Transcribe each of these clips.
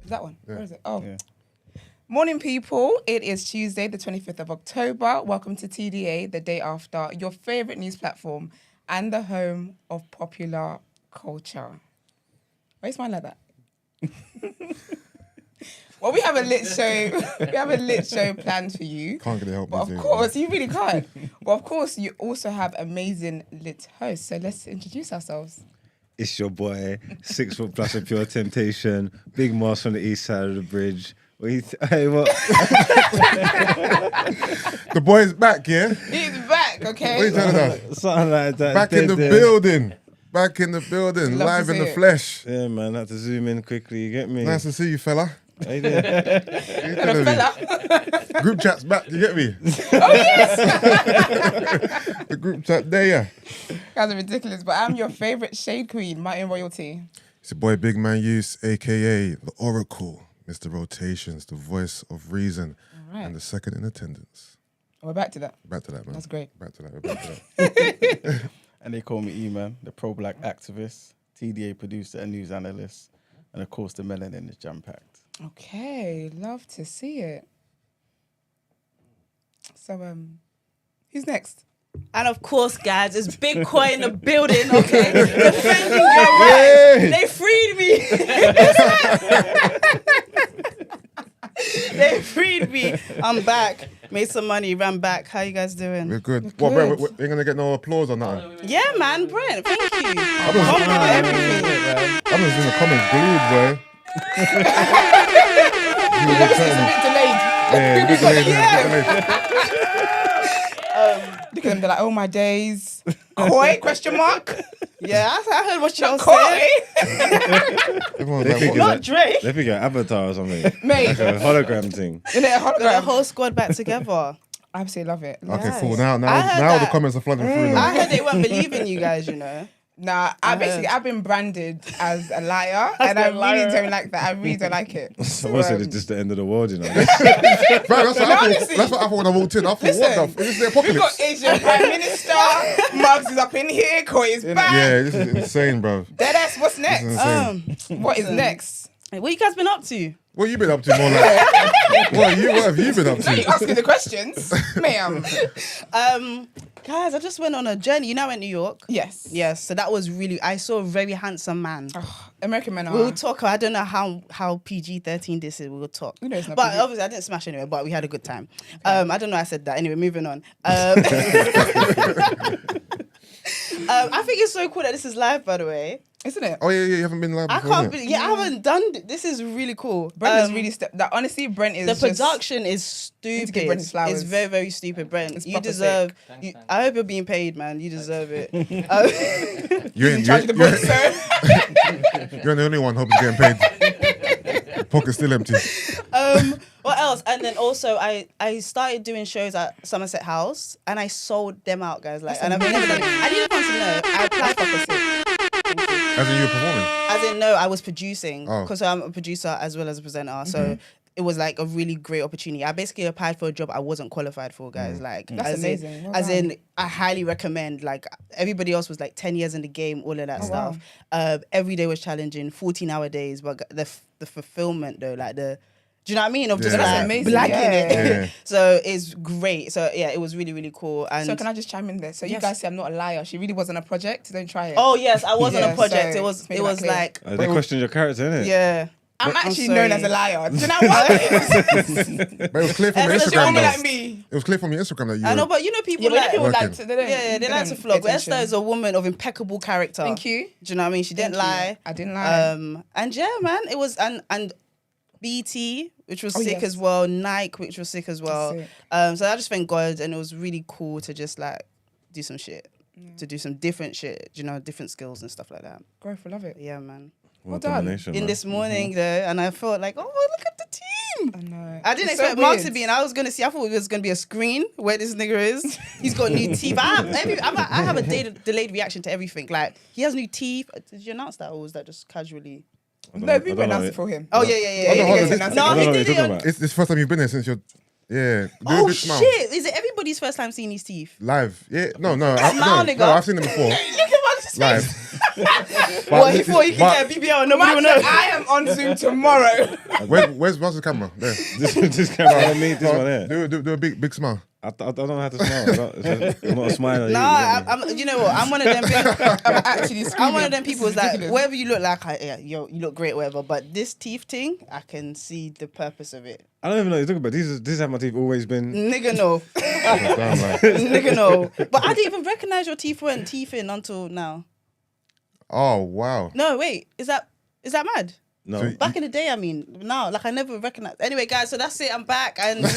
Is that one? Yeah. Where is it? Oh. Yeah. Morning, people. It is Tuesday, the 25th of October. Welcome to TDA, the day after, your favourite news platform and the home of popular culture. Why you smile like that? Well, we have a lit show. We have a lit show planned for you. Can't get it help. But of course, you really can't. But of course, you also have amazing lit hosts. So let's introduce ourselves. It's your boy, 6 foot plus of pure temptation, big Mars from the east side of the bridge. Hey, what? The boy's back, yeah? He's back, okay? What are you telling us? Something like that. Back in the building. Back in the building. Love Live to in see the it. flesh. Yeah, man, had to zoom in quickly, you get me? Nice to see you, fella. Hey there. You And a telling me? fella. Group chat's back, you get me? Oh, yes! The group chat there, yeah. Guys are ridiculous, but I'm your favourite shade queen, Martin Royalty. It's your boy Big Man Use, a.k.a. The Oracle, Mr. Rotations, the voice of reason, All right. and the second in attendance. We're back to that. Back to that, man. That's great. Back to that, we're back to that. And they call me E-Man, the pro-black activist, TDA producer and news analyst, and of course the melanin is jam-packed. Okay, love to see it. So, who's next? And of course, guys, it's Big Koi in the building, okay? Defending your rights. Hey! They freed me. They freed me. I'm back. Made some money, ran back. How you guys doing? We're good. We're What, bro, good. we're going to get no applause on that one? Yeah, man, Brent, thank you. I'm just in the comments glued, boy. You were It's a telling me. bit delayed. Yeah, a bit delayed, Yeah. a bit delayed. Look at them, they're like, oh my days. Koi, question mark? Yeah, I heard what y'all Koi? said. Everyone's They like, think what? Not Drake. They think you're Avatar or something. Mate, Like a hologram thing. isn't it a Got the hologram? whole squad back together. I absolutely love it. Okay, Yes. cool. Now I heard the that. comments are flooding through now. I heard they weren't believing you guys, you know. Nah, I've been branded as a liar, and I really don't like that. I really don't like it. Someone said it's just the end of the world, you know. Bro, that's what I honestly- thought when I walked in. I thought, Listen, what the? Is this the We've got apocalypse? Asian Prime Minister, Muggs is up in here, Koi is back. Yeah, this is insane, bro. Deadass, what's This is next? insane. What is next? What you guys been up to? What you been up to, more like? What have you been up Now you to? asking the questions, ma'am. Guys, I just went on a journey. You know, I went to New York. Yes. Yes, so that was really. I saw a very handsome man. American men are. We'll talk. I don't know how PG-13 this is. We'll talk. You know it's not But PG. obviously, I didn't smash anyway. But we had a good time. I don't know. I said that anyway. Moving on. I think it's so cool that this is live. By the way, Isn't it? Oh yeah, you haven't been live I before. can't innit? believe. Yeah, I haven't done. This is really cool. Brent is really honestly, Brent is The just- production is Need to stupid. give Brent his flowers. It's very, very stupid, Brent. It's You proper deserve. sick. I hope you're being paid, man. You deserve it. You in ain't, charge of the boys, sir. you're the only one hoping getting paid. Pocket's still empty. What else? And then also, I started doing shows at Somerset House, and I sold them out, guys. Like, and I've never done it. I need to know. I applied for it. As in you were performing. As in, no, I was producing Oh. because I'm a producer as well as a presenter. So it was like a really great opportunity. I basically applied for a job I wasn't qualified for, guys. Like, That's as amazing. In, Well as done. in, I highly recommend. Like, everybody else was like 10 years in the game, all of that Oh, stuff. Every day was challenging, 14-hour days, but the fulfillment though, like the. Do you know what I mean? Of just Yeah. That's like amazing, blacking yeah. it. Yeah. So it's great. So yeah, it was really, really cool. And So can I just chime in there? So you Yes. guys say I'm not a liar. She really wasn't a project. Don't try it. oh yes, I was on Yeah, a project. so It was make it that was clear. like They questioned your character, innit? yeah. I'm actually sorry. known as a liar. Do you know what? But it was clear from your Everyone's You're Instagram only though. like me. It was clear from your Instagram that you I know, were. but you know people Yeah, but like people Working. like to. They don't. yeah, they like to don't flog. pay But Esther attention. is a woman of impeccable character. Thank you. Do you know what I mean? She didn't lie. I didn't lie. And yeah, man, it was and BT, which was Oh, sick yes. as well. Nike, which was sick as well. Sick. So I just thank God, and it was really cool to just like do some shit, to do some different shit. You know, different skills and stuff like that. Growth, I love it. Yeah, man. Well done. domination, In man. this morning though, and I felt like, oh, look at the team. I know. I didn't It's so expect Mark to weird. be in. I was gonna see. I thought it was gonna be a screen where this nigga is. He's got new teeth. I have a delayed reaction to everything. Like he has new teeth. Did you announce that, or was that just casually? No, I people don't know announced it. it for him. Oh yeah. Hold on, Yeah, hold on. yeah, This- yeah. No, I don't know he what did you're it. talking On, about. It's the first time you've been here since you're. Yeah. Do a oh big smile. shit! Is it everybody's first time seeing his teeth? Live. Yeah. No. Smile, nigga. No, I've seen them before. Look at Mark's face. Live. Well, he thought he could get a BBL and nobody Man will said, know. I am on Zoom tomorrow. Where's the camera? There. This camera on me, this one here. Do a big smile. I don't know how to smile. I'm not a smiler. Nah, you know what? I'm one of them. I'm actually I'm one of them screaming. people This is that ridiculous. whatever you look like, you look great, whatever. But this teeth thing, I can see the purpose of it. I don't even know what you're talking about. This have my teeth always been. Nigga, no. Damn, like, Nigga, no. But I didn't even recognize your teeth weren't teeth in until now. oh wow. No, wait. Is that mad? No. So- Back in the day, I mean, now, like I never recognized. Anyway, guys, so that's it. I'm back, and we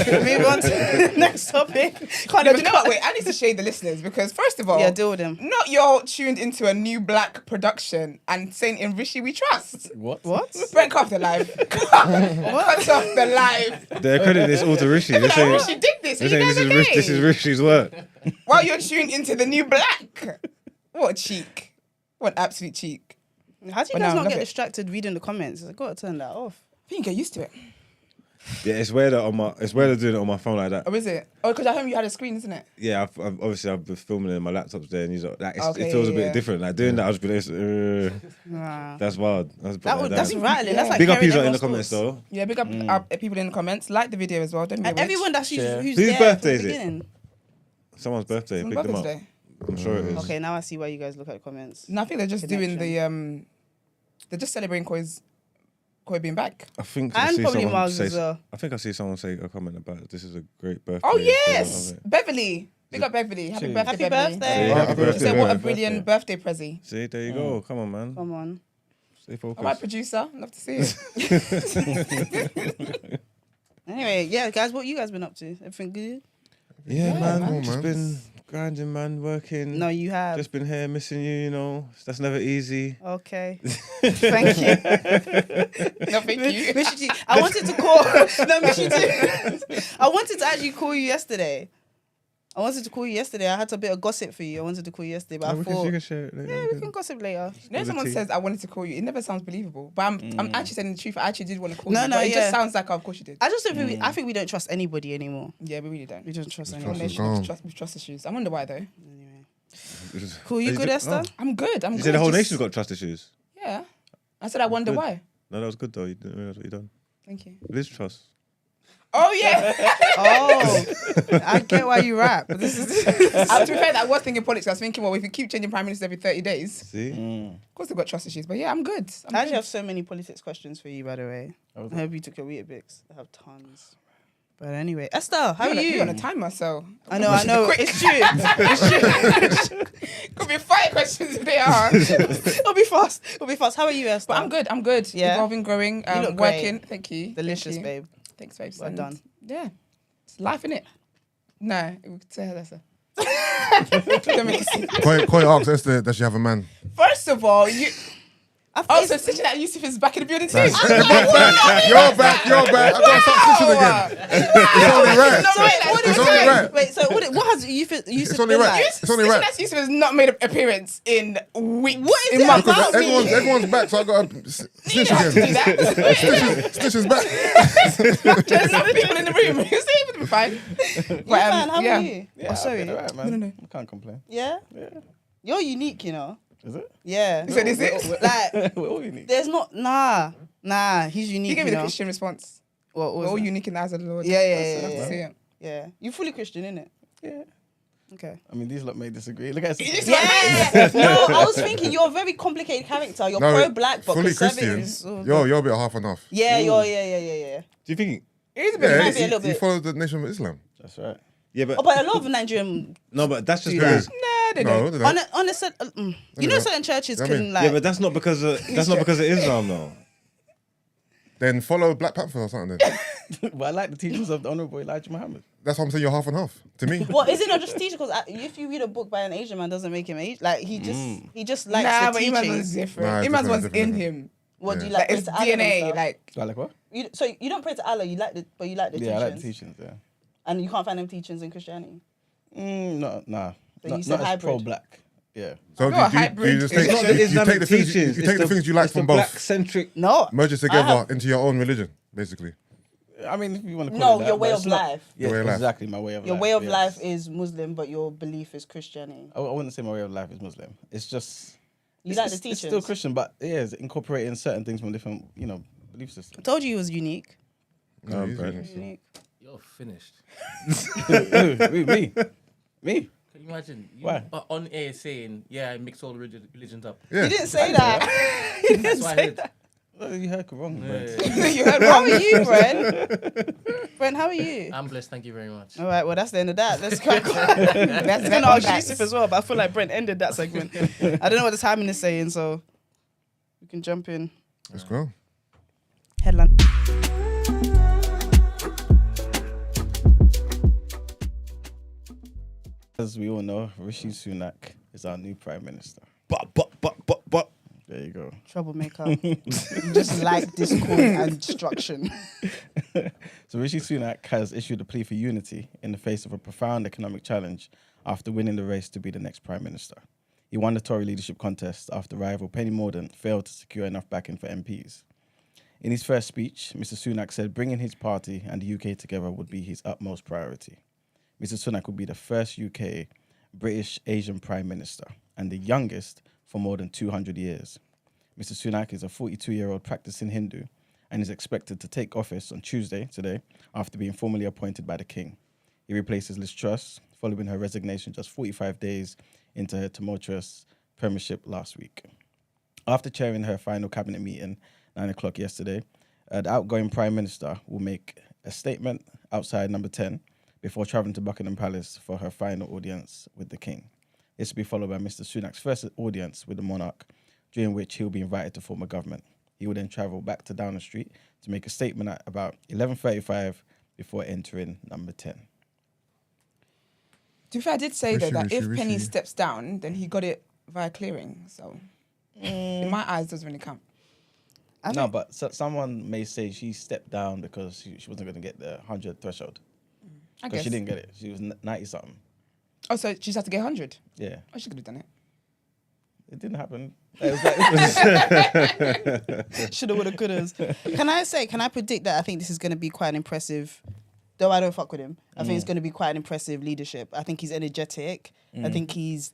can move on to the next topic. Can't No, even do you know what? Wait, I need to shade the listeners because first of all, Yeah, deal with them. not you're tuned into a new black production and saying in Rishi we trust. What? Brent, cut off the live. Cut off the live. They're crediting this all to Rishi. They're Like, saying, Rishi did this. they're He saying does this is Rishi's work. While you're tuned into the new black. What a cheek. What an absolute cheek. How do you But guys no, not love get it. distracted reading the comments? I gotta turn that off. I think you get used to it. Yeah, it's weird doing it on my phone like that. Or is it? Oh, because at home you had a screen, isn't it? Yeah, I've obviously been filming it in my laptops there, and like Okay, it feels a yeah. bit different. Like doing that, I was be like, Nah. that's wild. That's That's rattling. That's like big up carrying people in the everyone's comments thoughts. though. Yeah, big up people in the comments. Like the video as well. Don't be And rich. everyone that's who's Share. who's Whose there birthday from the is it? beginning. Someone's birthday. It's Pick them Mother's up. Day. I'm sure it is. Okay, now I see why you guys look at the comments. No, I think they're just doing Connection. they're just celebrating Koi being back. I think And I see probably someone Miles say. as well. I think I see someone say a comment about this is a great birthday. Oh thing or yes, something. Beverly. Big up Beverly. Happy Cheers. birthday, Happy Beverly. birthday. Hey, Oh, happy happy She birthday. said, what a man. brilliant birthday prezi. See, there you go. Come on, man. Come on. Stay All right, focused. producer. Love to see it. Anyway, yeah, guys, what you guys been up to? Everything good? Yeah, man. man. Just been grinding, man. Working. No, you have. Just been here missing you. You know, that's never easy. Okay. Thank you. No, thank you. Mishi G, I wanted to call. No, Mishi G. I wanted to actually call you yesterday. I had a bit of gossip for you. I wanted to call you yesterday, but I You thought, can share it later. yeah, we can gossip later. You know, the someone tea. says I wanted to call you. It never sounds believable, but I'm actually saying the truth. I actually did want to call No, you. no, but it yeah. just sounds like, of course you did. I just don't think I think we don't trust anybody anymore. Yeah, we really don't. We don't trust Trust anyone. is Nation gone. with trust issues. I wonder why though. Anyway. Cool, you good, Esther? I'm good. I'm You good. said the whole Just- nation's got trust issues. Yeah. I said I wonder Good. why. No, that was good though. You didn't realize what you done. Thank you. It is trust. Oh yeah. Oh, I get why you rap. But this is To be fair, I was thinking politics. I was thinking, well, if we keep changing prime ministers every 30 days, See? of course they've got trust issues. But yeah, I'm good. I actually have so many politics questions for you, by the way. Oh, I hope you took your Weetabix. I have tons. But anyway, Esther, how are You're on a you? timer, so I know. It's true. It's true. could be 5 questions if they are. It'll be fast. How are you, Esther? But I'm good. I'm good. Yeah? Evolving, growing, You look great. working. Thank you. Delicious, Thank you. babe. Thanks, babes. Well And done. Yeah, it's life, innit? No, say hello, sir. Don't make it seem- Koi asked Esther, does she have a man? First of all, you. Oh, It's- so Snitching that Yusuff is back in the building too. You're back. I gotta start snitching again. It's only right. No, wait, What It's is only it? right. Wait, so what has you It's only right. It's only right. Snitching that Yusuff has not made an appearance in weeks. What is in it months. about me? Everyone's back, so I gotta snitch You don't have to do again. that. Snitch is back. There's enough people in the room. It's even be fine. But, Man, how yeah. are you? Yeah, Oh, sorry. I've been alright, man. No. I can't complain. Yeah? Yeah. You're unique, you know. Is it? Yeah. So is it? Like, We're all unique. there's not. Nah. He's unique. You gave me the know? Christian response. What We're was all that? unique in the eyes of the Lord. Yeah, That's yeah, enough to yeah. see it. Yeah. You fully Christian, innit? Yeah. Okay. I mean, these lot may disagree. Look at It's Yeah. No, I was thinking you're a very complicated character. You're No, pro-black, but fully conservative. Christian. You're a bit half and half. Yeah, yeah. Do you think? It is a bit Yeah, might be a little you bit. follow the Nation of Islam. That's right. Yeah, but Oh, but a lot of Nigerian no, but that's just Do because. that. Nah, they No, don't. they're not. on a you know, certain churches I can mean- like. Yeah, but that's not because of Islam though. Then follow Black Panther or something. Then. But I like the teachings of the Honourable Elijah Muhammad. That's why I'm saying you're half and half. To me, Well, is it not just teaching? Because if you read a book by an Asian man, doesn't make him Asian. Like he just likes Nah, the but Iman's teachings. different. Nah, it's Iman's different, one's different, in different. him. What do you Yeah. like? Like, it's pray to Allah and DNA. stuff? Like, Do I like what? So you don't pray to Allah. You like the Yeah, I like the teachings, teachings, yeah. and you can't find them teachings in Christianity. No, nah. So Not, you said not as hybrid. pro-black. Yeah. so not a do you hybrid. just It's take not the you Islamic take the things teachings. you take the things you like it's the from both, black-centric. No, merge it together have- into your own religion, basically. I mean, if you want to call No, it that, your way but of it's not- life. Yeah, Your way of life. exactly, my way of life. Your way of yes. life is Muslim, but your belief is Christianity. I wouldn't say my way of life is Muslim. It's just You like the It's teachings? still Christian, but yeah, it's incorporating certain things from different, belief systems. Told you he was unique. No, he's bro. really- Unique. You're finished. Me. Can you imagine? You Why? are on air saying, "Yeah, I mix all the religions up." Yeah. He didn't say that. He didn't That's what I say heard. that. Well, you heard wrong. bro. Yeah. You heard How wrong. are you, Brent? Brent, how are you? I'm blessed. Thank you very much. All right, well, that's the end of that. Let's crack on. That's Let's very go ask congrats. Yusuff as well, but I feel like Brent ended that segment. I don't know what the timing is saying, so we can jump in. Let's go. Headline. As we all know, Rishi Sunak is our new Prime Minister. But. There you go. Troublemaker. You just like discord and destruction. So Rishi Sunak has issued a plea for unity in the face of a profound economic challenge after winning the race to be the next Prime Minister. He won the Tory leadership contest after rival Penny Mordaunt failed to secure enough backing for MPs. In his first speech, Mr. Sunak said bringing his party and the UK together would be his utmost priority. Mr. Sunak would be the first UK British Asian Prime Minister and the youngest for more than 200 years. Mr. Sunak is a 42-year-old practicing Hindu and is expected to take office on Tuesday, today, after being formally appointed by the King. He replaces Liz Truss, following her resignation just 45 days into her tumultuous premiership last week. After chairing her final cabinet meeting, 9 o'clock yesterday, the outgoing Prime Minister will make a statement outside number 10 before travelling to Buckingham Palace for her final audience with the King. This will be followed by Mr. Sunak's first audience with the monarch, during which he'll be invited to form a government. He will then travel back to Downing Street to make a statement at about 11:35 before entering number 10. To be fair, I did say though Rishi, that Rishi, if Penny Rishi. steps down, then he got it via clearing. So in my eyes, doesn't really count. No, but someone may say she stepped down because she wasn't going to get the 100 threshold. I Because guess. she didn't get it. She was 90-something. Oh, so she just had to get 100. Yeah. Oh, she could have done it. It didn't happen. It was like, Shoulda, woulda, couldas. Can I predict that I think this is going to be quite an impressive, though I don't fuck with him, I think it's going to be quite an impressive leadership. I think he's energetic. I think he's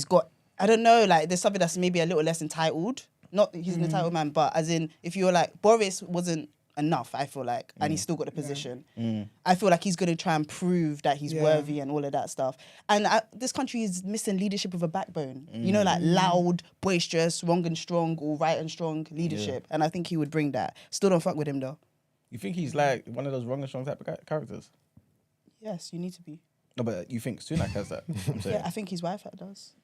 got, I don't know, like there's something that's maybe a little less entitled. Not he's an entitled man, but as in if you're like, Boris wasn't enough, I feel like, and he's still got the position. I feel like he's going to try and prove that he's worthy and all of that stuff. And this country is missing leadership with a backbone. You know, like loud, boisterous, wrong and strong, or right and strong leadership. And I think he would bring that. Still don't fuck with him though. you think he's like one of those wrong and strong type of characters? Yes, you need to be. No, but you think Sunak has that? I'm saying. Yeah, I think his wife does.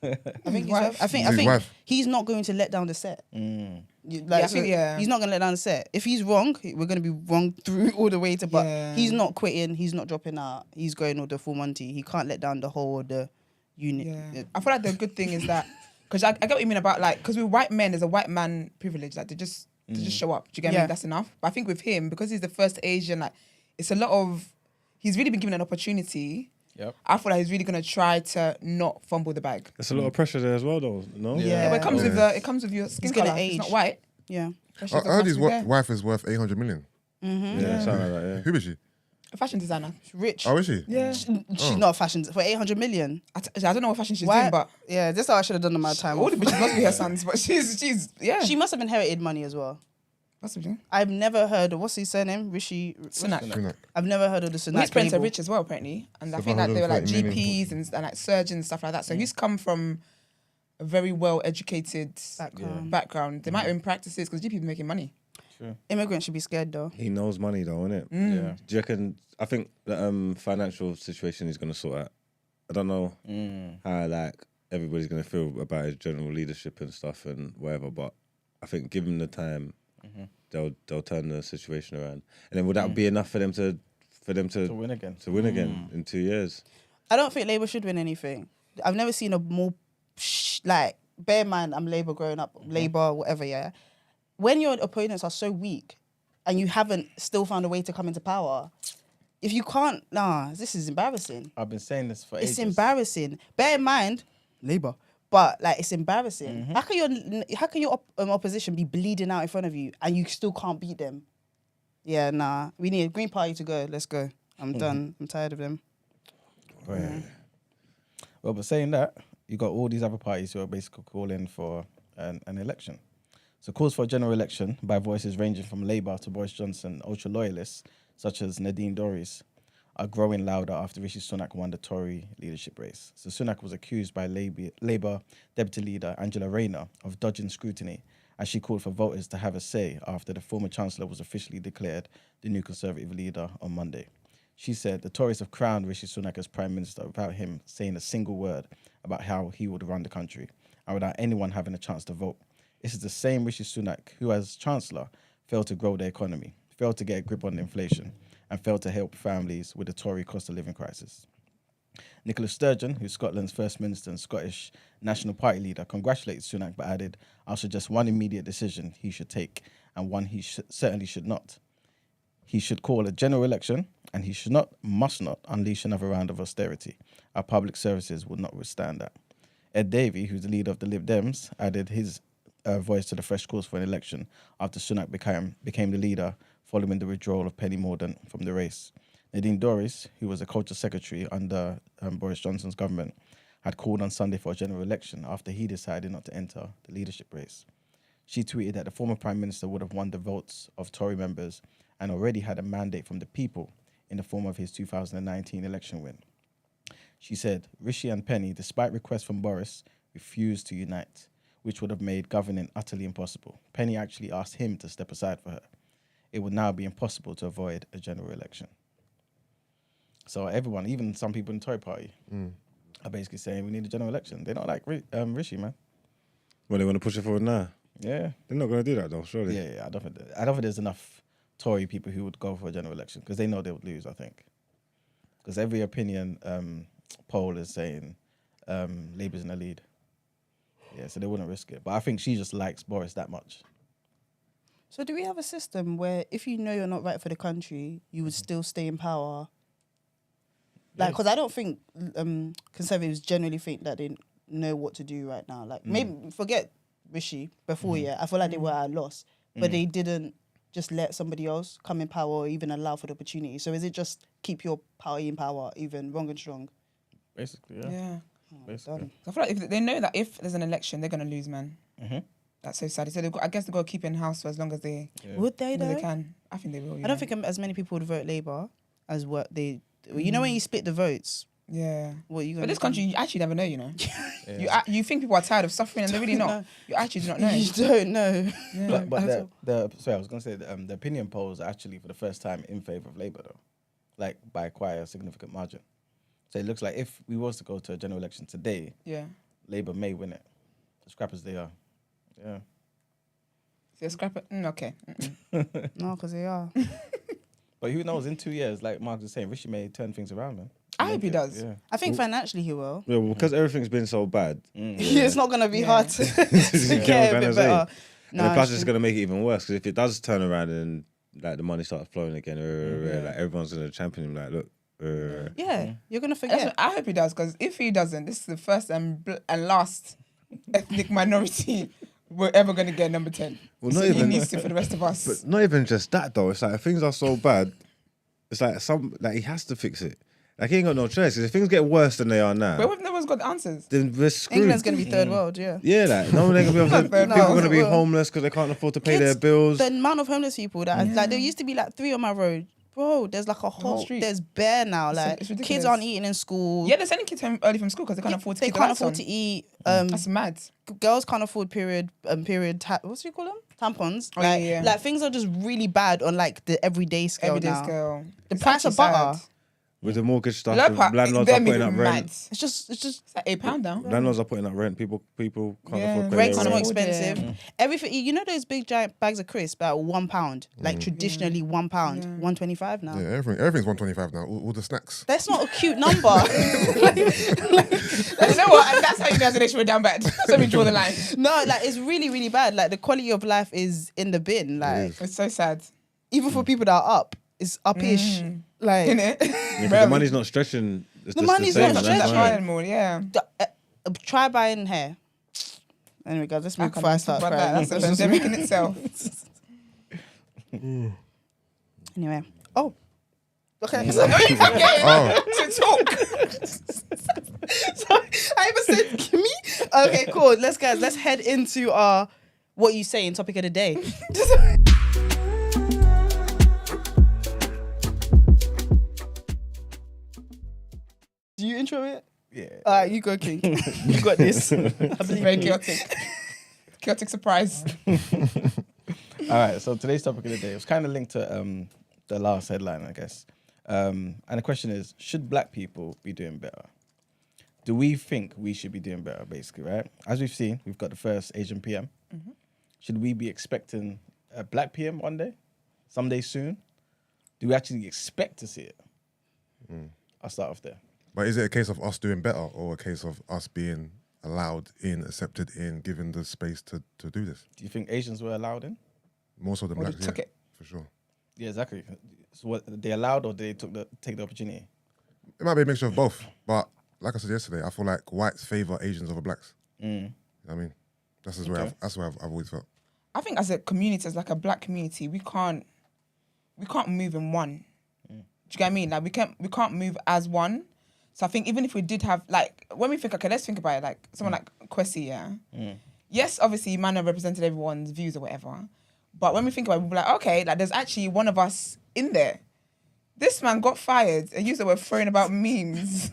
I think his wife? wife. I think His wife. he's not going to let down the set. Mm. I think, he's not going to let down the set. If he's wrong, we're going to be wrong through all the way to. But Yeah. he's not quitting. He's not dropping out. He's going all the full Monty. He can't let down the whole the unit. Yeah. I feel like the good thing is that, because I get what you mean about like, because with white men, there's a white man privilege. Like they just show up. Do you get me? Yeah. That's enough. But I think with him, because he's the first Asian, like it's a lot of, he's really been given an opportunity. Yep. I feel like he's really gonna try to not fumble the bag. There's a lot of pressure there as well, though. No. Yeah. But it comes with Yeah. it comes with your skin He's gonna color. It's age. not white. Yeah. That's I just heard his automatically there. wife is worth 800 million. Yeah, something like that. Who is she? A fashion designer. Rich. Oh, is she? Yeah. She's not a fashion for 800 million. I don't know what fashion she's Why? doing, but Yeah, this is how I should have done on my time. all off. the bitches must be her sons. But she's yeah. She must have inherited money as well. That's what I've never heard of what's his surname? Rishi Sunak. Sunak. I've never heard of the Sunak. His parents are label. rich as well, apparently, and I think that they were like 730 million. GPs and like surgeons and stuff like that. So he's come from a very well educated background. They might have been practices because GPs are making money. Immigrants should be scared though. He knows money, though, innit? Yeah. Do you reckon? I think the financial situation he's going to sort out. I don't know how like everybody's going to feel about his general leadership and stuff and whatever, but I think give him the time, they'll turn the situation around. And then would that be enough for them to To win again. in 2 years? I don't think Labour should win anything. I've never seen a more like bear in mind I'm Labour growing up, Labour, whatever, yeah. When your opponents are so weak and you haven't still found a way to come into power, if you can't, this is embarrassing. I've been saying this for It's ages. embarrassing. Bear in mind, Labour. But like it's embarrassing. How can your opposition be bleeding out in front of you and you still can't beat them? Yeah, nah. We need a Green Party to go. Let's go. I'm done. I'm tired of them. Right. Well, but saying that, you got all these other parties who are basically calling for an election. So calls for a general election by voices ranging from Labour to Boris Johnson, ultra-loyalists such as Nadine Dorries, are growing louder after Rishi Sunak won the Tory leadership race. So Sunak was accused by Labour Deputy Leader Angela Rayner of dodging scrutiny as she called for voters to have a say after the former Chancellor was officially declared the new Conservative leader on Monday. She said the Tories have crowned Rishi Sunak as Prime Minister without him saying a single word about how he would run the country and without anyone having a chance to vote. This is the same Rishi Sunak who, as Chancellor, failed to grow the economy, failed to get a grip on inflation, and failed to help families with the Tory cost of living crisis. Nicola Sturgeon, who's Scotland's First Minister and Scottish National Party leader, congratulated Sunak but added, "I'll suggest one immediate decision he should take and one he certainly should not. He should call a general election and he must not unleash another round of austerity. Our public services will not withstand that." Ed Davey, who's the leader of the Lib Dems, added his voice to the fresh calls for an election after Sunak became the leader following the withdrawal of Penny Mordaunt from the race. Nadine Dorries, who was a culture secretary under Boris Johnson's government, had called on Sunday for a general election after he decided not to enter the leadership race. She tweeted that the former Prime Minister would have won the votes of Tory members and already had a mandate from the people in the form of his 2019 election win. She said, "Rishi and Penny, despite requests from Boris, refused to unite, which would have made governing utterly impossible. Penny actually asked him to step aside for her. It would now be impossible to avoid a general election." So everyone, even some people in the Tory party, are basically saying we need a general election. They're not like Rishi, man. Well, they want to push it forward now. Yeah. They're not going to do that, though, surely. Yeah. I don't think there's enough Tory people who would go for a general election because they know they would lose, I think. Because every opinion poll is saying Labour's in the lead. Yeah, so they wouldn't risk it. But I think she just likes Boris that much. So do we have a system where if you know you're not right for the country, you would still stay in power? Like, because I don't think Conservatives generally think that they know what to do right now. Like, maybe forget Rishi before, I feel like they were at a loss. But they didn't just let somebody else come in power or even allow for the opportunity. So is it just keep your party in power, even wrong and strong? Basically, Yeah. Basically. I feel like if they know that if there's an election, they're going to lose, man. That's so sad. So I guess they've got to keep in house for as long as they, Would they, though? they can. I think they will. I don't think as many people would vote Labour as what they... You know when you split the votes? Yeah. What you But this country, you actually never know, you know. Yeah. You think people are tired of suffering and they're really not. No. You actually do not know. You don't know. Yeah. But sorry, I was going to say the opinion polls are actually for the first time in favour of Labour, though. Like, by quite a significant margin. So it looks like if we was to go to a general election today, Yeah. Labour may win it. As crap as they are. Yeah. So scrap it. Okay. No, because they are. But who knows, in 2 years, like Mark was saying, Rishi may turn things around, man. I hope he does. Yeah. I think financially he will. Yeah, well, because everything's been so bad. It's not going to be hard to, You to get what I'm get a trying bit to say? better. And then plus it's going to make it even worse because if it does turn around and like the money starts flowing again, like everyone's going to champion him. Like, look, Yeah, you're going to That's forget. what I hope he does, because if he doesn't, this is the first and last ethnic minority we're ever going to get number 10. Well, So not he even- needs to for the rest of us. But not even just that though. It's like if things are so bad, it's like he has to fix it. Like he ain't got no choice. 'Cause if things get worse than they are now, But no one's got the answers. then we're screwed. England's going to be third world, yeah. Yeah, like no one ain't gonna be able to, Third people are world. gonna be Well, homeless because they can't afford to pay their Kids, bills. The amount of homeless people that like there used to be like 3 on my road. Bro, there's like a whole street. there's bare now. Like it's ridiculous. kids aren't eating in school. Yeah, they're sending kids home early from school because they can't afford to They keep the can't lights afford on. to eat. That's mad. Girls can't afford what's you call them? Tampons. Oh, like, yeah. like things are just really bad on like the everyday scale Everyday now. scale. The price of butter. With the mortgage stuff, Low the part, landlords they're are putting up making rent. mad. It's just It's like £8 now. Landlords are putting up rent. People can't Yeah. afford to pay rent's their more rent. afford expensive. it. Everything, you know those big giant bags of crisps at £1, like traditionally £1, £1.25 now. Yeah, everything's 125 now. All the snacks. That's not a cute number. You know what? And that's how you know they should have done bad. So we draw the line. No, like it's really, really bad. Like the quality of life is in the bin. Like It's so sad. even for people that are up, it's up-ish. Like Innit? Yeah, 'cause the money's not stretching. The money's same, not that's stretching. why. Anymore, yeah. try buying hair. Anyway, guys, let's I move can't before I even start talk about crying. that. That's a pandemic in itself. Anyway, oh, Okay, so Don't even get Oh. to talk. Sorry, I even said me. Okay, cool. Let's head into our what you saying topic of the day. Do you intro it? Yeah. Alright, you go, King. You got this. I believe Very in you. chaotic. Chaotic surprise. All right. So today's topic of the day was kind of linked to the last headline, I guess. And the question is: should black people be doing better? Do we think we should be doing better? Basically, right? As we've seen, we've got the first Asian PM. Mm-hmm. Should we be expecting a black PM one day, someday soon? Do we actually expect to see it? I'll start off there. But is it a case of us doing better or a case of us being allowed in, accepted in, given the space to do this? Do you think Asians were allowed in? More so than Or they blacks, took yeah, it. for sure. Yeah, exactly. So what, they allowed or they take the opportunity? It might be a mixture of both, but like I said yesterday, I feel like whites favour Asians over blacks. You know what I mean? That's where I've always felt. I think as a community, as like a black community, we can't move in one. Do you get what I mean? Like we can't move as one. So I think even if we did have like when we think, okay, let's think about it, like someone like Kwesi, yeah. Yes, obviously, man have represented everyone's views or whatever. But when we think about it, we'll be like, okay, like there's actually one of us in there. This man got fired and used the word throwing about memes,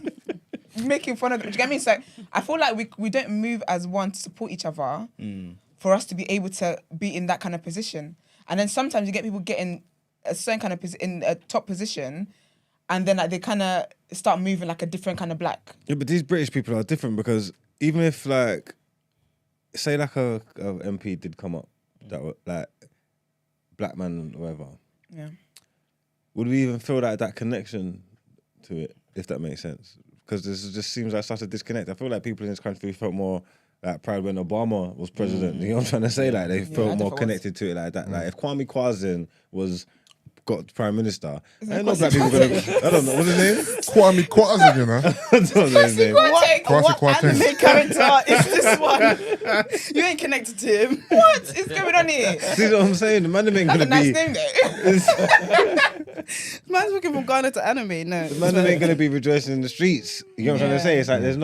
making fun of them. Do you get what I mean? So like, I feel like we don't move as one to support each other for us to be able to be in that kind of position. And then sometimes you get people getting a certain kind of in a top position, and then like they kind of start moving like a different kind of black. Yeah, but these British people are different because even if like, say like a MP did come up, that were like black man or whatever, Yeah. would we even feel like that connection to it, if that makes sense? Because this just seems like such a disconnect. I feel like people in this country felt more like proud when Obama was president. You know what I'm trying to say? Like they I felt more definitely connected to it like that. Like if Kwame Kwazin got prime minister, Isn't I it know black people gonna. I don't know what's his name. Kwame Kwazin, you know? I don't know his name. What Kwasi anime character is this one? You ain't connected to him. What is going on here? See what I'm saying? The man ain't That's gonna a nice be. name though. Man's looking from Ghana to anime. No, The man ain't gonna be rejoicing in the streets. You know what I'm trying to say? It's like there's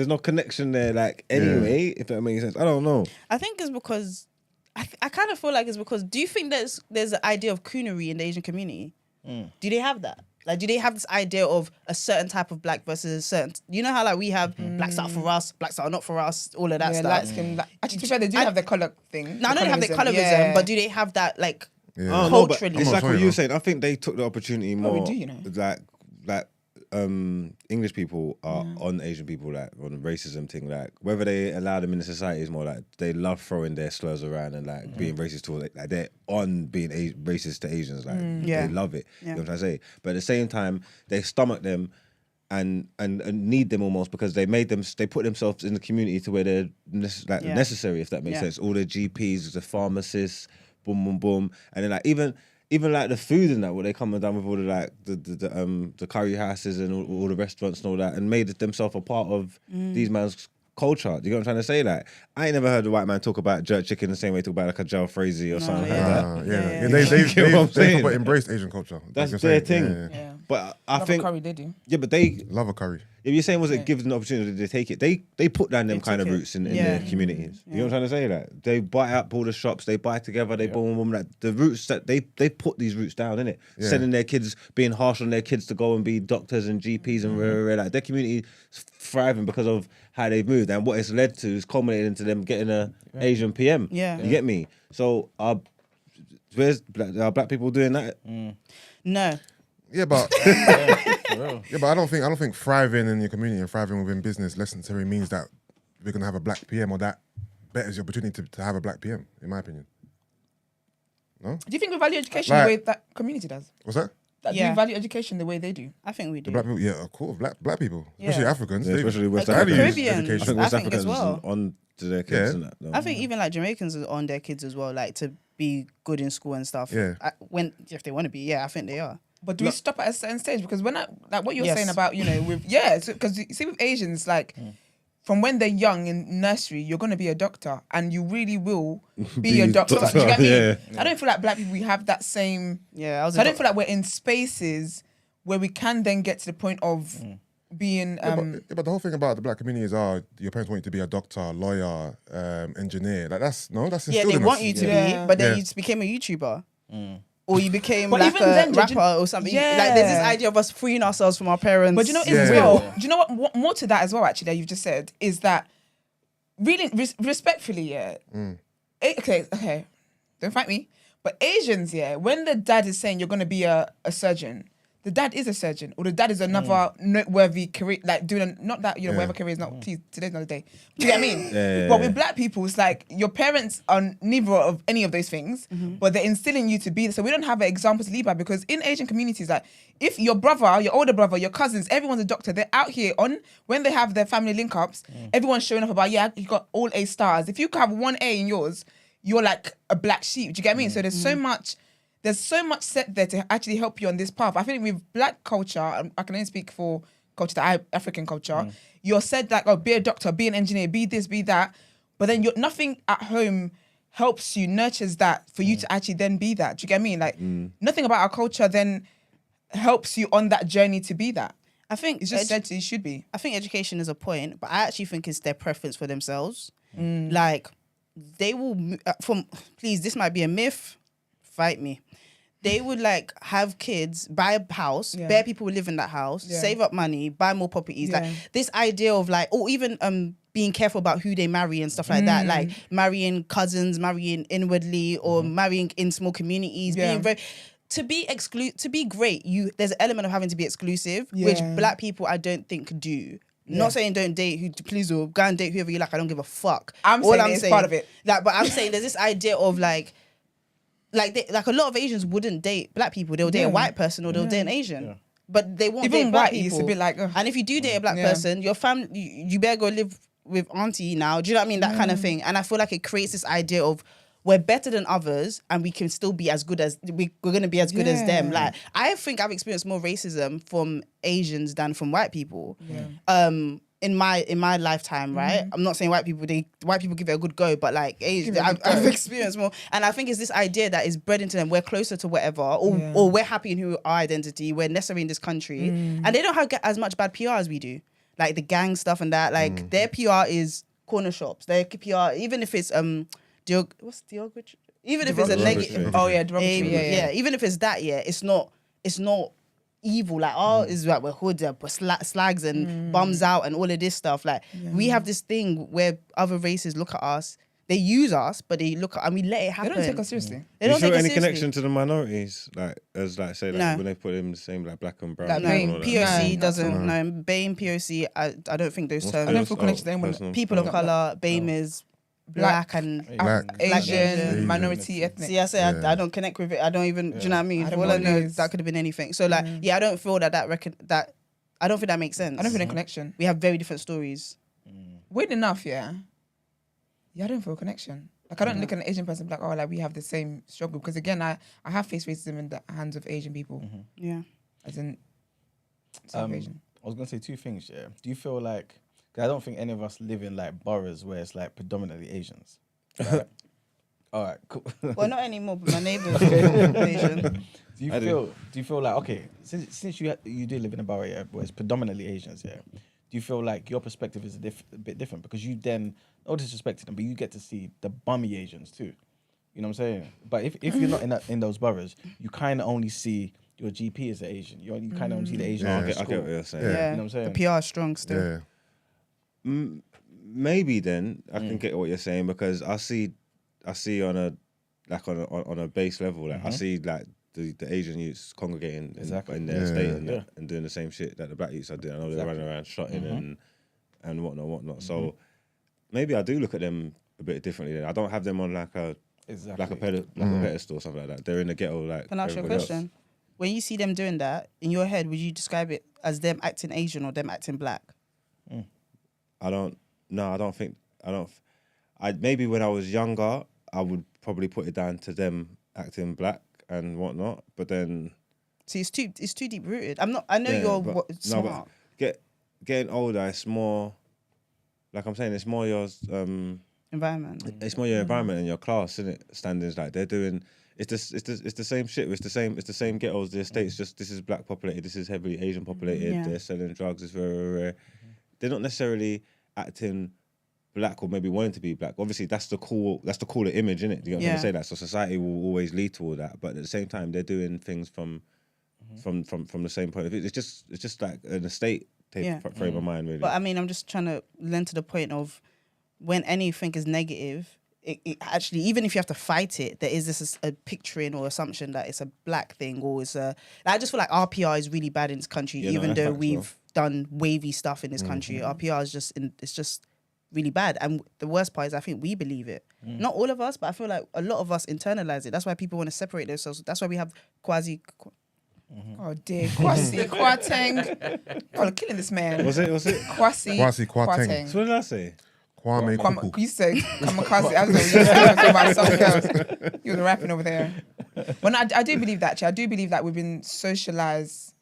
no connection there. Like anyway, if that makes sense. I don't know. I think it's because I kind of feel like it's because. Do you think there's an idea of coonery in the Asian community? Do they have that? Like, do they have this idea of a certain type of black versus a certain? You know how like we have blacks that are for us, blacks that are not for us, all of that Yeah, stuff. light skin. Actually, to be fair, they do have the colour thing. No, I know they have the colorism, yeah. but do they have that like Yeah. Oh, no, but culturally? it's I'm like not what sure, you you were know. saying. I think they took the opportunity we more. do, you know. Like English people are on Asian people, like on the racism thing. Like whether they allow them in the society is more like they love throwing their slurs around and like being racist towards. Like they're on being racist to Asians. Like Yeah. they love it. Yeah. You know what I'm trying to say? But at the same time, they stomach them. And need them almost because they put themselves in the community to where they're necessary, if that makes sense. All the GPs, the pharmacists, boom, boom, boom, and then like even like the food and that, where they come down with all the like the curry houses and all the restaurants and all that, and made themselves a part of these man's culture. Do you know what I'm trying to say? Like I ain't never heard a white man talk about jerk chicken the same way they talk about like a Joe Frazee or something like that. Yeah. You get what I'm saying? They've embraced Asian culture. That's Like you're their saying. thing. Yeah, yeah. Yeah. But I Love a think curry, they do. yeah, but they. Love a curry. If you're saying was it given an opportunity to take it, they put down them kind of took it. roots in Yeah. their communities. You know what I'm trying to say? Like they buy up all the shops, they buy together, they boom, boom, like the roots that they put these roots down in it, Yeah. sending their kids, being harsh on their kids to go and be doctors and GPs and like their community is thriving because of how they've moved, and what it's led to is culminated into them getting a Asian PM. Yeah. You get me? So are black people doing that? No. Yeah, but For real. yeah, but I don't think thriving in your community and thriving within business necessarily means that we're gonna have a black PM or that betters the opportunity to have a black PM, in my opinion. No? Do you think we value education Like- the way that community does? What's that? Like, do Yeah. you value education the way they do? I think we The do. black people, yeah, of course, black people, especially Yeah. Africans, Yeah, they- especially West Like Africans. Africans. Caribbeans, I think West I think Africans as well. on to their kids Yeah. and that. though. I think even like Jamaicans are on their kids as well, like to be good in school and stuff. Yeah. If they want to be, yeah, I think they are. But do we stop at a certain stage? Because when like what you're Yes. saying about, with because you see with Asians, like from when they're young in nursery, you're gonna be a doctor, and you really will be a doctor. Do you get what I mean? yeah. I don't feel like black people we have that same. Yeah, So I don't feel like we're in spaces where we can then get to the point of being but the whole thing about the black community is, your parents want you to be a doctor, lawyer, engineer. Like that's instilled they in want us. you to Yeah. be, but then Yeah. you just became a YouTuber. Or you became But like even a then, do you- rapper or something. Yeah. Like there's this idea of us freeing ourselves from our parents. But do you know what Yeah. as well? Do you know what more to that as well? Actually, that you've just said is that really respectfully, yeah. Okay, don't fight me. But Asians, yeah, when the dad is saying you're gonna be a surgeon, the dad is a surgeon, or the dad is another noteworthy career, like doing not that whatever career is not. Please, today's not the day. Do you get what I mean? Yeah. But with black people, it's like your parents are neither of any of those things, but they're instilling you to be. So we don't have an example to lead by, because in Asian communities, like if your brother, your older brother, your cousins, everyone's a doctor. They're out here when they have their family link ups. Everyone's showing up about you got all A stars. If you have one A in yours, you're like a black sheep. Do you get what I mean? So there's so much set there to actually help you on this path. I think with black culture, I can only speak for culture, African culture, you're said like, oh, be a doctor, be an engineer, be this, be that. But then nothing at home helps you, nurtures that for you to actually then be that. Do you get what I mean? Like nothing about our culture then helps you on that journey to be that. I think It's just said to you should be. I think education is a point, but I actually think it's their preference for themselves. Like they will please, this might be a myth, fight me. They would like have kids, buy a house, bare people will live in that house, save up money, buy more properties. Like this idea of like, or even being careful about who they marry and stuff like that. Like marrying cousins, marrying inwardly, or marrying in small communities, being very to be great, there's an element of having to be exclusive, which black people I don't think do. Not saying don't date please go and date whoever you like. I don't give a fuck. I'm saying it's part of it. Like, but I'm saying there's this idea of like a lot of Asians wouldn't date black people. They'll date a white person or they'll date an Asian. But they won't Even date black white, people. it's a bit like, ugh. And if you do date a black person, your family, you better go live with auntie now. Do you know what I mean? That kind of thing. And I feel like it creates this idea of we're better than others and we can still be as good as we're going to be as good as them. Like I think I've experienced more racism from Asians than from white people. In my lifetime, right? I'm not saying white people give it a good go, but like I've experienced more, and I think it's this idea that is bred into them. We're closer to whatever, or we're happy in our identity. We're necessary in this country, and they don't get as much bad PR as we do, like the gang stuff and that. Like their PR is corner shops. Their PR, even if it's derogatory, even if it's a negative. Oh yeah, derogatory. Even if it's that, it's not evil. Like is like we're hood, slags and bums out and all of this stuff. Like we have this thing where other races look at us, they use us, but they look at and we let it happen. They don't take us seriously. They Do don't you feel take us any seriously. connection to the minorities, like as like say like No. when they put them the same like black and brown? Like, no, and all that? POC No, doesn't. No, BAME, POC. I don't think those terms. I don't feel connected to anyone. personal- People of color. BAME is black and Black. Asian, minority, ethnic. See, I say I don't connect with it. I don't even. Do you know what I mean? I don't All know I know what it is is. that could have been anything. So like, I don't feel that that I don't think that makes sense. I don't feel a connection. We have very different stories. Weird enough, yeah, I don't feel a connection. Like I don't look at an Asian person like, oh, like we have the same struggle. Because again, I have faced racism in the hands of Asian people. Yeah. As in South Asian. I was gonna say two things. Yeah, do you feel like? Cause I don't think any of us live in like boroughs where it's like predominantly Asians. Right? All right, cool. Well, not anymore, but my neighbours are Asian. Do you feel like, okay, since you do live in a borough, yeah, where it's predominantly Asians, yeah, do you feel like your perspective is a bit different because you then, no disrespect to them, but you get to see the bummy Asians too. You know what I'm saying? But if you're not in those boroughs, you kind of only see your GP as an Asian. You kind of only see the Asian. Yeah. I at get school. what you're saying. Yeah. Yeah. You know what I'm saying? The PR is strong still. Yeah. Maybe then I can get what you're saying because I see on a base level, like I see like the Asian youths congregating in their estate and doing the same shit that the black youths are doing. I know they're running around shotting and whatnot. So maybe I do look at them a bit differently. Then I don't have them on like a pedestal or something like that. They're in the ghetto like. Can I ask you a everybody question? else. When you see them doing that, in your head, would you describe it as them acting Asian or them acting black? Maybe when I was younger, I would probably put it down to them acting black and whatnot. But then, See, it's too deep rooted. I know you're smart. Getting older, it's more. Like I'm saying, it's more your Environment. It's more your environment and your class, isn't it? Standings like they're doing. it's the same shit. It's the same ghettos. The estates just this is black populated. This is heavily Asian populated. Yeah. They're selling drugs. It's very rare. They're not necessarily acting black or maybe wanting to be black. Obviously, that's the cooler image, isn't it? You know what I'm trying to say? That so society will always lead to all that, but at the same time, they're doing things from the same point of view. It's just like an estate type frame of mind, really. But I mean, I'm just trying to lend to the point of when anything is negative, it actually, even if you have to fight it, there is this a picturing or assumption that it's a black thing or it's a. I just feel like our PR is really bad in this country, even though we've done wavy stuff in this country. Our PR is just really bad, and the worst part is I think we believe it. Not all of us, but I feel like a lot of us internalize it. That's why people want to separate themselves. That's why we have quasi. Oh dear, Kwasi, Kwateng. Oh, killing this man. Was it? Kwasi, Kwateng. So what did I say? Kwame Kuku. You said kamikaze. I was like, you were talking about something else. You were rapping over there. Well, no, I do believe that. Actually, I do believe that we've been socialized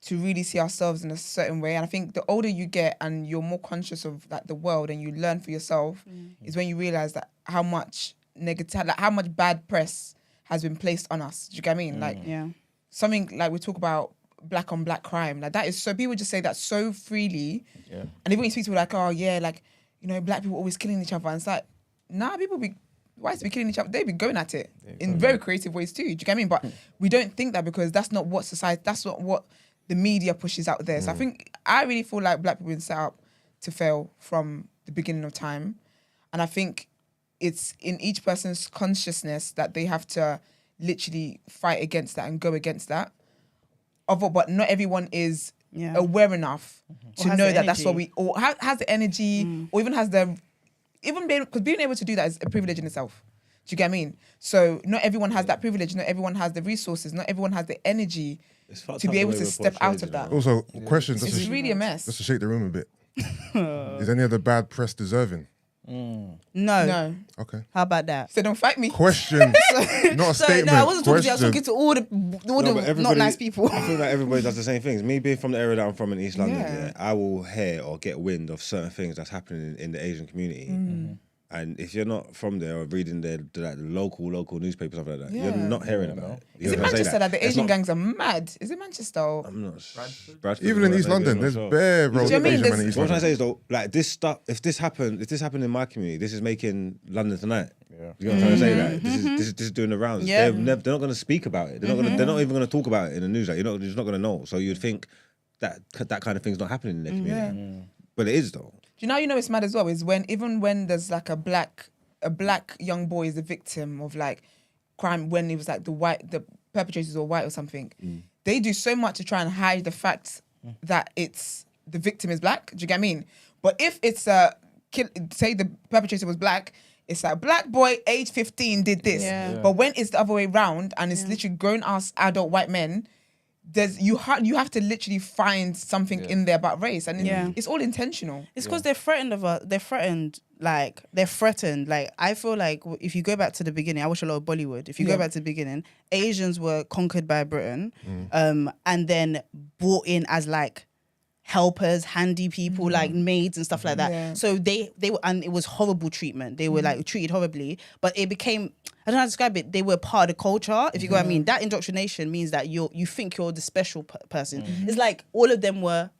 to really see ourselves in a certain way. And I think the older you get and you're more conscious of like the world and you learn for yourself, is when you realize that how much negative, like how much bad press has been placed on us. Do you get what I mean? Like something like we talk about black on black crime, like that is so people just say that so freely. Yeah. And even when you speak to people like, oh yeah, like, you know, black people always killing each other. And it's like, nah, people be whites be killing each other. They be going at it in very creative ways too. Do you get what I mean? But we don't think that because that's not what society, that's not what the media pushes out there. So I really feel like black people have been set up to fail from the beginning of time. And I think it's in each person's consciousness that they have to literally fight against that and go against that. But not everyone is aware enough to know that that's what we, or has the energy, or even has the, because being able to do that is a privilege in itself. Do you get what I mean? So not everyone has that privilege, not everyone has the resources, not everyone has the energy to be able to step out of that. Also, question, It's really a mess. just to shake the room a bit. Is any of the bad press deserving? No. Okay. How about that? So don't fight me. Question, not a statement. No, I wasn't talking to you. I was Question. talking to all the not nice people. I feel like everybody does the same things. Me being from the area that I'm from in East London, I will hear or get wind of certain things that's happening in the Asian community. And if you're not from there or reading the local newspapers, stuff like that, you're not hearing about it. Is it Manchester that the Asian gangs are mad? Is it Manchester? I'm not sure. Even in East London, there's bare road Do you know what I mean? Asian men in East What I'm trying to London. say is though, like this stuff, if this happened in my community, this is making London tonight. Yeah. You know what I'm trying to say? Like this is doing the rounds. Yeah. They're not going to speak about it. They're not even going to talk about it in the news. Like you're just not going to know. So you'd think that kind of thing's not happening in their community, but it is though. Do you know it's mad as well? Is when there's like a black young boy is a victim of like crime, when it was like the perpetrators were white or something. They do so much to try and hide the fact that it's the victim is black. Do you get what I mean? But if it's say the perpetrator was black, it's like black boy age 15 did this. But when it's the other way around and it's literally grown ass adult white men, you have to literally find something in there about race, and it's all intentional. It's because they're threatened of us. They're threatened. Like I feel like if you go back to the beginning, I watch a lot of Bollywood. If you go back to the beginning, Asians were conquered by Britain, and then brought in as like helpers, handy people, like maids and stuff like that. Yeah. So they were, and it was horrible treatment. They were like treated horribly, but it became, I don't know how to describe it. They were part of the culture. If you know what I mean, that indoctrination means that you think you're the special person. It's like all of them were.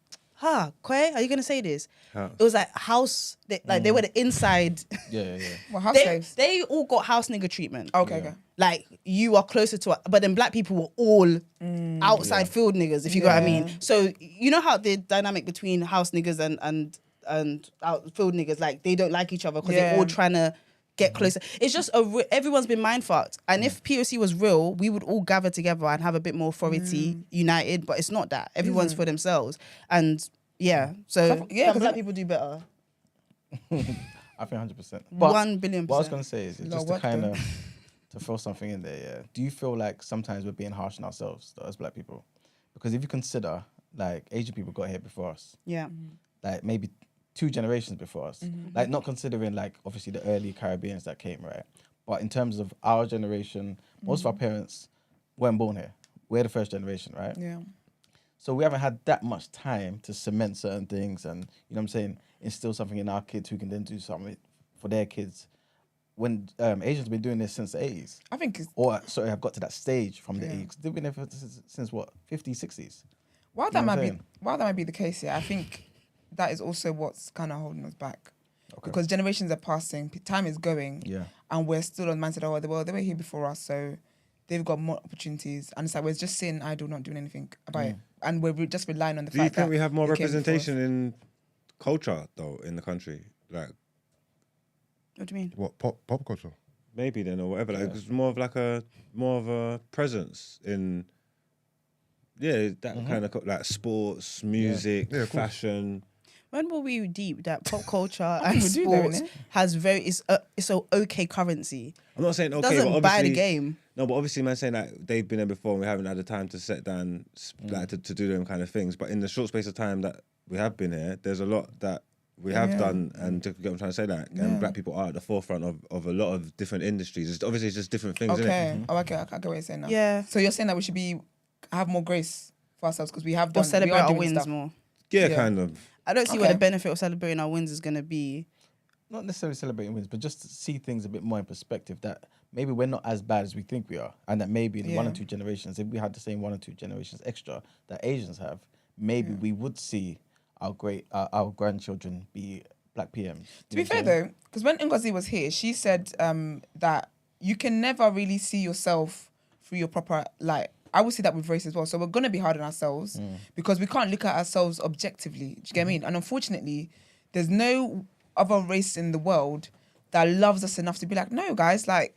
Kwe, are you gonna say this? It was like house. They were the inside. Well, house slaves. They all got house nigga treatment. Okay. Like you are closer to it, but then black people were all outside field niggas. If you know what I mean. So you know how the dynamic between house niggas and out field niggas, like they don't like each other because they're all trying to get closer. It's just everyone's been mind fucked. And if POC was real, we would all gather together and have a bit more authority, united. But it's not that. Everyone's for themselves. And so can black people do better? I think 100%. 1 billion%. What I was going to say is just to kind of to throw something in there. Yeah. Do you feel like sometimes we're being harsh on ourselves though, as black people? Because if you consider like Asian people got here before us. Yeah. Like maybe 2 generations before us. Like not considering like obviously the early Caribbeans that came, right? But in terms of our generation, most of our parents weren't born here. We're the first generation, right? Yeah. So we haven't had that much time to cement certain things and, you know what I'm saying, instill something in our kids who can then do something for their kids when Asians have been doing this since the 80s. I think it's, Or, sorry, have got to that stage from the Yeah. 80s. They've been there since what, 50s, 60s? while You that know what might I'm be saying? while that might be the case, yeah, I think that is also what's kind of holding us back. Okay. Because generations are passing, time is going, Yeah. and we're still on the mindset, oh, they were here before us, so they've got more opportunities. And it's like we're just sitting idle, not doing anything about it. And we're just relying on the Do you fact that think we have more they came before us. representation in culture though in the country? Like What do you mean? What pop culture? maybe then or whatever. Like it's more of a presence in. Yeah, that kind of like sports, music, Yeah, of course. fashion. When were we deep that pop culture think and we do though, sports innit? has it's a okay currency. I'm not saying It okay, doesn't but buy the obviously game. no, but obviously, man, saying that they've been there before and we haven't had the time to sit down, like to do them kind of things. But in the short space of time that we have been here, there's a lot that we have done, and to get what I'm trying to say that, and black people are at the forefront of a lot of different industries. It's obviously it's just different things, isn't it? Okay. Oh, okay. I get what you're saying now. Yeah. So you're saying that we should have more grace for ourselves because we have Or done. celebrate we are our doing wins stuff. more. Yeah, Yeah. kind of. I don't see what Okay. the benefit of celebrating our wins is going to be. Not necessarily celebrating wins, but just to see things a bit more in perspective, that maybe we're not as bad as we think we are. And that maybe in 1 or Yeah. 2 generations, if we had the same 1 or 2 generations extra that Asians have, maybe we would see our grandchildren be black PMs. To be fair though, because when Ngozi was here, she said that you can never really see yourself through your proper light. I would see that with race as well. So we're going to be hard on ourselves because we can't look at ourselves objectively. Do you get what I mean? And unfortunately, there's no other race in the world that loves us enough to be like, no, guys, like,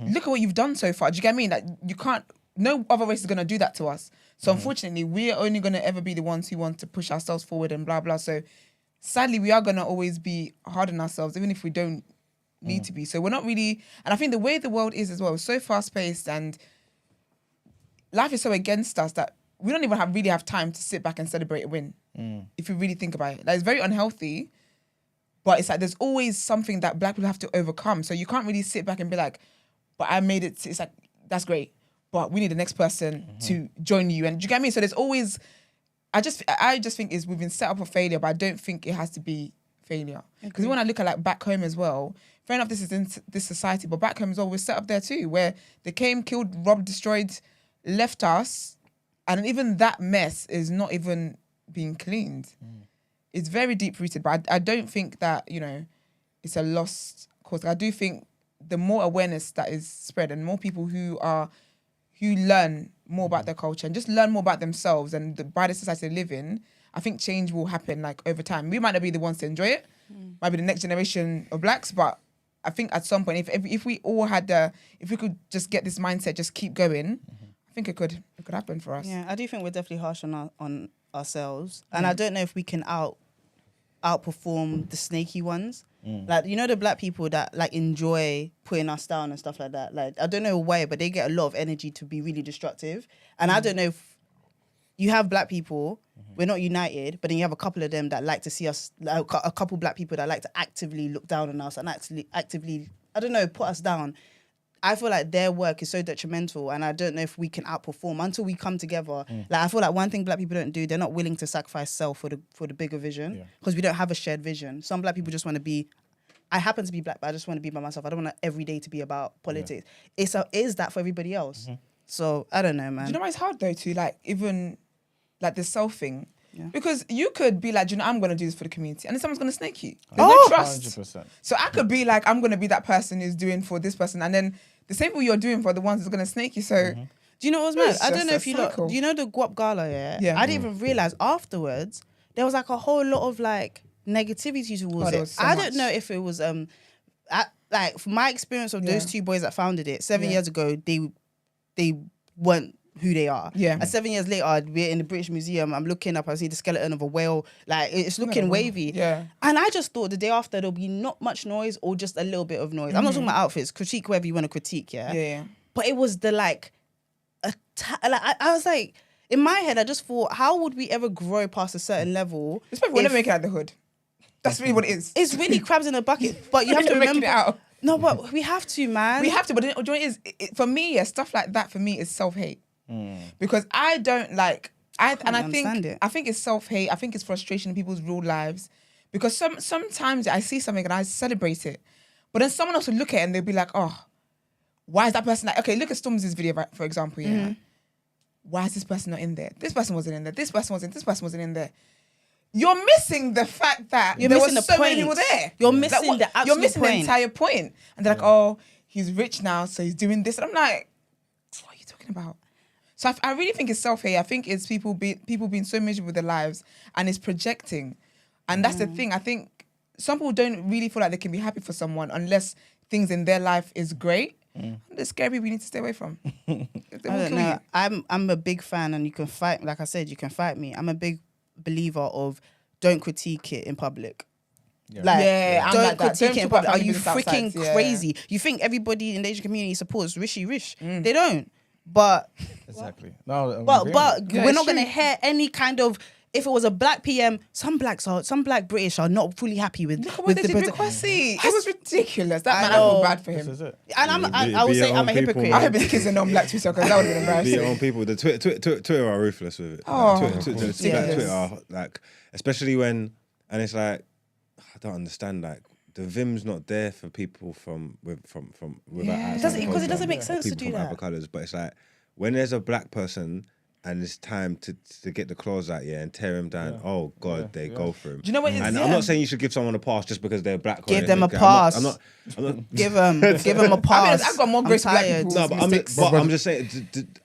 look at what you've done so far. Do you get what I mean? Like, you can't, no other race is going to do that to us. So unfortunately, we're only going to ever be the ones who want to push ourselves forward and blah, blah. So sadly, we are going to always be hard on ourselves, even if we don't need to be. So we're not really, and I think the way the world is as well, is so fast paced and life is so against us that we don't even really have time to sit back and celebrate a win. If you really think about it, like, it's very unhealthy. But it's like there's always something that black people have to overcome. So you can't really sit back and be like, "But I made it." It's like that's great, but we need the next person to join you. And do you get what I mean? So there's always. I just think we've been set up for failure, but I don't think it has to be failure. Because when I look at like back home as well, fair enough, this is in this society, but back home as well, we're set up there too, where they came, killed, robbed, destroyed, left us, and even that mess is not even being cleaned. It's very deep rooted, but I don't think that, it's a lost cause. I do think the more awareness that is spread and more people who learn more about their culture and just learn more about themselves and the wider society they live in, I think change will happen like over time. We might not be the ones to enjoy it, might be the next generation of blacks, but I think at some point, if we all if we could just get this mindset, just keep going, I think it could happen for us. Yeah, I do think we're definitely harsh on ourselves, and I don't know if we can outperform the snaky ones. Like, the black people that like enjoy putting us down and stuff like that. Like, I don't know why, but they get a lot of energy to be really destructive. And I don't know if you have black people, we're not united, but then you have a couple of them that like to see us, like a couple black people that like to actively look down on us and actively, I don't know, put us down. I feel like their work is so detrimental, and I don't know if we can outperform until we come together. Like, I feel like one thing black people don't do, they're not willing to sacrifice self for the bigger vision, because we don't have a shared vision. Some black people just want to be. I happen to be black, but I just want to be by myself. I don't want every day to be about politics. Is that for everybody else? So I don't know, man. Do you know why it's hard though to like even like the self thing? Because you could be like, I'm going to do this for the community, and then someone's going to snake you. There's no trust. 100%. So I could be like, I'm going to be that person who's doing for this person, and then the same people you're doing for the ones that's going to snake you. So Do you know what was mad? It's I don't just know a if you cycle. do you know the Guap Gala, Yeah. I didn't even realise afterwards there was like a whole lot of like negativity towards there it. was so I much. don't know if it was like from my experience of those two boys that founded it 7 years ago, they weren't who they are. Yeah. And 7 years later, we're in the British Museum. I'm looking up, I see the skeleton of a whale. Like, it's looking wavy. Yeah. And I just thought the day after there'll be not much noise or just a little bit of noise. I'm not talking about outfits. Critique whoever you want to critique, yeah. But it was the like, I was like, in my head, I just thought, how would we ever grow past a certain level? This people will if- never make it out the hood. That's really what it is. It's really crabs in a bucket, but you have to We're making remember. it out. No, but we have to, man. We have to, but you know what it is? For me, stuff like that for me is self-hate. Because I don't like, I understand it. think it's self-hate. I think it's frustration in people's real lives. Because sometimes I see something and I celebrate it. But then someone else will look at it and they'll be like, oh, why is that person like, okay, look at Stormzy's video, right, for example, yeah. Why is this person not in there? This person wasn't in there. This person wasn't in there. You're missing the fact that there missing was the so many point. people there. You're missing the absolute You're missing point. the entire point. And they're like, oh, he's rich now, so he's doing this. And I'm like, what are you talking about? So I really think it's self-hate. I think it's people being so miserable with their lives and it's projecting. And that's the thing. I think some people don't really feel like they can be happy for someone unless things in their life is great. And the scary people we need to stay away from. If they I will don't kill know. you. I'm a big fan, and you can fight. Like I said, you can fight me. I'm a big believer of don't critique it in public. Yeah. Like, Yeah, I'm don't like that. critique Don't it in talk about public. Are you family business freaking outside, yeah. crazy? You think everybody in the Asian community supports Rishi Rish? They don't. But Exactly. No, I'm but agreeing but with Yeah, we're it's not going to true. hear any kind of. If it was a black PM, some black British are not fully happy with Look at what they did with the Kwasi. It was ridiculous. That I man, I feel know. bad for This him. is it. And Be I would your say I'm own a people, hypocrite. I hope his kids are non-black Twitter because that would have been Be your embarrassing. own people. The Twitter are ruthless with it. Oh, Like, of Twitter, course. like, Yes. Twitter are like, especially when, and it's like, I don't understand. Like the Vim's not there for people without Yeah. accent Because it doesn't culture, make or sense to people do from other that. colours. But it's like when there's a black person and it's time to get the claws out, and tear him down. Yeah. Oh God, Yeah. they Yeah. go for him. Do you know what it is? And Yeah. I'm not saying you should give someone a pass just because they're black. or Give them a anything. pass. I'm not Give them a pass. I've got more grace for black tired. people. No, but I'm just saying.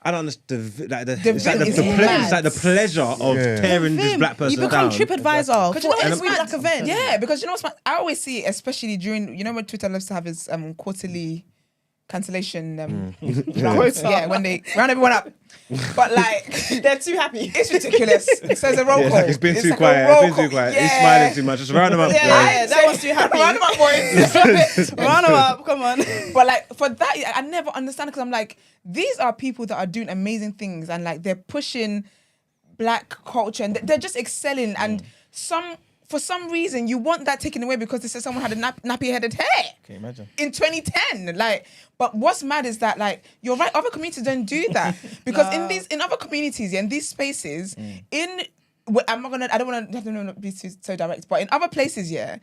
I don't understand. It's like Vim is mad. it's like the pleasure of Yeah. tearing this Vim, black person you become down. TripAdvisor Because you know for what every it's black mad? event. Yeah, because you know what's mad? I always see, especially during, you know when Twitter loves to have its quarterly cancellation rounds. Yeah, when they round everyone up. But like, They're too happy. it's ridiculous. So it's a roll Yeah, call. it's been too like a quiet. roll It's been call. too quiet. Yeah. He's smiling too much. Just round him up. Yeah, guys. that was too happy. Round 'em up, boys. Run them up, come on. But like for that, I never understand because I'm like, these are people that are doing amazing things and like they're pushing black culture and they're just excelling. And for some reason, you want that taken away because they said someone had a nappy-headed hair. Can you imagine? In 2010, like, but what's mad is that, like, you're right, other communities don't do that because in other communities, yeah, in these spaces, I don't want to be so direct, but in other places, yeah,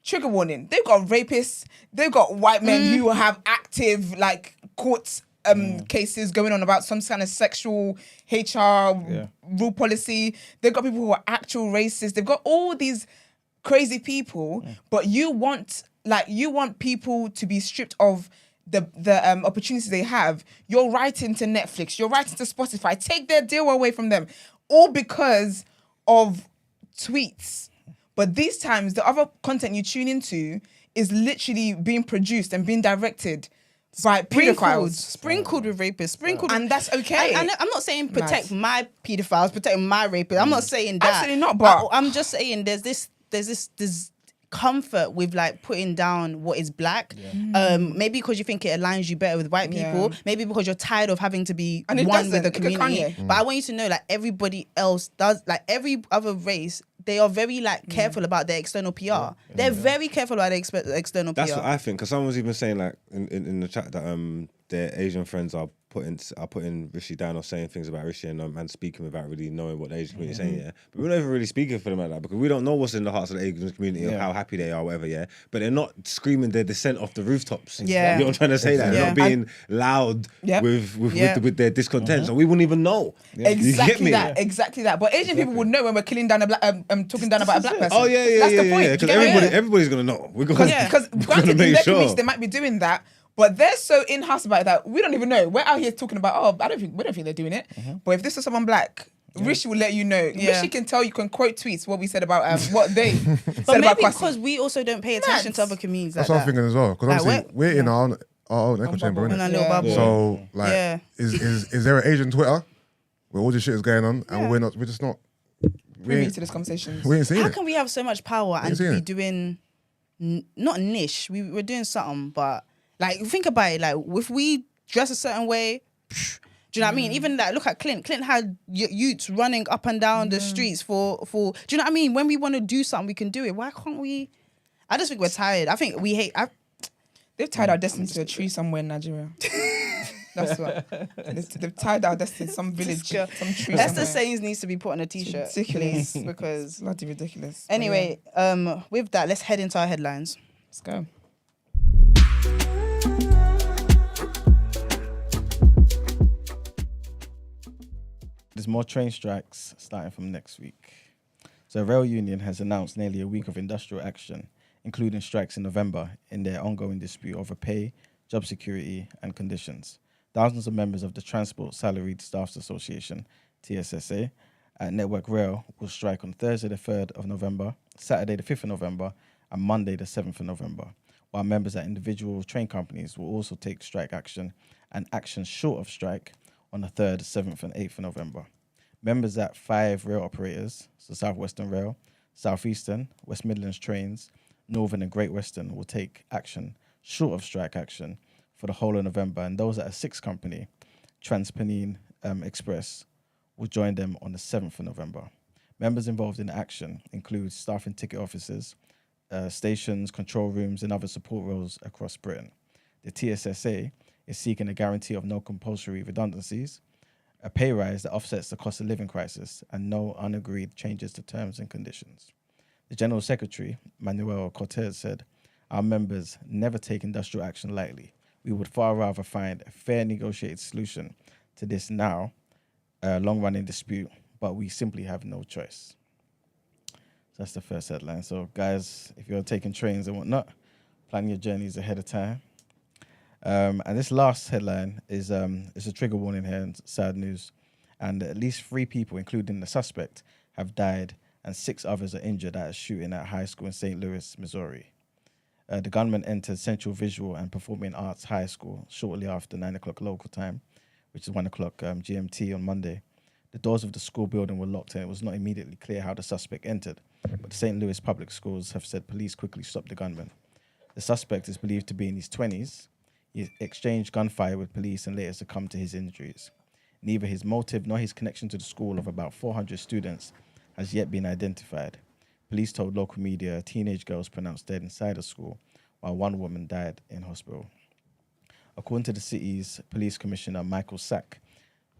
trigger warning. They've got rapists, they've got white men who have active like court cases going on about some kind of sexual HR rule policy. They've got people who are actual racists. They've got all these crazy people, but you want people to be stripped of the opportunities they have. You're writing to Netflix, you're writing to Spotify, take their deal away from them, all because of tweets. But these times, the other content you tune into is literally being produced and being directed by pedophiles. Sprinkled with rapists. Sprinkled And that's okay. And I'm not saying protect my pedophiles, protect my rapists. I'm not saying that. Absolutely not, but- I'm just saying there's this comfort with like putting down what is black. Maybe because you think it aligns you better with white people. Yeah. Maybe because you're tired of having to be And it one with the doesn't. Look at community. Kanye. But I want you to know, like everybody else does, like every other race, they are very like careful about their external PR. They're very careful about their external That's PR. what I think. Because someone was even saying like in the chat that their Asian friends are putting Rishi down or saying things about Rishi and speaking without really knowing what the Asian community is saying. Yeah, but we're not even really speaking for them like that because we don't know what's in the hearts of the Asian community or how happy they are, whatever. Yeah, but they're not screaming their dissent off the rooftops. Yeah. You know what I'm trying to say? That they're Yeah. not being loud Yep. with their discontent, so we wouldn't even know. You get Exactly me? that. Exactly that. But Asian people would know when we're killing down a black, talking down about a black person. Oh yeah. That's the point. Because Do you get me? everybody's gonna know. We're gonna Because we're granted, gonna in make their sure. communities, they might be doing that, but they're so in-house about it that we don't even know. We're out here talking about, we don't think they're doing it. But if this is someone black, Rishi will let you know. Yeah. Rishi can tell you, can quote tweets what we said about what they said But about maybe Kwasi. because we also don't pay attention to other communities like That's what I'm that. thinking as well. Because Like, obviously we're in our own echo chamber, In innit? our little Yeah. bubble. So like, Yeah. is there an Asian Twitter where all this shit is going on and we're just not privy to this conversation. we ain't seen How it. can we have so much power and seen be it. doing not niche? We're doing something, but like think about it. Like if we dress a certain way, do you know what I mean? Even like look at Clint. Clint had youths running up and down the streets for. Do you know what I mean? When we want to do something, we can do it. Why can't we? I just think we're tired. I think we hate. They've tied our destiny to a tree somewhere in Nigeria. That's what. They've tied our destiny to some village, some tree Esther somewhere. Sayings needs to be put on a t-shirt, It's ridiculous. please, because Bloody ridiculous. But anyway, with that, let's head into our headlines. yeah, let's go. There's more train strikes starting from next week. So rail union has announced nearly a week of industrial action, including strikes in November, in their ongoing dispute over pay, job security and conditions. Thousands of members of the Transport Salaried Staffs Association, TSSA, at Network Rail will strike on Thursday the 3rd of November, Saturday the 5th of November and Monday the 7th of November, while members at individual train companies will also take strike action and action short of strike on the 3rd, 7th and 8th of November. Members at 5 rail operators, so South Western Rail, South Eastern, West Midlands Trains, Northern and Great Western will take action short of strike action for the whole of November, and those at a 6th company, TransPennine Express, will join them on the 7th of November. Members involved in action include staff and ticket officers, stations, control rooms, and other support roles across Britain. The TSSA is seeking a guarantee of no compulsory redundancies, a pay rise that offsets the cost of living crisis, and no unagreed changes to terms and conditions. The General Secretary, Manuel Corteiz, said, "Our members never take industrial action lightly. We would far rather find a fair negotiated solution to this now long-running dispute, but we simply have no choice." So that's the first headline. So guys, if you're taking trains and whatnot, plan your journeys ahead of time. And this last headline is a trigger warning here and sad news. And at least 3 people, including the suspect, have died and 6 others are injured at a shooting at a high school in St. Louis, Missouri. The gunman entered Central Visual and Performing Arts High School shortly after 9 o'clock local time, which is 1 o'clock GMT on Monday. The doors of the school building were locked and it was not immediately clear how the suspect entered, but the St. Louis Public Schools have said police quickly stopped the gunman. The suspect is believed to be in his 20s. He exchanged gunfire with police and later succumbed to his injuries. Neither his motive nor his connection to the school of about 400 students has yet been identified. Police told local media a teenage girl was pronounced dead inside the school, while 1 woman died in hospital. According to the city's police commissioner, Michael Sack,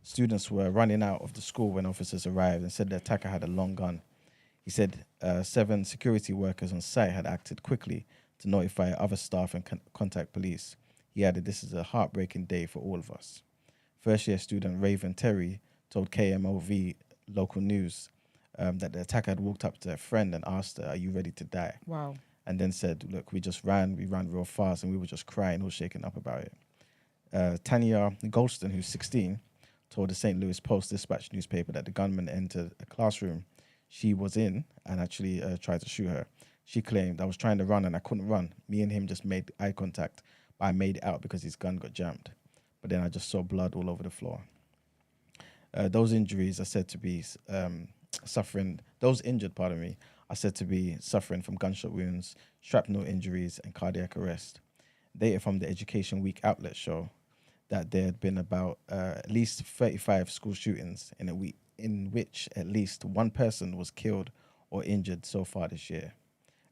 students were running out of the school when officers arrived and said the attacker had a long gun. He said 7 security workers on site had acted quickly to notify other staff and contact police. He added, "This is a heartbreaking day for all of us." First-year student Raven Terry told KMOV local news that the attacker had walked up to a friend and asked her, "Are you ready to die?" Wow. And then said, "Look, we ran real fast and we were just crying, all shaken up about it." Tanya Golston, who's 16, told the St. Louis Post-Dispatch newspaper that the gunman entered a classroom she was in and actually tried to shoot her. She claimed, "I was trying to run and I couldn't run. Me and him just made eye contact, but I made it out because his gun got jammed. But then I just saw blood all over the floor." Those injuries are said to be those injured, are said to be suffering from gunshot wounds, shrapnel injuries, and cardiac arrest. Data from the Education Week outlet show that there had been about at least 35 school shootings in a week, in which at least 1 person was killed or injured so far this year.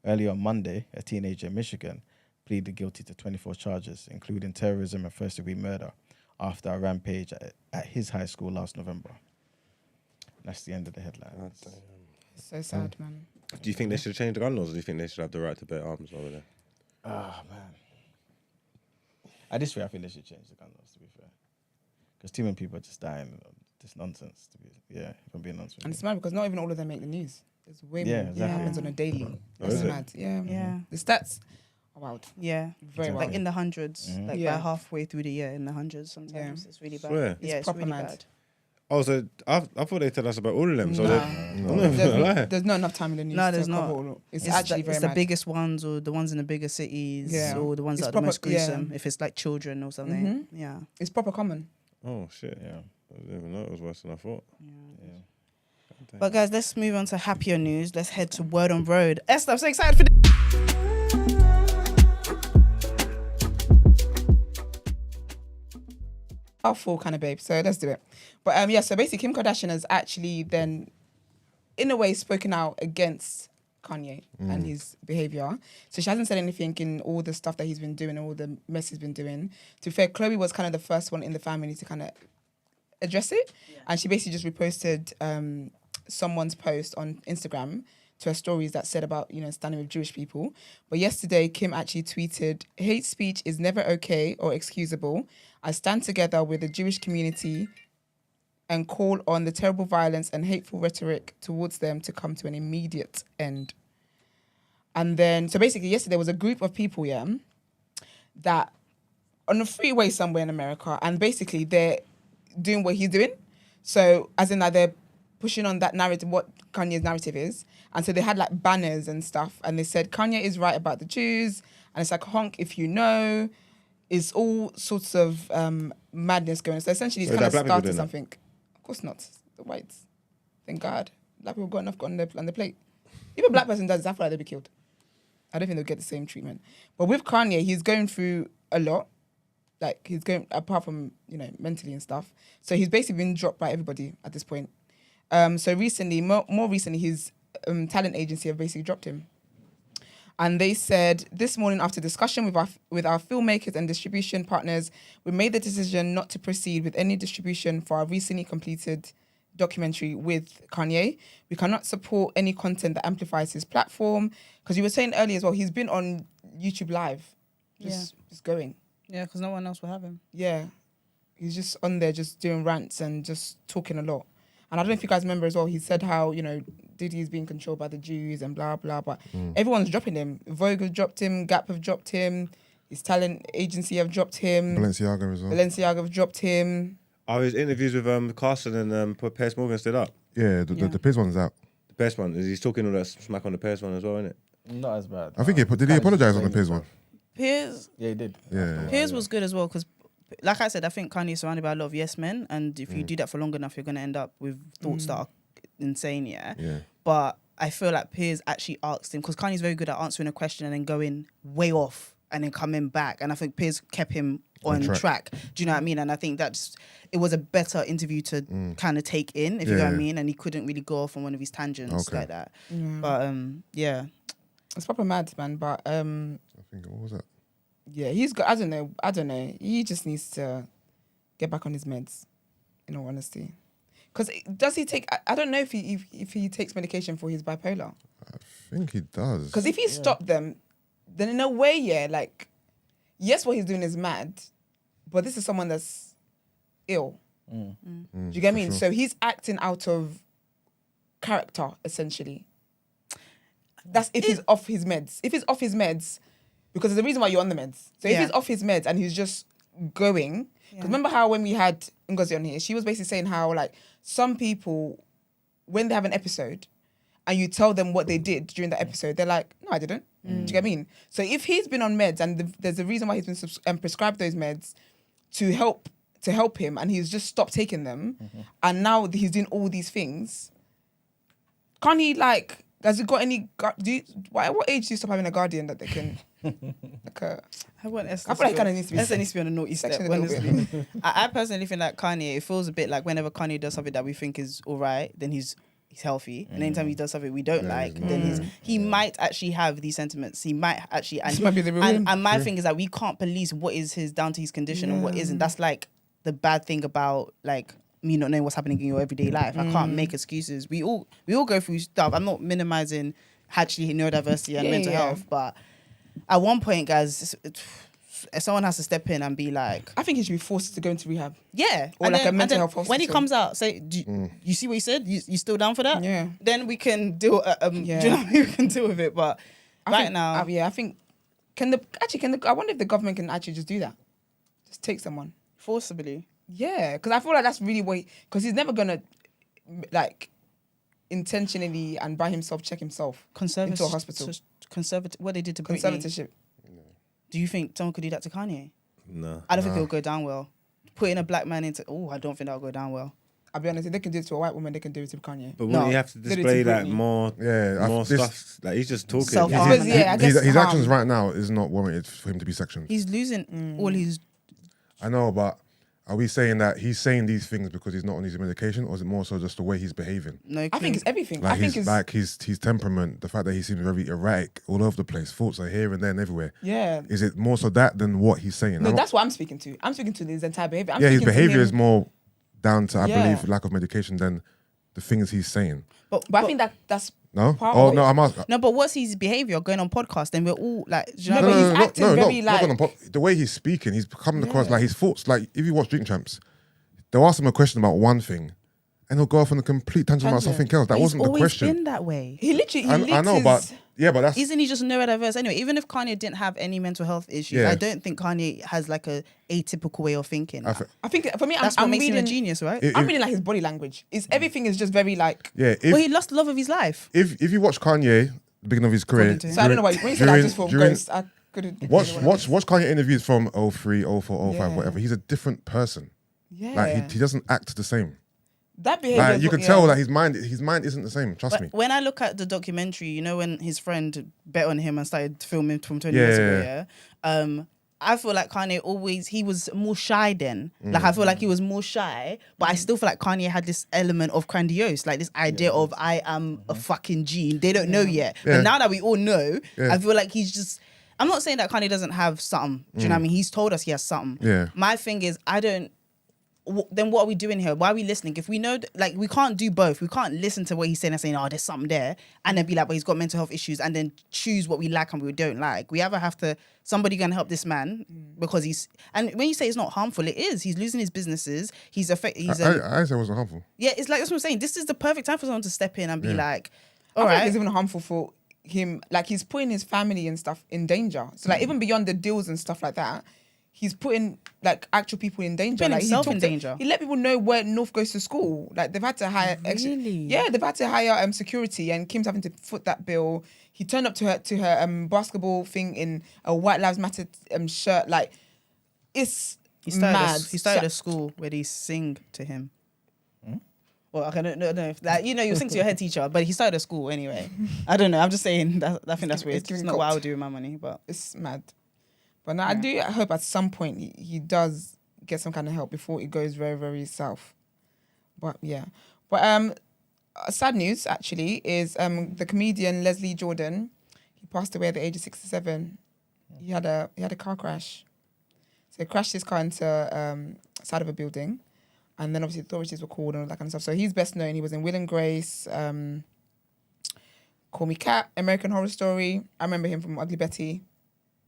Earlier on Monday, a teenager in Michigan pleaded guilty to 24 charges, including terrorism and first-degree murder, after a rampage at his high school last November. That's the end of the headlines. So sad, man. Do you think they should change the gun laws, or do you think they should have the right to bear arms over there? Ah, man. At this rate, I think they should change the gun laws, to be fair. Because too many people are just dying of this nonsense, if I'm being honest with you. And it's mad because not even all of them make the news. There's way more Exactly. that happens on a daily. Oh, That's is it? mad. Yeah. Yeah. The stats are wild. Yeah. Very Exactly. wild. Like in the hundreds, like Yeah. by halfway through the year in the hundreds sometimes. Yeah. It's really bad. Swear. Yeah, it's proper really mad. bad. Oh, so I thought they told us about all of them. So Nah. I'm not even gonna lie. There's not enough time in the news. No, to there's cover not. all. It's actually very it's the mad. biggest ones or the ones in the bigger cities Yeah. or the ones It's that are the most proper- yeah. gruesome if it's like children or something. Mhm. Yeah. It's proper common. Oh shit! Yeah. I didn't even know it was worse than I thought. Yeah. But guys, let's move on to happier news. Let's head to Word on Road. Esther, I'm so excited for this. Full kind of babe. So let's do it. But yeah, so basically Kim Kardashian has actually then, in a way, spoken out against Kanye and his behaviour. So she hasn't said anything in all the stuff that he's been doing, all the mess he's been doing. To be fair, Chloe was kind of the first one in the family to kind of address it. And she basically just reposted someone's post on Instagram to her stories that said about, standing with Jewish people. But yesterday, Kim actually tweeted, "Hate speech is never okay or excusable. I stand together with the Jewish community and call on the terrible violence and hateful rhetoric towards them to come to an immediate end. And then, so basically yesterday was a group of people, that on a freeway somewhere in America, and basically they're doing what he's doing. So as in that they're pushing on that narrative, what Kanye's narrative is. And so they had like banners and stuff, and they said, Kanye is right about the Jews, and it's like honk if you know. It's all sorts of madness going on. So essentially he's kind of started something. Of course not. The whites. Thank God. Black people got enough on their plate. If a black person does, I feel like they'll be killed. I don't think they'll get the same treatment. But with Kanye, he's going through a lot. Like, he's going, apart from, mentally and stuff. So he's basically been dropped by everybody at this point. So recently, more recently, his talent agency have basically dropped him. And they said, this morning after discussion with our filmmakers and distribution partners, we made the decision not to proceed with any distribution for our recently completed documentary with Kanye. We cannot support any content that amplifies his platform. Because you were saying earlier as well, he's been on YouTube Live, just going. Yeah, because no one else will have him. Yeah. He's just on there just doing rants and just talking a lot. And I don't know if you guys remember as well, he said how, Diddy's being controlled by the Jews and blah, blah, but everyone's dropping him. Vogue has dropped him, Gap have dropped him, his talent agency have dropped him. Balenciaga as well. Balenciaga have dropped him. Are his interviews with Carson and Piers Morgan still up? Yeah, the Piers one's out. The Piers one, is he talking all that smack on the Piers one as well, isn't it? Not as bad. I think did he apologise on the Piers one? Piers Yeah, he did. Yeah. Piers was good as well because, like I said, I think Kanye is surrounded by a lot of yes men, and if you do that for long enough, you're going to end up with thoughts that are insane, Yeah. But I feel like Piers actually asked him, because Kanye's very good at answering a question and then going way off and then coming back, and I think Piers kept him on track. Do you know what I mean? And I think it was a better interview to kind of take in, if you know what I mean, and he couldn't really go off on one of his tangents like that. But yeah. It's proper mad, man, but I think, what was that? yeah, he's got, I don't know. He just needs to get back on his meds, in all honesty. Because does he take, I don't know if he takes medication for his bipolar. I think he does. Because if he stopped them, then in a way, yes, what he's doing is mad, but this is someone that's ill. Do you get me? Sure. So he's acting out of character, essentially. That's if he's off his meds. If he's off his meds, because there's a reason why you're on the meds. So if he's off his meds and he's just going, because remember how when we had Ngozi on here, she was basically saying how like some people, when they have an episode and you tell them what they did during that episode, they're like, no, I didn't. Do you get what I mean? So if he's been on meds and there's a reason why he's been prescribed those meds to help him, and he's just stopped taking them, and now he's doing all these things, can't he like? Has he got any? What age do you stop having a guardian that they can? I want Esther. I feel like it kind of needs to be. Esther needs to be on a naughty step. section a little Honestly, I personally think like Kanye. It feels a bit like whenever Kanye does something that we think is all right, then he's healthy, and anytime he does something we don't like, then he might actually have these sentiments. He might actually, and This might be the real him. and my thing is that we can't police what is his down to his condition and what isn't. That's like the bad thing about like me not knowing what's happening in your everyday life. I can't make excuses. We all go through stuff. I'm not minimizing actually neurodiversity and mental health, but at one point, guys, someone has to step in and be like, I think he should be forced to go into rehab. yeah, Or and like a then- mental and then health hospital. when he comes out, say, you see what he said? You still down for that? Yeah. Then we can deal. Do you know what I mean? We can deal with it. But I think I wonder if the government can actually just do that, just take someone. forcibly. Yeah, because I feel like that's really what. Because he's never gonna like intentionally and by himself check himself into a hospital. What they did to Britney. Conservatorship. Do you think someone could do that to Kanye? No. I don't think it'll go down well. Putting a black man into I don't think that'll go down well. I'll be honest, if they can do it to a white woman, they can do it to Kanye. But wouldn't No. you have to Did it to display like Britney. more this- stuff? Like he's just talking. Self-harm. I suppose, yeah, I guess his harm. actions right now is not warranted for him to be sectioned. He's losing all his. I know, but are we saying that he's saying these things because he's not on his medication, or is it more so just the way he's behaving? No, I think it's everything. Like I think his temperament, the fact that he seems very erratic all over the place, thoughts are here and there and everywhere. yeah. Is it more so that than what he's saying? No, that's what I'm speaking to. I'm speaking to his entire behavior. I'm his speaking to behavior him- is more down to, I Yeah. believe, lack of medication than the things he's saying. But I think that's No? part Oh of no, it. I'm asking. No, but what's his behavior going on podcast? Then we're all like, do you know No, what I but mean? he's acting very, like- the way he's speaking, he's coming across like his thoughts. Like if you watch Drink Champs, they'll ask him a question about one thing, and he'll go off on a complete tangent about Tangent. something else. That He's wasn't the always question. been that way. He literally, I know, but that's Isn't he just neurodiverse anyway? Even if Kanye didn't have any mental health issues, Yeah. I don't think Kanye has like a atypical way of thinking. I thi- I think for me, That's I'm what makes him a reading. genius, right? If- I'm reading like his body language. It's everything is just very like. yeah. Well, he lost the love of his life. If you watch Kanye, the beginning of his career, According to him. So I don't know why when you said that, I just thought during- ghost. I couldn't. watch Kanye interviews from 03, 04, 05, Yeah. whatever. He's a different person. Yeah. Like he doesn't act the same. that behavior. Like you can tell that his mind isn't the same. Trust But me. when I look at the documentary, you know, when his friend bet on him and started filming from 20 years ago, I feel like Kanye he was more shy then. Like I feel like he was more shy, but I still feel like Kanye had this element of grandiose, like this idea of I am a fucking G. They don't know yet. Yeah. But now that we all know, Yeah. I feel like he's just, I'm not saying that Kanye doesn't have something. Do you know what I mean? He's told us he has something. Yeah. My thing is, then what are we doing here? Why are we listening? If we know, like, we can't do both. We can't listen to what he's saying and saying, oh, there's something there, and then be like, but he's got mental health issues, and then choose what we like and we don't like. We either have to, somebody gonna help this man because and when you say it's not harmful, it is. He's losing his businesses. I I said it wasn't harmful. yeah, it's like, that's what I'm saying. This is the perfect time for someone to step in and be like, all I think right. it's even harmful for him. Like he's putting his family and stuff in danger. So like even beyond the deals and stuff like that, he's putting like actual people in danger. Putting Like himself in talked to- danger. He let people know where North goes to school. Like they've had to hire extra. Really? Yeah, they've had to hire security, and Kim's having to foot that bill. He turned up to her basketball thing in a White Lives Matter shirt. Like it's He started, mad. he started So- a school where they sing to him. Well, I don't know if that, you know, you sing to your head teacher, but he started a school anyway. I don't know. I'm just saying that I think that's weird. It's giving not what I cult. would do with my money, but It's mad. But no, I do hope at some point he does get some kind of help before it goes very, very south. But yeah. But sad news actually is the comedian Leslie Jordan. He passed away at the age of 67. He had a car crash. So he crashed his car into side of a building. And then obviously authorities were called and all that kind of stuff. So he's best known. He was in Will and Grace, Call Me Cat, American Horror Story. I remember him from Ugly Betty.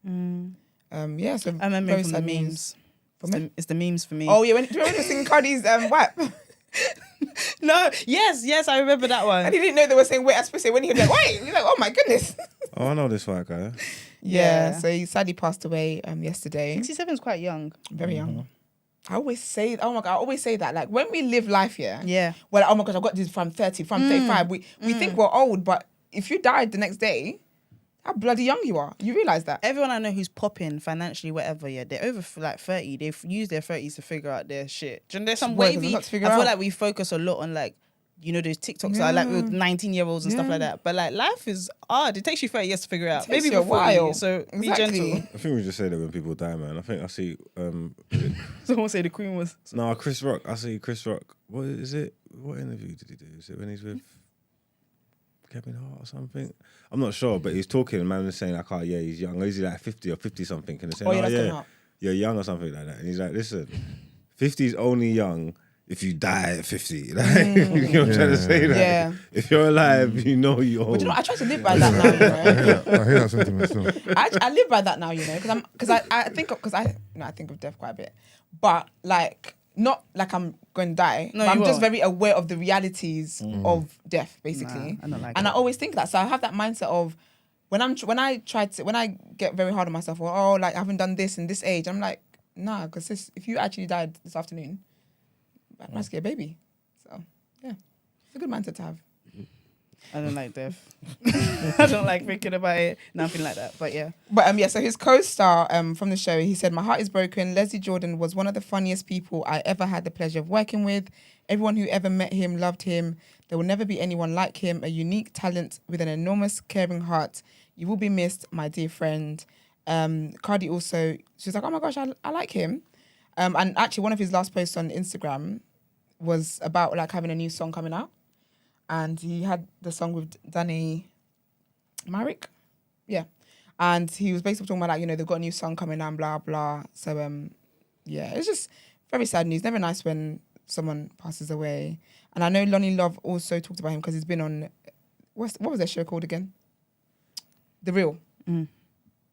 Yeah, so I remember very him from the sad news. memes. From it? It's the memes for me. Oh yeah, do you remember when he was singing Cardi's WAP? no, yes, I remember that one. And he didn't know they were saying wait, especially when he was like, wait, he's like, oh my goodness. Oh, I know this white guy. Yeah, so he sadly passed away yesterday. 67 is quite young. Very young. I always say, oh my God, I always say that. Like when we live life here, Yeah. well, oh my gosh, I've got this from 30, from 35. We think we're old, but if you died the next day, how bloody young you are. You realise that. Everyone I know who's popping financially, whatever, yeah, they're over like 30. They've used their 30s to figure out their shit. Do you know, there's some Work, there's a wavy. lot to figure I feel out. like we focus a lot on like, you know, those TikToks that are like with 19-year-olds and stuff like that. But like life is hard. It takes you 30 years to figure it out. It takes Maybe you a before while. you. So Exactly. be gentle. I think we just say that when people die, man. I think I see. Someone say the Queen was. No, Chris Rock. I see Chris Rock. What is it? What interview did he do? Is it when he's with Kevin Hart or something? I'm not sure, but he's talking and man was saying like, oh yeah, he's young. Is he like 50 or 50 something? And they're saying, Oh, yeah, oh that's Kevin yeah, Hart. you're young or something like that. And he's like, listen, 50 is only young if you die at 50. Like, you know what I'm trying to say? Like, Yeah. if you're alive, you know you're old. But you know, I try to live by that now, you know. I hear that sentiment still. I live by that now, you know, because I think of death quite a bit, but like not like I'm going to die. No, but I'm you just won't. very aware of the realities of death, basically. Nah, I don't like and it. I always think that, so I have that mindset of when I get very hard on myself, or oh, like I haven't done this in this age, I'm like, nah, because if you actually died this afternoon, I must get a baby. So yeah, it's a good mindset to have. I don't like death. I don't like thinking about it. Nothing like that. But yeah. But so his co-star from the show, he said, "My heart is broken. Leslie Jordan was one of the funniest people I ever had the pleasure of working with. Everyone who ever met him loved him. There will never be anyone like him. A unique talent with an enormous caring heart. You will be missed, my dear friend." Cardi also, she was like, "Oh my gosh, I like him." And actually, one of his last posts on Instagram was about like having a new song coming out, and he had the song with Danny Myrick. Yeah. And he was basically talking about like, you know, they've got a new song coming out, blah, blah. So, yeah, it's just very sad news. Never nice when someone passes away. And I know Lonnie Love also talked about him because he's been on, what was that show called again? The Real.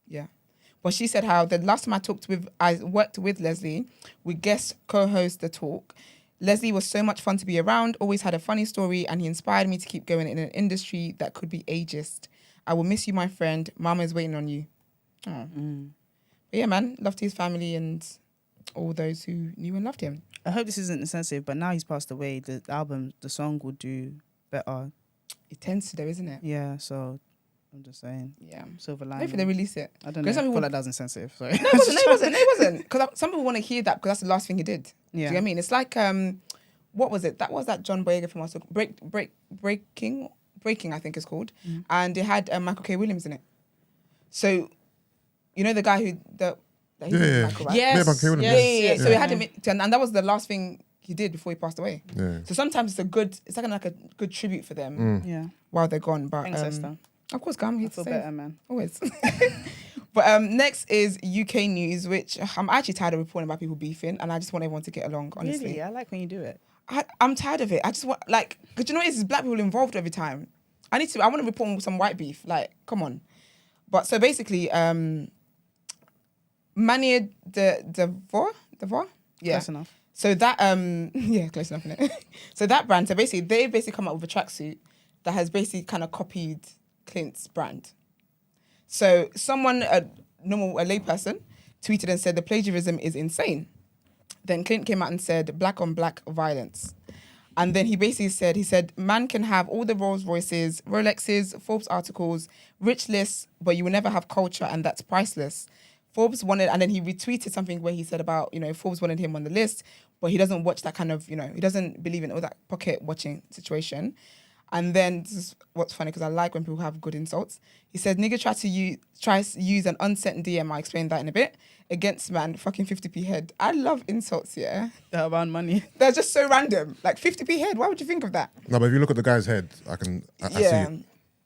Yeah. But she said how the last time I worked with Leslie, we guest co-host The Talk. Leslie was so much fun to be around, always had a funny story, and he inspired me to keep going in an industry that could be ageist. I will miss you, my friend. Mama's waiting on you. Oh. But yeah, man, love to his family and all those who knew and loved him. I hope this isn't insensitive, but now he's passed away. The song will do better. It tends to though, isn't it? Yeah, so I'm just saying. Yeah. Silver lining. Hopefully they release it. I don't know. Because some I feel people- like that was insensitive. Sorry. No, it wasn't. Because some people want to hear that because that's the last thing he did. Yeah. Do you know what I mean? It's like, what was it? That was that John Boyega film. Also, Breaking, I think it's called. And it had Michael K. Williams in it. So, you know the guy who he was Yeah. Michael, right? Yes. Yeah, Kevin Yeah. yes. So he had him, and that was the last thing he did before he passed away. Yeah. So sometimes it's like a good tribute for them Yeah. while they're gone. But Thanks, Esther. of course, I'm I here feel to better, man. always. But next is UK news, which I'm actually tired of reporting about people beefing, and I just want everyone to get along. Honestly, Really? I like when you do it. I'm tired of it. I just want because you know it's black people involved every time. I want to report on some white beef. Like, come on. But so basically, Maniere the voir? Yeah. Close enough. So that yeah, close enough, innit? So that brand, so basically they come up with a tracksuit that has basically kind of copied Clint's brand. So someone, a layperson, tweeted and said the plagiarism is insane. Then Clint came out and said black on black violence. And then he basically said, man can have all the Rolls Royces, Rolexes, Forbes articles, rich lists, but you will never have culture, and that's priceless. Forbes wanted, and then he retweeted something where he said about, Forbes wanted him on the list, but he doesn't watch that kind of, he doesn't believe in all that pocket watching situation. And then this is what's funny because I like when people have good insults. He said, nigga tries to use an unsent DM, I'll explain that in a bit, against man, fucking 50p head. I love insults, yeah. That around money. They're just so random. Like 50p head, why would you think of that? No, but if you look at the guy's head, I see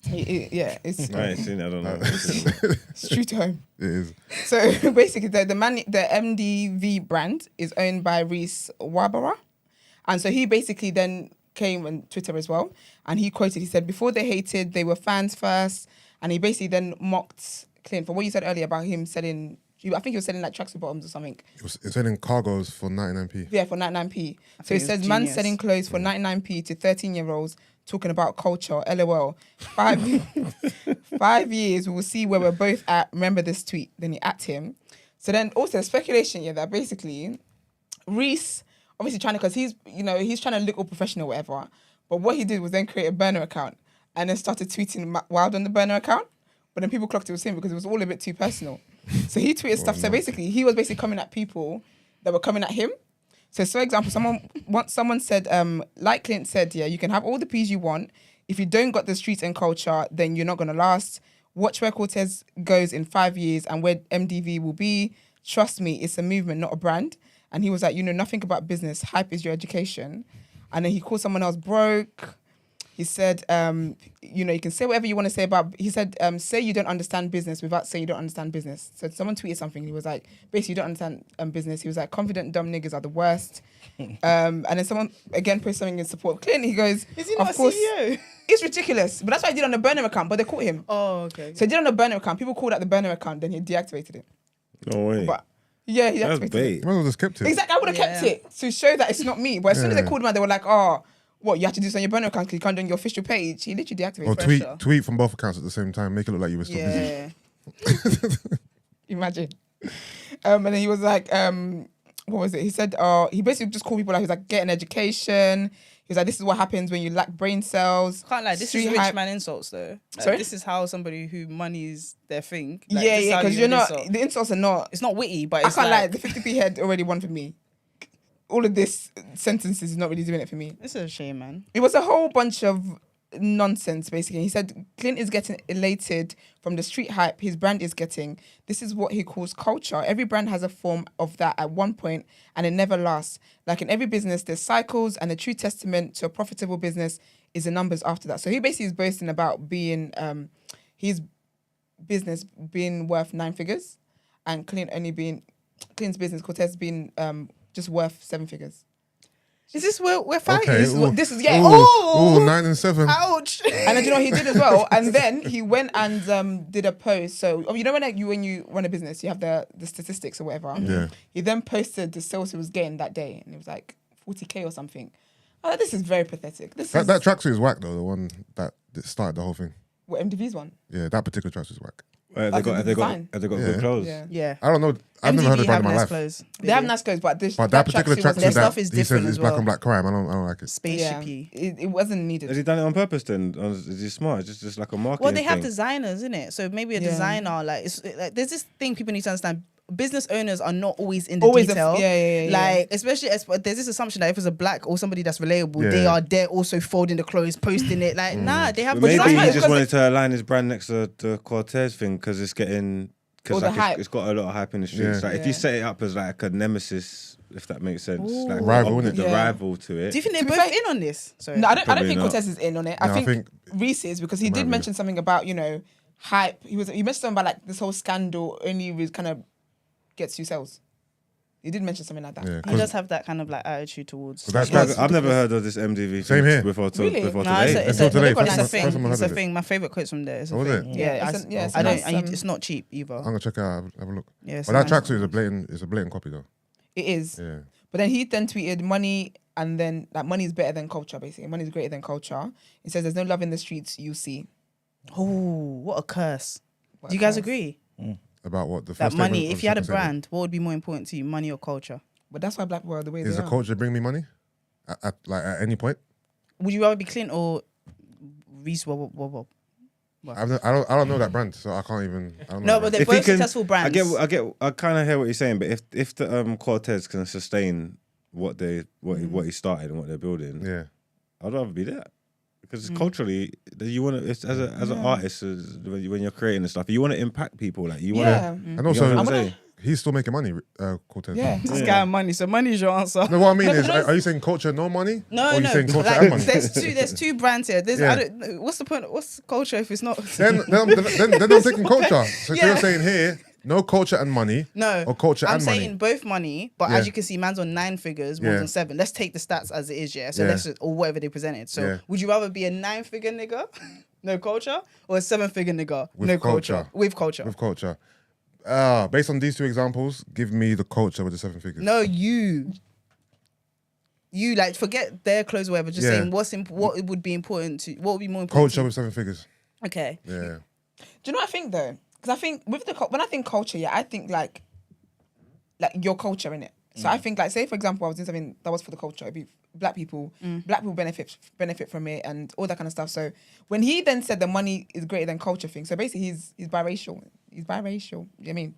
it. It's I ain't seen it. I don't know. it's true to home. It is. So basically, the MDV brand is owned by Reese Wabara. And so he basically then came on Twitter as well. And he quoted, he said, before they hated, they were fans first. And he basically then mocked Clint for what you said earlier about him selling, I think he was selling like tracksuit bottoms or something. It's selling cargos for 99p. Yeah, for 99p. So he think says, it's man genius. selling clothes for 99p to 13-year-olds talking about culture, LOL. 5 years, we will see where we're both at. Remember this tweet. Then he at him. So then also speculation, that basically Reese, obviously trying to, because he's trying to look all professional or whatever. But what he did was then create a burner account and then started tweeting wild on the burner account. But then people clocked it was him because it was all a bit too personal. So he tweeted stuff. So basically, he was basically coming at people that were coming at him. So for example, someone said, like Clint said, you can have all the P's you want. If you don't got the streets and culture, then you're not going to last. Watch where Corteiz goes in 5 years and where MDV will be. Trust me, it's a movement, not a brand. And he was like, you know nothing about business. Hype is your education. And then he called someone else broke. He said, you can say whatever you want to say about, he said, say you don't understand business without saying you don't understand business. So someone tweeted something. He was like, basically, you don't understand business. He was like, confident dumb niggas are the worst. And then someone, again, posted something in support of Clint. He goes, Is he not of a course, CEO? It's ridiculous. But that's what I did on the burner account, but they caught him. Oh, okay. So he did on the burner account. People called out the burner account, then he deactivated it. No way. But yeah, he That's deactivated it. bait. You might as well just kept it. Exactly, I would have kept it to show that it's not me. But as soon as they Yeah. called him out, they were like, oh, what, you have to do this on your burner account because you can't do it on your official page. He literally deactivated Or it. pressure. tweet from both accounts at the same time. Make it look like you were still busy. Yeah. Imagine. And then he was like, what was it? He said, he basically just called people out. He was like, get an education. He was like, this is what happens when you lack brain cells. Can't lie, this Street is rich hype. man insults though. Like, Sorry? this is how somebody who money is their thing. Like, Yeah, this is yeah, how because you you're not, insult. the insults are not, It's not witty, but I it's can't lie, like, the 50p head already won for me. All of this sentences is not really doing it for me. This is a shame, man. It was a whole bunch of nonsense, basically. He said Clint is getting elated from the street hype his brand is getting. This is what he calls culture. Every brand has a form of that at one point, and it never lasts. Like in every business, there's cycles, and the true testament to a profitable business is the numbers after that. So he basically is boasting about being his business being worth 9 figures, and Clint's business, Corteiz, being just worth 7 figures. Is this where we're fighting? Okay. This is yeah. Ooh, 9 and 7. Ouch. And then do you know what he did as well? And then he went and did a post. So you know when you run a business, you have the statistics or whatever. Yeah. He then posted the sales he was getting that day, and it was like 40K or something. Oh, this is very pathetic. That tracksuit is whack though. The one that started the whole thing. What, MTV's one? Yeah, that particular tracksuit is whack. Have they got good clothes? Yeah. Yeah. I don't know. I've never heard of MTV that have in my nice life. clothes. They have nice clothes, but But that particular tracksuit Their tracksuit stuff that is he says different is as black well. on black crime, I don't like it. Spaceshipy. it wasn't needed. Has he done it on purpose then? Or is he smart? It's just like a marketing Well, they have thing. designers, isn't it? So maybe a Yeah. designer, like, it's like there's this thing people need to understand. Business owners are not always in the Always detail. yeah. Like, especially there's this assumption that if it's a black or somebody that's relatable, they Yeah. are there also folding the clothes, posting it. Like, nah, they have But maybe designers. he just because wanted to align his brand next to the Corteiz thing because it's getting... All Because the like hype. it's got a lot of hype in the streets. Yeah. Like if you set it up as like a nemesis, if that makes sense, like Rival, the innit? Yeah. rival to it. Do you think To they're be both fair- in on this? Sorry. No, I don't Probably think not. Cortez is in on it. No, I I think think Reese is, because he might did be. mention something about, hype. He mentioned something about like this whole scandal only kind of gets you sales. He did mention something like that. Yeah, He 'cause does have that kind of like attitude towards. I've never heard of this MDV Same thing here. before, Really? before No, today. it's Until today, it's first a time- thing. first time I It's heard a of it. thing. My favorite quote's from there. It's a Oh, is thing. it? Yeah, it's I don't. nice, It's not cheap either. I'm gonna check it out. Have a look. Yeah, it's But that nice. tracksuit is a blatant copy though. It is. Yeah. But then he then tweeted money, and then like money is better than culture, basically. Money is greater than culture. He says there's no love in the streets, you see. Oh, what a curse! What Do you a guys curse. agree About what the that first money? statement If of you had a the second statement. brand, what would be more important to you, money or culture? But that's why black people are the way Is they the are. culture bring me money? At any point? Would you rather be Clint or Reese? What? I don't know that brand, so I can't even. I don't know No, that but brand. they're If he both can- successful brands. I kind of hear what you're saying, but if the Cortez can sustain what he started and what they're building, Yeah. I'd rather be that. Because culturally, you want to, as an artist, when you're creating and stuff, you want to impact people. Like you want to. Yeah. And also, You know what I'm saying? he's still making money, Cortez. Yeah. This guy money, so money is your answer. No, what I mean is, are you saying culture no money? No, or are you no. saying culture Like, and money? there's two brands here. There's, Yeah. I don't, what's the point? What's culture if it's not? then I'm taking culture. So Yeah. you're saying here, no culture and money. No, Or culture I'm and saying money. both money, but Yeah. as you can see, man's on 9 figures, one's Yeah. on 7. Let's take the stats as it is, yeah. So Yeah. let's just, or whatever they presented. So Yeah. would you rather be a 9-figure nigga, no culture, or a 7-figure nigga, With no culture, culture. with culture? With culture. Based on these two examples, give me the culture with the 7 figures. No, you like forget their clothes, or whatever. Just Yeah. saying what would be important to, what would be more important? Culture to with 7 figures. you? Okay. Yeah. Do you know what I think though? Because I think with when I think culture, yeah, I think like your culture in it. So I think like, say for example, I was doing something that was for the culture. It'd be black people benefit from it and all that kind of stuff. So when he then said the money is greater than culture thing, so basically he's biracial. He's biracial. You know what I mean?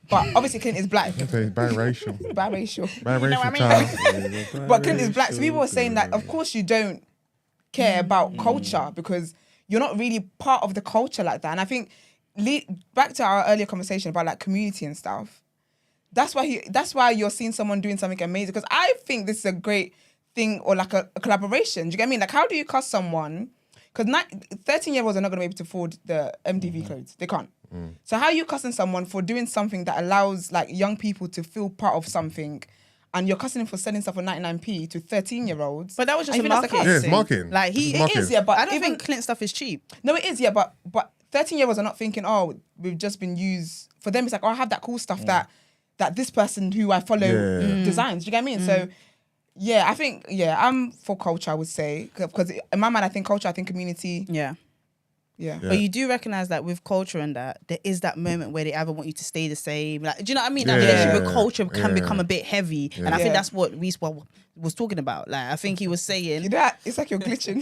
But obviously Clint is black. Okay, biracial. Biracial. Biracial child. But Clint is black. So people were saying that of course you don't care about culture because you're not really part of the culture like that. And I think back to our earlier conversation about like community and stuff. That's why you're seeing someone doing something amazing. Because I think this is a great thing or like a collaboration. Do you get what I mean? Like how do you cuss someone? Because 13-year-olds are not going to be able to afford the MDV clothes. They can't. So how are you cussing someone for doing something that allows like young people to feel part of something, and you're cussing him for selling stuff for 99p to 13-year-olds? But that was just And a you think that's marketing. Yeah, it's thing. marketing. Like It's he, marketing. It is, yeah, but I don't even think Clint stuff is cheap. no, it is, yeah, but 13-year-olds are not thinking, oh, we've just been used. For them, it's like, oh, I have that cool stuff that this person who I follow Yeah. designs. Do you get what I mean? So, yeah, I think, I'm for culture, I would say. Because in my mind, I think culture, I think community. Yeah. Yeah. But you do recognize that with culture and that, there is that moment where they either want you to stay the same. Like, do you know what I mean? That relationship with culture can become a bit heavy. And I think Yeah. that's what Reese was talking about. Like, I think he was saying... You know that? It's like you're glitching.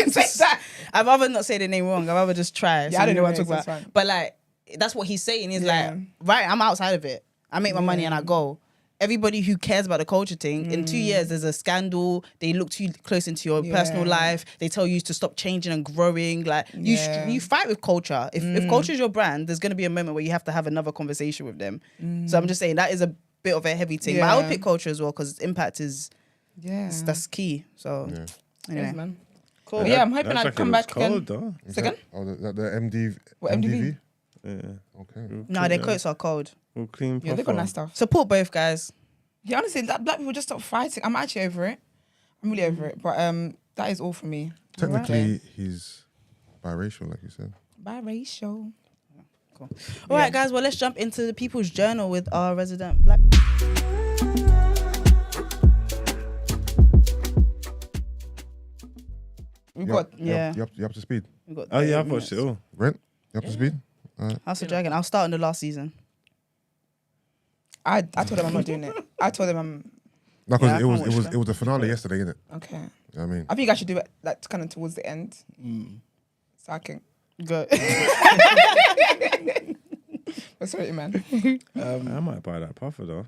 You say that. I'd rather not say the name wrong. I'd rather just try. Yeah, I don't you know what what I'm it is, talking it's about. But like, that's what he's saying. He's Yeah. like, right, I'm outside of it. I make my money and I go. Everybody who cares about the culture thing, in 2 years, there's a scandal. They look too close into your personal life. They tell you to stop changing and growing. Like, you fight with culture. If culture is your brand, there's going to be a moment where you have to have another conversation with them. So I'm just saying that is a bit of a heavy thing. But I would pick culture as well because impact is that's key. So anyway. Yes, man. Cool. But yeah, I'm hoping That I'd jacket come looks back again. cold, though. Second? Oh, the MD, What, MDV? MDV? Yeah. Okay. No, their coats are cold. All clean. Yeah, they've got nice stuff. Support both guys. Yeah, honestly, that black people just stop fighting. I'm actually over it. I'm really over it. But that is all for me. Technically, he's biracial, like you said. Biracial. Cool. All right, guys. Well, let's jump into the People's Journal with our resident black. We've got Yeah. You up to speed? We've got Oh yeah, 30 I've watched it minutes. all. Brent, you up to speed? House of Dragon. I'll start on the last season. I told them I'm not doing it. I told them I'm No, because Yeah, I it was can't watch it was the finale yesterday, innit? okay. You know what I mean, I think I should do it like kind of towards the end, so I can. Go. But sorry, man. I might buy that puffer though.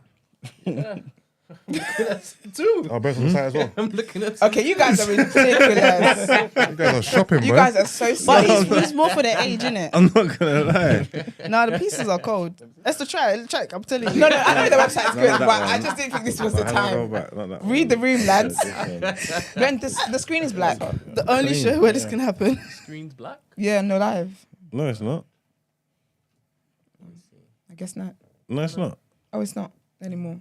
Two. oh, Brent's on the site as well. I'm looking at. Okay, you guys are ridiculous. You guys are shopping, You bro. guys are so But silly. it's more for the age, innit? I'm not gonna lie. No, the pieces are cold. Let's try. Check. I'm telling you. No, I know the website's No, good, not but that I one. just didn't think this was the But I don't time. know about- not that Read the one. room, lads. This one. When the screen is black. The only show where this can happen. Screen's black. Yeah, no live. No, it's not. I guess not. No, it's not. Oh, it's not anymore.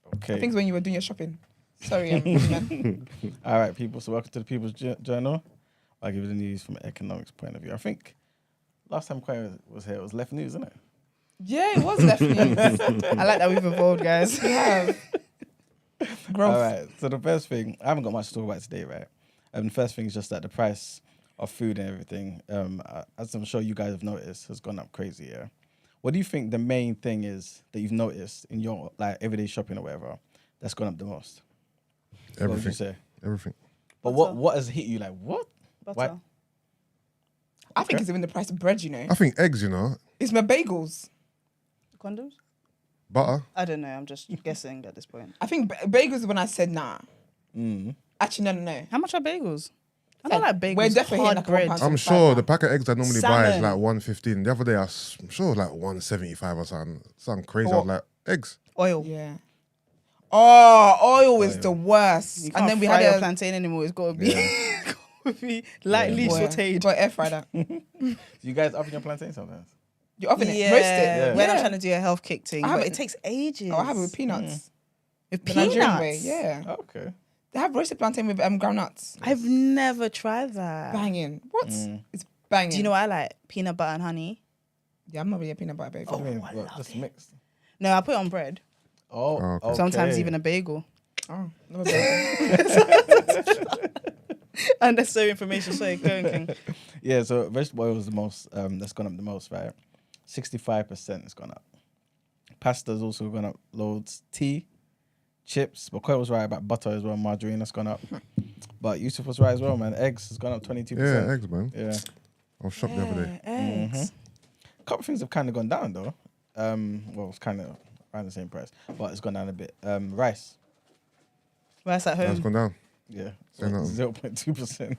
I Okay. think it's when you were doing your shopping. Sorry, man. All right, people. So welcome to the People's Journal. I'll give you the news from an economics point of view. I think last time Kanye was here, it was left news, isn't it? Yeah, it was left news. I like that we've evolved, guys. We have. Growth. All right. So the first thing, I haven't got much to talk about today, right? The first thing is just that the price of food and everything, as I'm sure you guys have noticed, has gone up crazy. Yeah. What do you think the main thing is that you've noticed in your like everyday shopping or whatever that's gone up the most? What would you Everything, say? everything. But what has hit you like what? Butter. Why? I think it's even the price of bread, you know. I think eggs, you know, It's my bagels. Condoms? butter. I don't know. I'm just guessing at this point. I think bagels is when I said nah. Mm. Actually, no. How much are bagels? I don't like bagels. We're definitely hard like bread. £1. I'm sure the pack of eggs I normally buy is Salmon. like 115. The other day I'm sure it was like 175 or something. Something crazy. I For was like, eggs. Oil. Yeah. Oh, oil is the worst. You can't And then we fry had your a plantain anymore. It's got to be, gotta be lightly Boy, sauteed. got air fry that. You guys oven your plantain sometimes? You oven it, Yeah. roast it. When I'm trying to do a health kick thing, I have but it- it takes ages. Oh, I have it with peanuts. With The Nigerian peanuts. way, yeah. Okay. They have roasted plantain with groundnuts. I've never tried that. Banging. What? It's banging. Do you know what I like? Peanut butter and honey. Yeah, I'm not really a peanut butter baby. I mean, what, just mixed. No, I put it on bread. Oh, Okay. Sometimes okay. even a bagel. Oh, never been. Unnecessary information. Sorry, go and King. Yeah, so vegetable oil is the most that's gone up the most, right? 65% has gone up. Pasta's also gone up loads. Tea, chips. But Koy was right about butter as well. Margarine has gone up. But Yusuff was right as well, man. Eggs has gone up 22%. Yeah, eggs, man. Yeah. I was shocked the other day. Eggs. A couple of things have kind of gone down though. Well, it's kind of around the same price, but it's gone down a bit. Rice, Rice at That's home. gone down. yeah, Say nothing. 0.2%.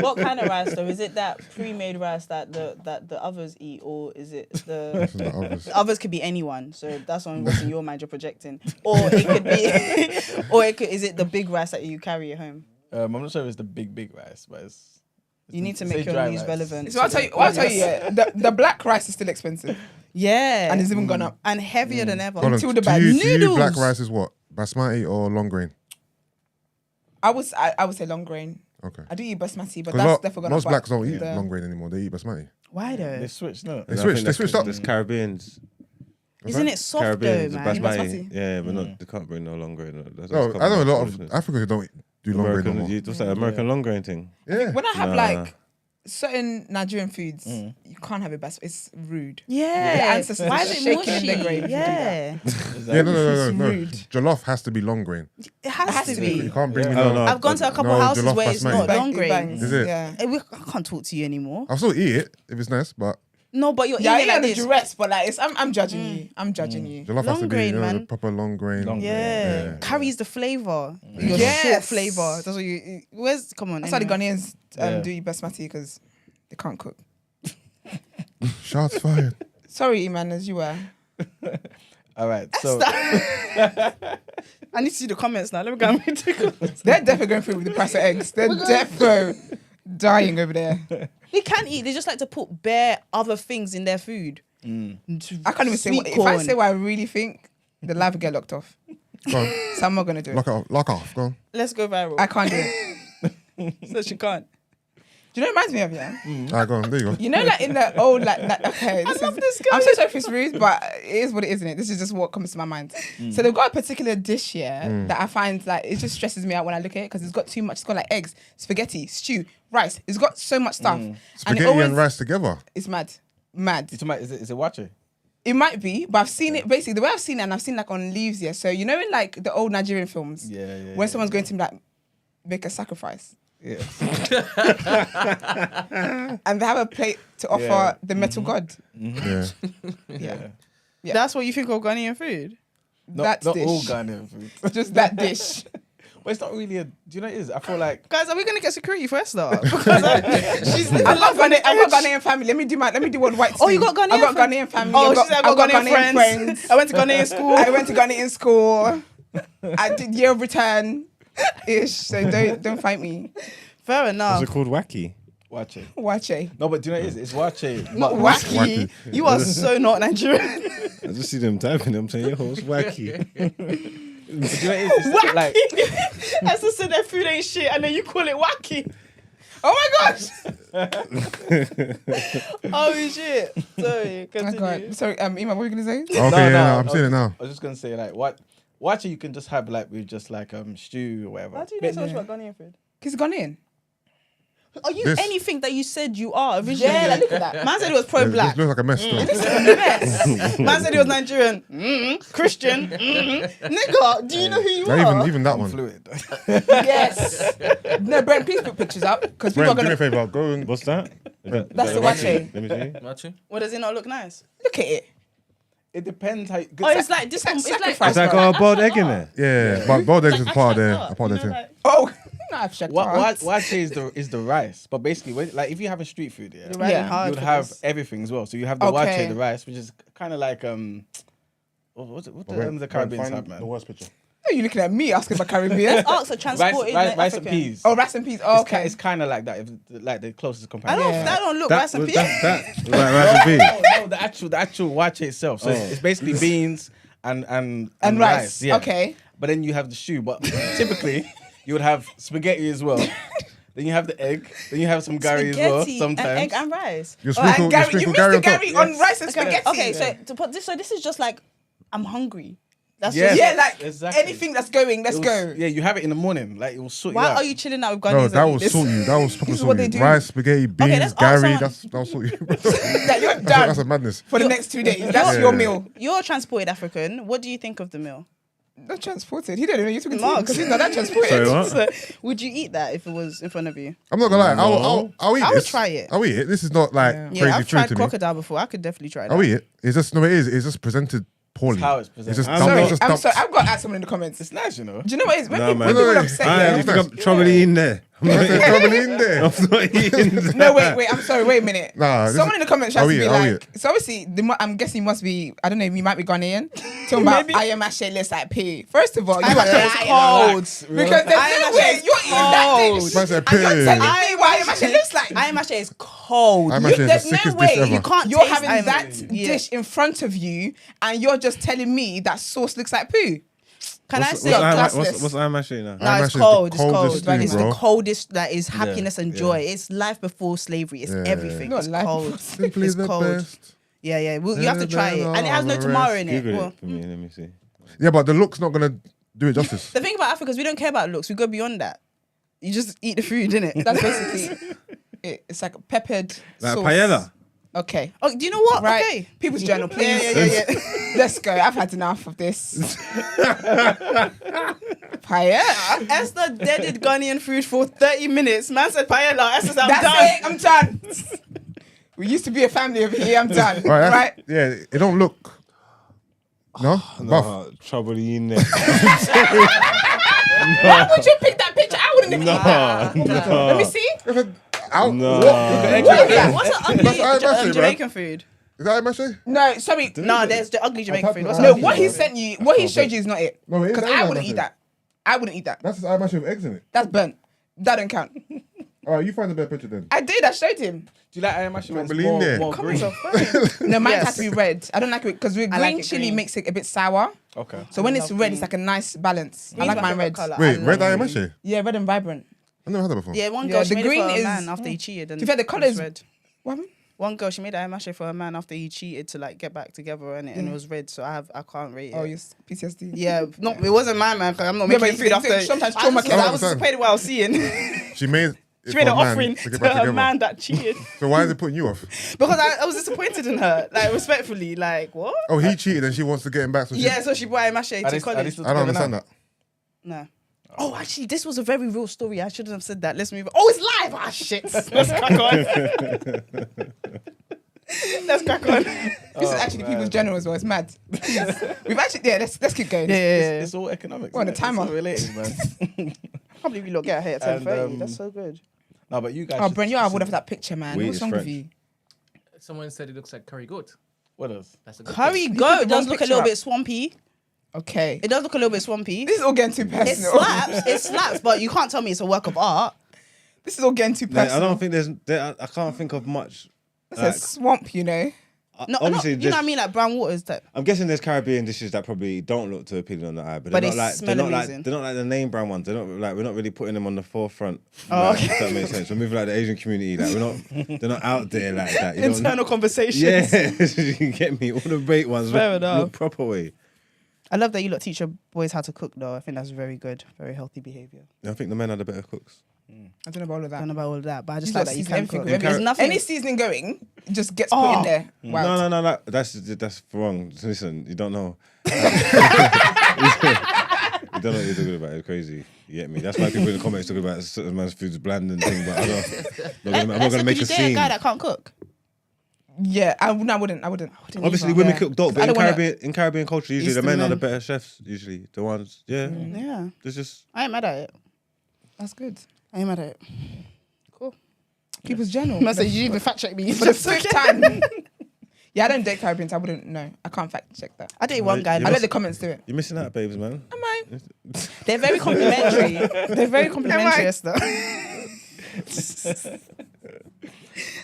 What kind of rice though? Is it that pre-made rice that the others eat, or is it the This is the others. the others could be anyone? So that's only what's in your mind you're projecting, or it could be, or it could. Is it the big rice that you carry at home? I'm not sure if it's the big rice, but it's You need to say make your dry news rice. relevant. So I'll tell you, yeah, the black rice is still expensive. Yeah, And it's even gone up. and heavier than ever. Hold on, Until the to bad you, to you, noodles. black rice is what? Basmati or long grain? I would say long grain. Okay. I do eat basmati, but Because that's definitely gonna most blacks don't eat the- long grain anymore. They eat basmati. Why though? They switched, no? They switched. They switched up. There's Caribbeans. Isn't it soft Caribbeans, though, man? basmati. Basmati. Yeah, but not, they can't bring no long grain. That's No, I know a lot of foolishness. Africans who don't do long grain no American, more. what's that American long grain thing? Yeah. When I have Nah. like certain Nigerian foods, you can't have it basmati. It's rude. Yeah. The ancestors Why are is it shaking in their mushy? grave if you do Yeah, Yeah, no. It's rude. Jollof has to be long grain. it has to You be. can't bring me I don't no. know. I've gone to a couple No, houses jollof where it's basmati. not Bang- long it grain. bangs. Is it? Yeah. I can't talk to you anymore. I'll still eat it if it's nice, but No, but you're Yeah, I eating eat like the this. duress, but like I'm judging you. I'm judging you. jollof has Long to be grain, the man. proper long grain. Long grain. Yeah. Yeah. Carries the flavor. Your Yes. short flavor. That's what you. Where's come on? That's why the anyway. Ghanaians Yeah. do eat basmati because they can't cook. Shots fired. Sorry, Iman, as you were. All right, so I need to see the comments now. Let me go and read the comments. They're definitely going through with the price of eggs. They're definitely dying over there. They can eat. They just like to put bare other things in their food. I can't even say Sweet what. If I corn. say what I really think, the live will get locked off. Go on. So I'm not gonna do it. Lock off. Go on. Let's go viral. I can't do it. So she can't. Do you know what it reminds me of, yeah? Alright, go on. There you go. You know, like in the old, okay. I love this guy. I'm so sorry if it's rude, but it is what it is, isn't it? This is just what comes to my mind. So they've got a particular dish here that I find like it just stresses me out when I look at it because it's got too much. It's got like eggs, spaghetti, stew, rice. It's got so much stuff. Spaghetti and rice together. It's mad. Mad. Is it wache? It might be, but I've seen it basically the way I've seen it, and I've seen like on leaves. Yeah, so you know in like the old Nigerian films, when someone's going to like make a sacrifice. Yeah. And they have a plate to offer the metal god. Yeah. Yeah. That's what you think of Ghanaian food? That Not dish. all Ghanaian food. Just that dish. But it's not really a. Do you know what it is? I feel like. Guys, are we gonna get security for Esther? Because I I've got Ghanaian family. Let me do one white. Oh, you got Ghanaian? I got Ghanaian family. Oh, I got, she said I got Ghanaian friends. I went to Ghanaian school. I went to Ghanaian school. I did year of return ish. So don't fight me. Fair enough. Is it called wacky? Wache. Wache. No, but do you know what it is? It's wache. Not but- wacky. You are so not Nigerian. I just see them typing. I'm saying, yo, it's wacky. But do you know what it is? It's like, Esther said their food ain't shit, and then you call it wacky. Oh my gosh. Oh shit. Sorry. Oh my Continue. god. Sorry, Ima, what were you gonna say? Okay, yeah, I'm seeing it now. I was just gonna say like wache you can just have like with just like stew or whatever. How do you know so much about Ghanaian food? He's gone in. Are you This- anything that you said you are originally? Yeah, like, look at that. Man said he was This pro-black. looks like a mess. Still. Man said he was Nigerian. Christian. Nigga, do you know who you Not are? even that I'm one. fluid. Yes. No, Brent, please put pictures up because people are Brent, do me a gonna favour. Go and What's that? That's the wache. Let me see. Matching? What, does it not look nice? look at it. It depends how. Oh, it's like this. It's like sacrifice. Is that got a boiled egg in there? yeah, but boiled eggs is part of Like, a part of you the know, thing. like- Oh, no, I've checked. Wache is the rice, but basically, like if you have a street food, You're yeah, riding Yeah. hard you would for have this. everything as well. So you have the Okay. wache, the rice, which is kind of like what the Caribbeans have, man. The worst picture. Are you looking at me asking about Caribbean? Ask for transported Rice and African. peas. Oh, rice and peas. Oh, okay. It's kind of like that. If like the closest I comparison. don't. Yeah. That don't look That, rice and peas. that, right, rice and peas. No, the actual wache itself. So it's basically beans and and rice. Yeah. Okay. But then you have the stew. But typically, you would have spaghetti as well. Then you have the egg. Then you have some gari as well. Spaghetti Sometimes. and egg and rice. You Oh, and sprinkle, Gary, you sprinkle missed Gary the on top. Gary on rice and spaghetti. Okay, so to put this, so this is just like I'm hungry. That's Yeah. just, Yeah, like Exactly. anything that's going, let's It go. was- Yeah, you have it in the morning. Like it will sort Why you out. are you chilling out with Ghanaians? Bro, and that eat will this? sort you. That was proper This is what sort they you. do. Rice, spaghetti, beans, let's ask Gary. someone- That'll sort you. That you're done That's a madness. for the next 2 days. That's Yeah. your meal. You're a transported African. What do you think of the meal? Not transported. He don't know you're talking to him Mark. because he's not that transported. Sorry, what? So, would you eat that if it was in front of you? I'm not gonna lie. I'll eat I would this. try it. I'll eat it. This is not like Yeah. Yeah, crazy I've food tried to me. crocodile before. I could definitely try that. I'll eat it. It's just no. It is. It's just presented poorly. It's how it's presented. It's just I'm dumb. Sorry, It's just I'm dumb. sorry. I've got to ask someone in the comments. It's nice, you know. Do you know what it is? When Nah, people, man. when people No, are upset, I yeah. you think I'm trouble in there. I'm not There's trouble in there. I'm not eating that. No, wait. I'm sorry. Wait a minute. Nah, this Someone is- in the comments I'll has to eat be it, I'll eat like. So obviously, I'm guessing you must be. I don't know. You might be Ghanaian. Talking about I am actually less like pee. First of all, you are It's lying. cold. Because there's I am no way actually you're eating that cold. dish. Man said And you're pee. telling me what I am actually looks like. I am actually is cold. I'm You- actually the there's no sickest way dish ever. You can't You're taste having I'm- that Yeah. dish in front of you, and you're just telling me that sauce looks like poo. Can I What's say? classless. what's I'm actually now? No, I'm it's actually cold. the It's cold. coldest Like, thing, it's bro. the coldest. That is happiness and yeah. joy. It's life before slavery. It's Yeah. everything. Not It's life cold. before Simply It's the cold. best. Yeah, yeah. Well, you have to try it, and it has no tomorrow in it. Google Well, it for me. Let me see. Yeah, but the look's not gonna do it justice. the thing about Africa is we don't care about looks. We go beyond that. You just eat the food, innit? That's basically it. It's like a peppered Like sauce. paella. Okay. Oh, do you know what? Right. Okay. People's journal, please. Yeah. Let's go. I've had enough of this. Paella. Esther deaded Ghanaian food for 30 minutes. Man said paella. Esther said, I'm That's done. it. I'm done. We used to be a family over here. I'm done. Right, that's- Right? Yeah, it don't look. No, buff. No, trouble in there. Why would you pick that picture? I wouldn't have eaten that. Let me see. Out. No. What's an ugly That's how I must say, bro. Jamaican food? Is that what I No, sorry. No, there's the ugly Jamaican food. What's No, ugly what he Jamaican sent you, what he showed you is not it. No, it is Because that I one, wouldn't I eat think. that. I wouldn't eat that. That's just I'm actually with eggs in it. That's burnt. That don't count. All right, you find the better picture then. I did. I showed him. Do you like I am actually Can't when believe it's it. more green? No, mine Yes. has to be red. I don't like it because green like it chili green. makes it a bit sour. Okay. So when it's love red, green. it's like a nice balance. I Green's like my mine favourite red. colour. Wait, I red love eye green. mache? Yeah, red and vibrant. I've never had that before. Yeah, one Yeah, girl, she the made it green for her is- man after he cheated. And To be fair, the it was colours- red. What happened? One girl, she made an mache for her man after he cheated to like get back together, and it was red. So I can't rate it. Oh, yes, PTSD. Yeah, no, it wasn't my man. 'Cause I'm not Yeah, making but food after. sometimes I trauma was, can- I was disappointed what I was seeing. She made She made an for a man offering to to get back her together. man that cheated So why is it putting you off? because I was disappointed in her. Like respectfully, like what? Oh, he cheated and she wants to get him back. So Yeah, so she brought a mache Are to they- are they college. still I don't together understand now? that. No. Oh, actually, this was a very real story. I shouldn't have said that. Let's move on. Oh, it's live. Ah, shit. Let's crack on. Let's crack on. This is actually people's general as well. It's mad. We've actually, let's keep going. It's all economics. We're on a isn't it? It's timer. all related, man. I can't believe you lot get here at And, 10:30. That's so good. No, but you guys. Oh, should Brent, you're out of see- order for that picture, man. Wheat What's is wrong with French. you? Someone said it looks like curry goat. What else? That's a good Curry thing. goat the does wrong look a picture little up. bit swampy. Okay. It does look a little bit swampy. This is all getting too It personal. slaps. It slaps, but you can't tell me it's a work of art. This is all getting too Like, personal. I don't think I can't think of much. It's Like, a swamp, you know. No, obviously, you know what I mean? Like brown waters type. I'm guessing there's Caribbean dishes that probably don't look too appealing on the eye, but But they're they not like smell amazing. they're not like the name brand ones. They're not like we're not really putting them on the forefront. Oh, like, okay. If that makes sense. We're moving like the Asian community. Like they're not out there like that. You Internal don't, conversations. yeah, you get me. All the great ones Fair look enough. proper way. I love that you lot teach your boys how to cook, though. I think that's very good, very healthy behavior. I think the men are the better cooks. I don't know about all of I that. don't know about all of that, but I just Just like like that you season can everything cook. with everything. There's nothing. Any seasoning going just gets put Oh. in there. Wow. No. That's wrong. Listen, you don't know. You don't know what you're talking about. It's crazy. You get me? That's why people in the comments talk about certain man's food's bland and thing. But I'm not gonna make a Could you date scene. a guy that can't cook? Yeah, I wouldn't. Obviously, either. women Yeah. cook dope, I but don't in Caribbean culture, usually the Eastern men are the men. better chefs. Usually, the ones, yeah. Yeah, There's just I ain't mad at it. That's good. I ain't mad at it. Cool. People's general. I said you didn't even fact check me. For the fifth time. Yeah, I don't date Caribbeans. I wouldn't know. I can't fact check that. I dated one guy. I but let the comments do it. you're missing out, babes, man. Am I? They're very complimentary. They're very complimentary, Esther.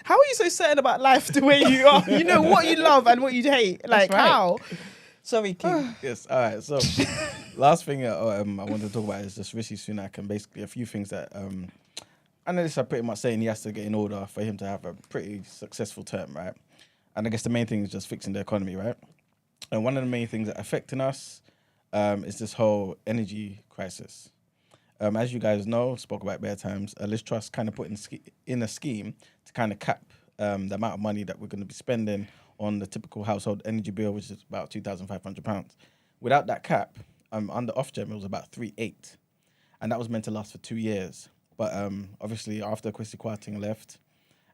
How are you so certain about life the way you are? You know what you love and what you hate. Like right. how? Sorry, King. Yes. All right. So, last thing I wanted to talk about is just Rishi Sunak and basically a few things that analysts are pretty much saying he has to get in order for him to have a pretty successful term, right? And I guess the main thing is just fixing the economy, right? And one of the main things that are affecting us is this whole energy crisis. As you guys know, spoke about bare times, Liz Truss kind of put in a scheme to kind of cap the amount of money that we're going to be spending on the typical household energy bill, which is about £2,500. Without that cap, under Ofgem, it was about 3.8, and that was meant to last for 2 years. But obviously, after Kwesi Kwarteng left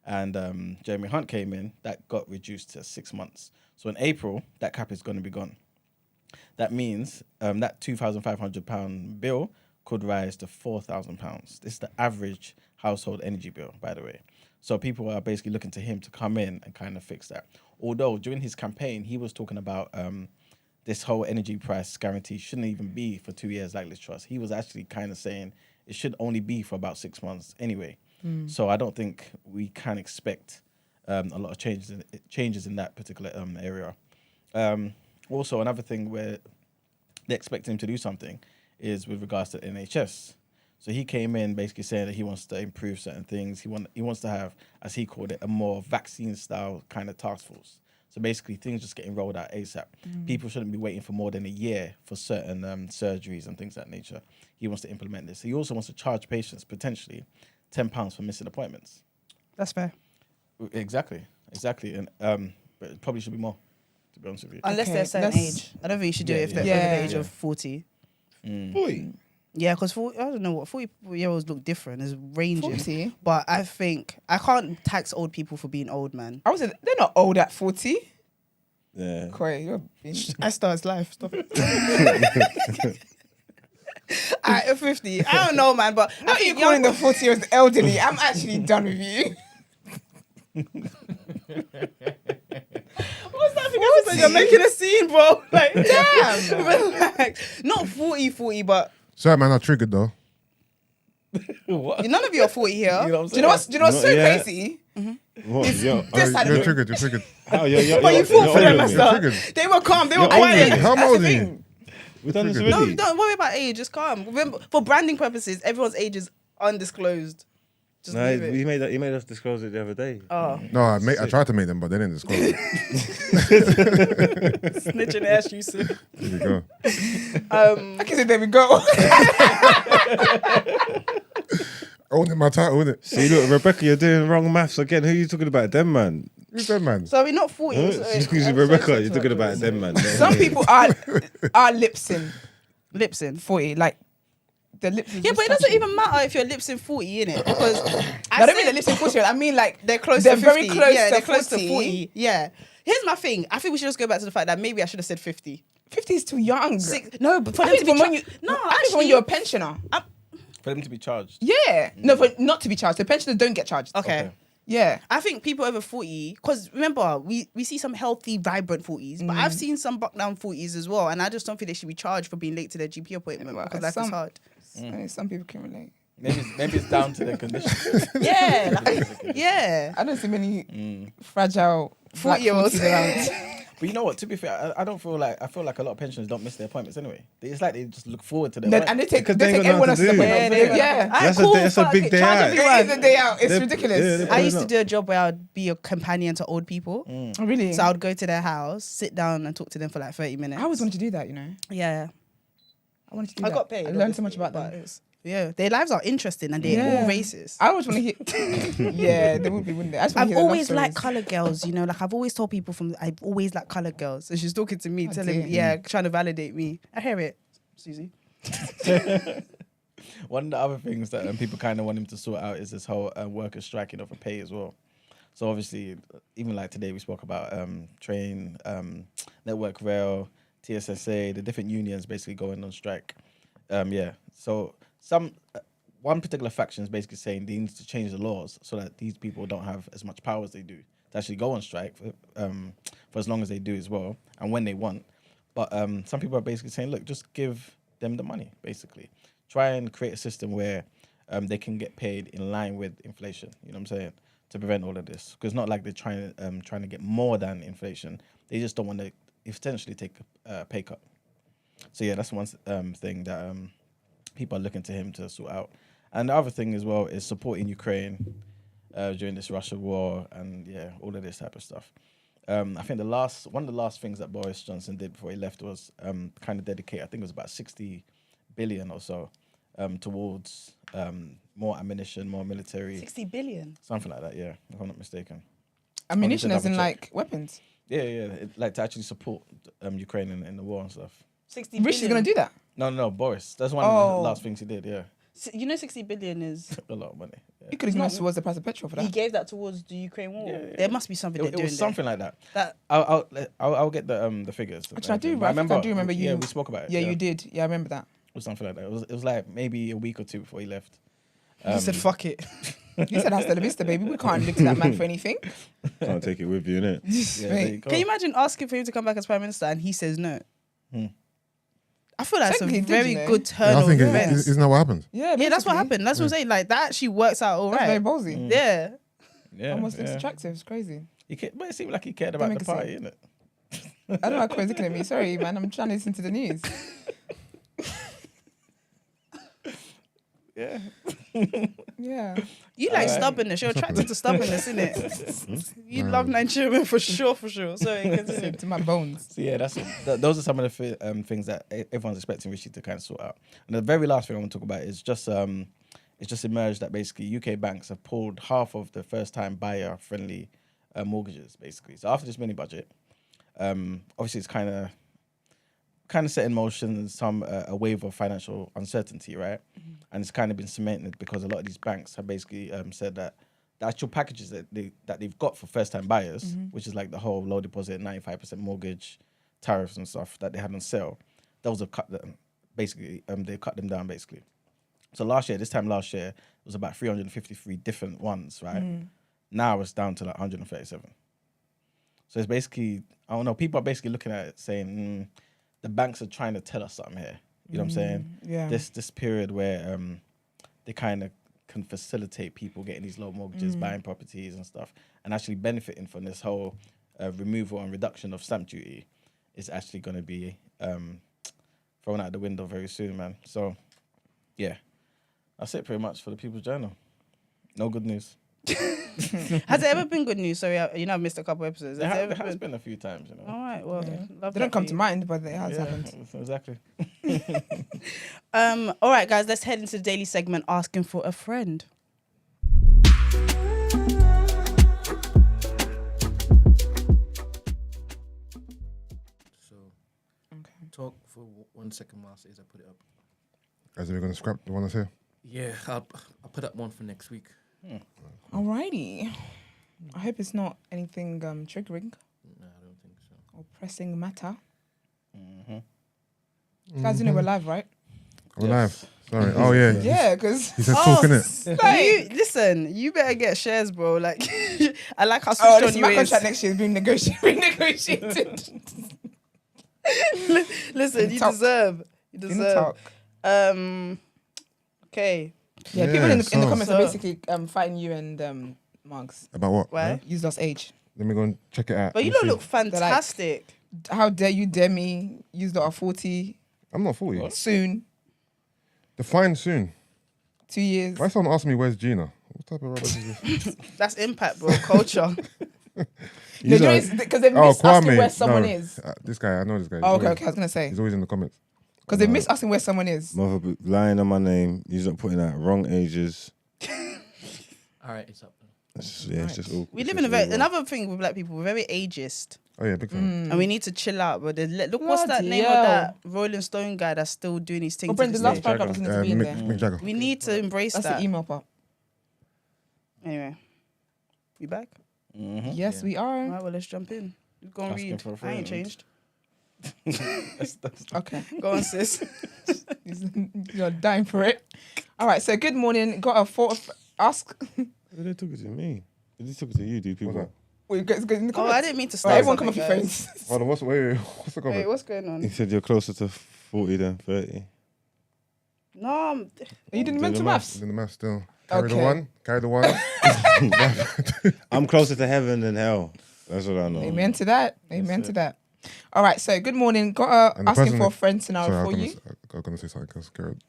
and Jeremy Hunt came in, that got reduced to 6 months. So in April, that cap is going to be gone. That means that £2,500 bill could rise to £4,000. This is the average household energy bill, by the way. So people are basically looking to him to come in and kind of fix that. Although during his campaign, he was talking about this whole energy price guarantee shouldn't even be for 2 years like Liz Truss. He was actually kind of saying it should only be for about 6 months anyway. So I don't think we can expect a lot of changes in that particular area. Also, another thing where they expect him to do something is with regards to NHS. So he came in basically saying that he wants to improve certain things. He wants to have, as he called it, a more vaccine-style kind of task force. So basically, things just getting rolled out ASAP. People shouldn't be waiting for more than a year for certain surgeries and things of that nature. He wants to implement this. He also wants to charge patients potentially £10 for missing appointments. That's fair. Exactly, and but it probably should be more, to be honest with you. Unless Okay, they're a certain let's- age. I don't think you should do it if they're yeah. over the age Yeah. of 40. Boy, Yeah, because I don't know what 40-year-olds look different. There's ranges. 40? But I think I can't tax old people for being old, man. I was. They're not old at 40. yeah. Koi, you're being... I started life. Stop it. At 50, I don't know, man. But Not you calling the 40-year-olds elderly. I'm actually done with you. What's that thing? You're making a scene, bro. Like, Damn. relax. Not 40, but Sorry, man, I triggered though. What? none of you are 40 here. You know what I'm Do you know what's Not so yet. crazy? What? Yo, This side of You're it. triggered. You're triggered. how, yo, But you fought for them, older than me. Esther. You're triggered. They were calm. They were You're quiet. older. How That's old the are you? thing. We've done this Triggered. already. No, don't worry about age. Just calm. Remember, for branding purposes, everyone's age is undisclosed. Just No, leave it. he made us disclose it the other day. Oh, No, I tried to make them, but they didn't disclose it. snitching ass Yusuff. There you go. I can say there we go. Owning my title, innit? See, look, Rebecca, you're doing wrong maths again. Who are you talking about? Them man. Who's that man? So we're not 40. Rebecca, you're talking about them man. Some people are lip-sync Lips in. 40, like the lips. Yeah, but it doesn't even matter if you're lips in 40, innit? Because I don't mean the lips-sync 40. I mean like they're close they're to 50. very close Yeah, to they're close 40. to 40. Yeah. Here's my thing. I think we should just go back to the fact that maybe I should have said 50. 50 is too young. No, but for I them think to be when you no, I think actually, when you're a pensioner. For them to be charged. Yeah. No, for not to be charged. So pensioners don't get charged. okay. Yeah. I think people over 40, because remember, we see some healthy, vibrant 40s, but I've seen some buck down 40s as well, and I just don't think they should be charged for being late to their GP appointment Well, because life is hard. Some people can relate. Maybe it's down to their condition. Yeah, yeah. I don't see many fragile 40-year-olds. around. But you know what? To be fair, I feel like a lot of pensioners don't miss their appointments anyway. It's like they just look forward to their And they take Because they ain't got everyone nothing else's to do. appointment. Yeah, Yeah. That's a big day out. It is a day out. It's They're- ridiculous. yeah, I used to do a job where I'd be a companion to old people. Oh, really? So I would go to their house, sit down and talk to them for like 30 minutes. I always wanted to do that, you know. Yeah. I wanted to do I that. got paid. I learned so much obviously, about but them. it's- Yeah, their lives are interesting and they're Yeah. all racist. I always want to hear. Yeah, they would be, wouldn't they? I just wanna I've hear their love always liked stories. colored girls, you know, like I've always told people I've always liked colored girls. So she's talking to me, telling me, dear. trying to validate me. I hear it, Susie. One of the other things that people kind of want him to sort out is this whole workers striking over pay as well. So obviously, even like today, we spoke about train, Network Rail, TSSA, the different unions basically going on strike. So one particular faction is basically saying they need to change the laws so that these people don't have as much power as they do to actually go on strike for as long as they do as well and when they want. But some people are basically saying, look, just give them the money, basically. Try and create a system where they can get paid in line with inflation, you know what I'm saying, to prevent all of this. Because it's not like they're trying to get more than inflation. They just don't want to essentially take a pay cut. So yeah, that's one thing that people are looking to him to sort out. And the other thing as well is supporting Ukraine during this Russia war and all of this type of stuff. I think one of the last things that Boris Johnson did before he left was kind of dedicate, I think it was about 60 billion or so towards more ammunition, more military, 60 billion. something like that, yeah, if I'm not mistaken. Ammunition I'll as in double check. like weapons. Yeah, like to actually support Ukraine in the war and stuff. 60 Rish is going to do that. No, Boris. That's one of the Oh. last things he did, yeah. You know 60 billion is... A lot of money. Yeah. You could have given us towards the price of petrol for He that. gave that towards the Ukraine war. Yeah. There must be something they're It doing was something like that. there. I'll get the figures. Actually, I do But remember you. Yeah, we spoke about it. Yeah, you did. Yeah, I remember that. It was something like that. It was like maybe a week or two before he left. He said, fuck it. He said, hasta la vista, baby. We can't look to that man for anything. Can't take it with you, innit? Yeah, there you go. Can you imagine asking for him to come back as Prime Minister and he says no? Hmm. I feel that's Technically a he did, very you know. good turn Yeah, I of think events. isn't that what happened? Yeah, Yeah, that's what basically. happened. That's what I'm saying. Like, that actually works out all That's very right. ballsy. Yeah. Yeah, Almost looks yeah. attractive. It's crazy. But it seemed like he cared Don't about make the a scene. party, innit? I don't know how Chloe's looking at me. Sorry, man. I'm trying to listen to the news. Yeah. Yeah. You like Alright. stubbornness. You're attracted to stubbornness, innit? You love Nigerian for sure, for sure. Sorry, continue. To my bones. So yeah, those are some of the things that everyone's expecting Rishi to kind of sort out. And the very last thing I want to talk about is just it's just emerged that basically UK banks have pulled half of the first-time buyer-friendly mortgages, basically. So after this mini budget, obviously it's kind of set in motion some a wave of financial uncertainty, right? And it's kind of been cemented because a lot of these banks have basically said that the actual packages that they've got for first-time buyers, which is like the whole low deposit, 95% mortgage, tariffs and stuff that they had on sale, those have cut them. Basically, they cut them down basically. So this time last year, it was about 353 different ones, right? Now it's down to like 137. So it's basically, I don't know, people are basically looking at it saying, the banks are trying to tell us something here. You know what I'm saying? Yeah. This period where they kind of can facilitate people getting these low mortgages, buying properties and stuff, and actually benefiting from this whole removal and reduction of stamp duty is actually going to be thrown out the window very soon, man. So, yeah. That's it pretty much for the People's Journal. No good news. Has there ever been good news? Sorry, I've missed a couple episodes. Has There has been a few times, you know. All right, well, love They that don't come for to you. mind, but it has happened. Exactly. All right, guys, let's head into the daily segment, asking for a friend. So, talk for 1 second whilst I put it up. As we're gonna scrap the one that's here. Yeah, I'll put up one for next week. Alrighty. I hope it's not anything triggering No, I don't think so. or pressing matter. Mm-hmm. Guys, you know we're live, right? We're live. Sorry. Oh yeah. Yeah, because He said talk, innit? You better get shares, bro. Like, I like how oh, switched this on my you is. contract next year is being renegotiated. Listen, you Talk. deserve. You Can deserve. talk. Okay. Yeah, people in the so- comments are basically fighting you and Mugs. About what? Why? Use lost age. Let me go and check it out. But you Let don't me look see. fantastic. How dare you dare me? Use lot of 40 I'm not 40. soon. Define soon. 2 years. Why someone asked me where's Gina? What type of rubbish is this? That's impact, bro. Culture. Because they've missed asking where someone is. This guy, I know this guy. Oh, okay, I was gonna say He's always in the comments. because they've missed asking where someone is. Mother lying on my name. He's not putting out wrong ages. All right, it's up. It's just all. We live in another thing with black people. We're very ageist, Oh yeah, big fan. and we need to chill out. But look, what's that Bloody name hell. of that Rolling Stone guy that's still doing his thing? Oh, to Brenda, this the last day? paragraph doesn't need to be in there. Mick Jagger. We need to embrace That's that. the email part. Anyway, you back? Mm-hmm. Yes, Yeah. we All are. right, well, let's jump in. Go and Asking read. for a I ain't friend. changed. Okay. Go on, sis. You're dying for it. All right, so good morning. Got a thought of ask. They took it to me. They took it to you, dude. People. What's Wait, go in the Oh, comments. I didn't mean to Right, start. everyone come off something, your guys. phones. Hold on, what's the comment? Wait, what's going on? He said you're closer to 40 than 30. No, Are you doing Do mental the maths? In the math still. Carry Okay. the one. Carry the one. I'm closer to heaven than hell. That's what I know. Amen to that. Amen to that. All right, so good morning. Got a And the asking person for a that- friend scenario Sorry, for you. I was gonna say something else. Carry on.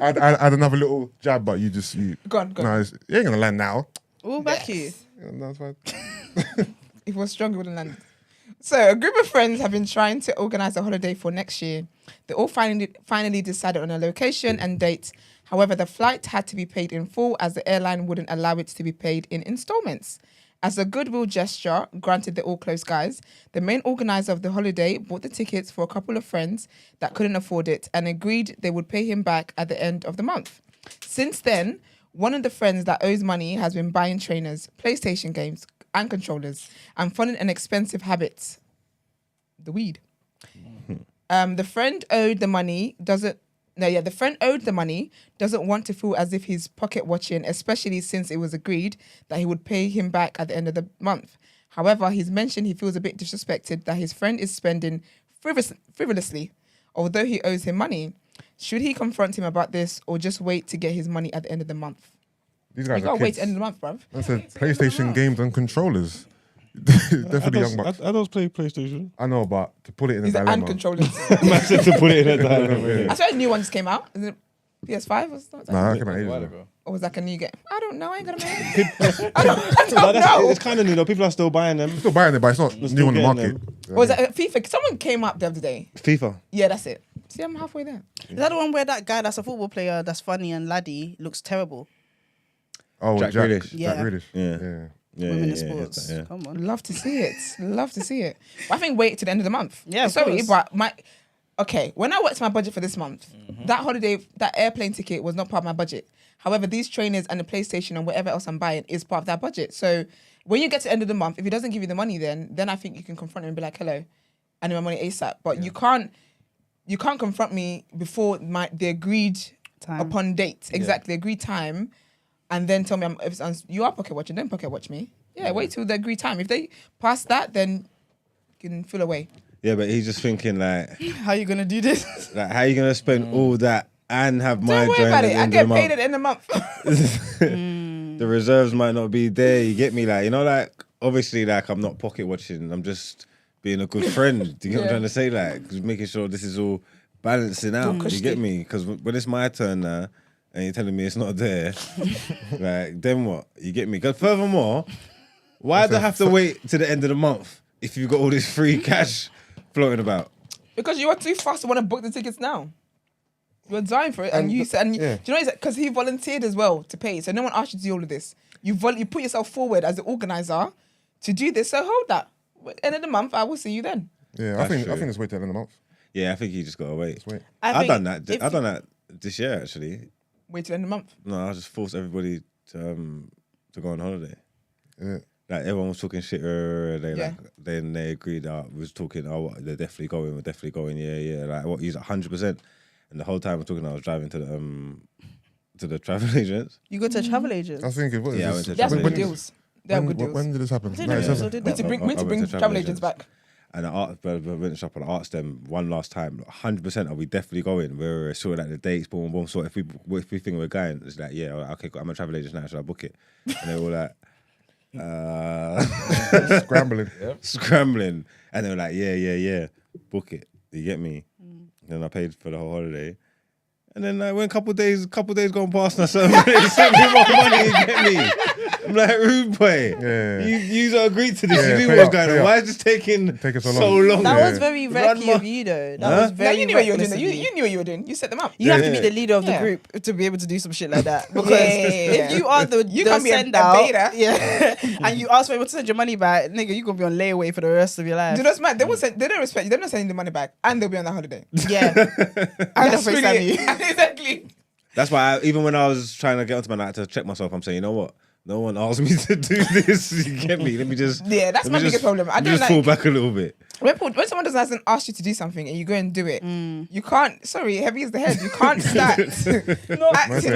I had another little jab, but you. Go on, go on. No, you ain't gonna land now. we'll back you. Yeah, no, it's fine. If it was strong, it wouldn't land. So a group of friends have been trying to organise a holiday for next year. They all finally decided on a location and date. However, the flight had to be paid in full as the airline wouldn't allow it to be paid in installments. As a goodwill gesture, granted they're all close guys, the main organiser of the holiday bought the tickets for a couple of friends that couldn't afford it and agreed they would pay him back at the end of the month. Since then, one of the friends that owes money has been buying trainers, PlayStation games and controllers and funding an expensive habit, the weed. The friend owed the money, doesn't want to feel as if he's pocket watching, especially since it was agreed that he would pay him back at the end of the month. However, he's mentioned he feels a bit disrespected that his friend is spending frivolously, although he owes him money. Should he confront him about this or just wait to get his money at the end of the month? These You guys are gotta wait kids. to the end of the month, bruv. I said PlayStation games and controllers. Definitely young bucks. Adults play PlayStation. I know, but to put it in a Is it dilemma. and controllers? Man said to put it in a dilemma. I swear a new one just came out. Is it PS5 or something? Nah, that came out ages ago. Or was that like a new game? I don't know. I ain't gonna make No, that's- It's kind of new though. People are still buying them. Still buying it, but it's not We're new still on the getting market. Or was that FIFA? Someone came up the other day. FIFA. Yeah, that's it. See, I'm halfway there. Is that the one where that guy that's a football player that's funny and laddie looks terrible? Oh, Jack Jack Grealish. Yeah. Grealish. Yeah. Yeah, Women in yeah, sports. yeah. Come on. Love to see it. Love to see it. But I think wait to the end of the month. Yeah, of sorry, course. but when I worked my budget for this month, that holiday, that airplane ticket was not part of my budget. However, these trainers and the PlayStation and whatever else I'm buying is part of that budget. So when you get to the end of the month, if he doesn't give you the money, then I think you can confront him and be like, "Hello, I need my money ASAP." But you can't confront me before the agreed Time. upon date, exactly agreed time, and then tell me you are pocket watching. Don't pocket watch me. Yeah, wait till the agreed time. If they pass that, then you can feel away. Yeah, but he's just thinking like, How you gonna do this? how you gonna spend all that and have my Don't worry joint about at it. the I end get of the paid month? at the end of the month. The reserves might not be there. You get me? Like, you know, like obviously, like I'm not pocket watching. I'm just being a good friend. Do you get what I'm Yeah. trying to say? Like, just making sure this is all balancing out. Do you get cushy. me? Because when it's my turn now, and you're telling me it's not there, like, then what? You get me? Because furthermore, why do I have to wait to the end of the month if you've got all this free cash floating about? Because you are too fast to want to book the tickets now. You're dying for it, and you said, do you know, because he volunteered as well to pay, so no one asked you to do all of this. You put yourself forward as the organizer to do this, so hold that. End of the month, I will see you then. Yeah, I think it's wait till the end of the month. Yeah, I think you just gotta wait. Just wait. I've done that. I've done that this year actually. Wait till the end of the month. No, I just forced everybody to go on holiday. Yeah. Like everyone was talking shit. Then they agreed. We was talking. Oh, they're definitely going. We're definitely going. Yeah. Like what? Use 100%. And the whole time we're talking, I was driving to the travel agents. You go to a travel agent? I think it was. Yeah, I went to That's travel good agents. deals. They're good deals. When did this happen? I didn't know you also did We need that. to bring travel agents back. And I went to the shop and I asked them one last time, 100%, are we definitely going? We're sorting out the dates, boom, boom. So if we think we're going, it's like, yeah, okay, I'm a travel agent now, should I book it? And they were like, scrambling. And they were like, yeah, book it. You get me? Then I paid for the whole holiday. And then when a couple of days gone past, and I sent me more money. You get me? I'm like, rude boy. Yeah. You agreed to this. Yeah, you knew pay what was up, going pay on. up. Why is this taking so so long? That was very reckless of you, though. That was No, very you knew what you were doing. reckless of You knew what you were doing. You set them up. You have to be Yeah. the leader of the Yeah. group to be able to do some shit like that. Because Yeah. if you are the can't be a send out, beta. yeah, and you ask for people to send your money back, nigga, you gonna be on layaway for the rest of your life. Do you know what's mad? They don't respect you. They're not sending the money back, and they'll be on that holiday. Yeah, and That's they'll really FaceTime you. it. Exactly. That's why even when I was trying to get onto my night to check myself, I'm saying, you know what? No one asked me to do this. You get me? Let me just That's my biggest problem. I let me don't just fall like back a little bit. when someone doesn't ask you to do something and you go and do it. You can't. Sorry, heavy is the head. You can't start acting say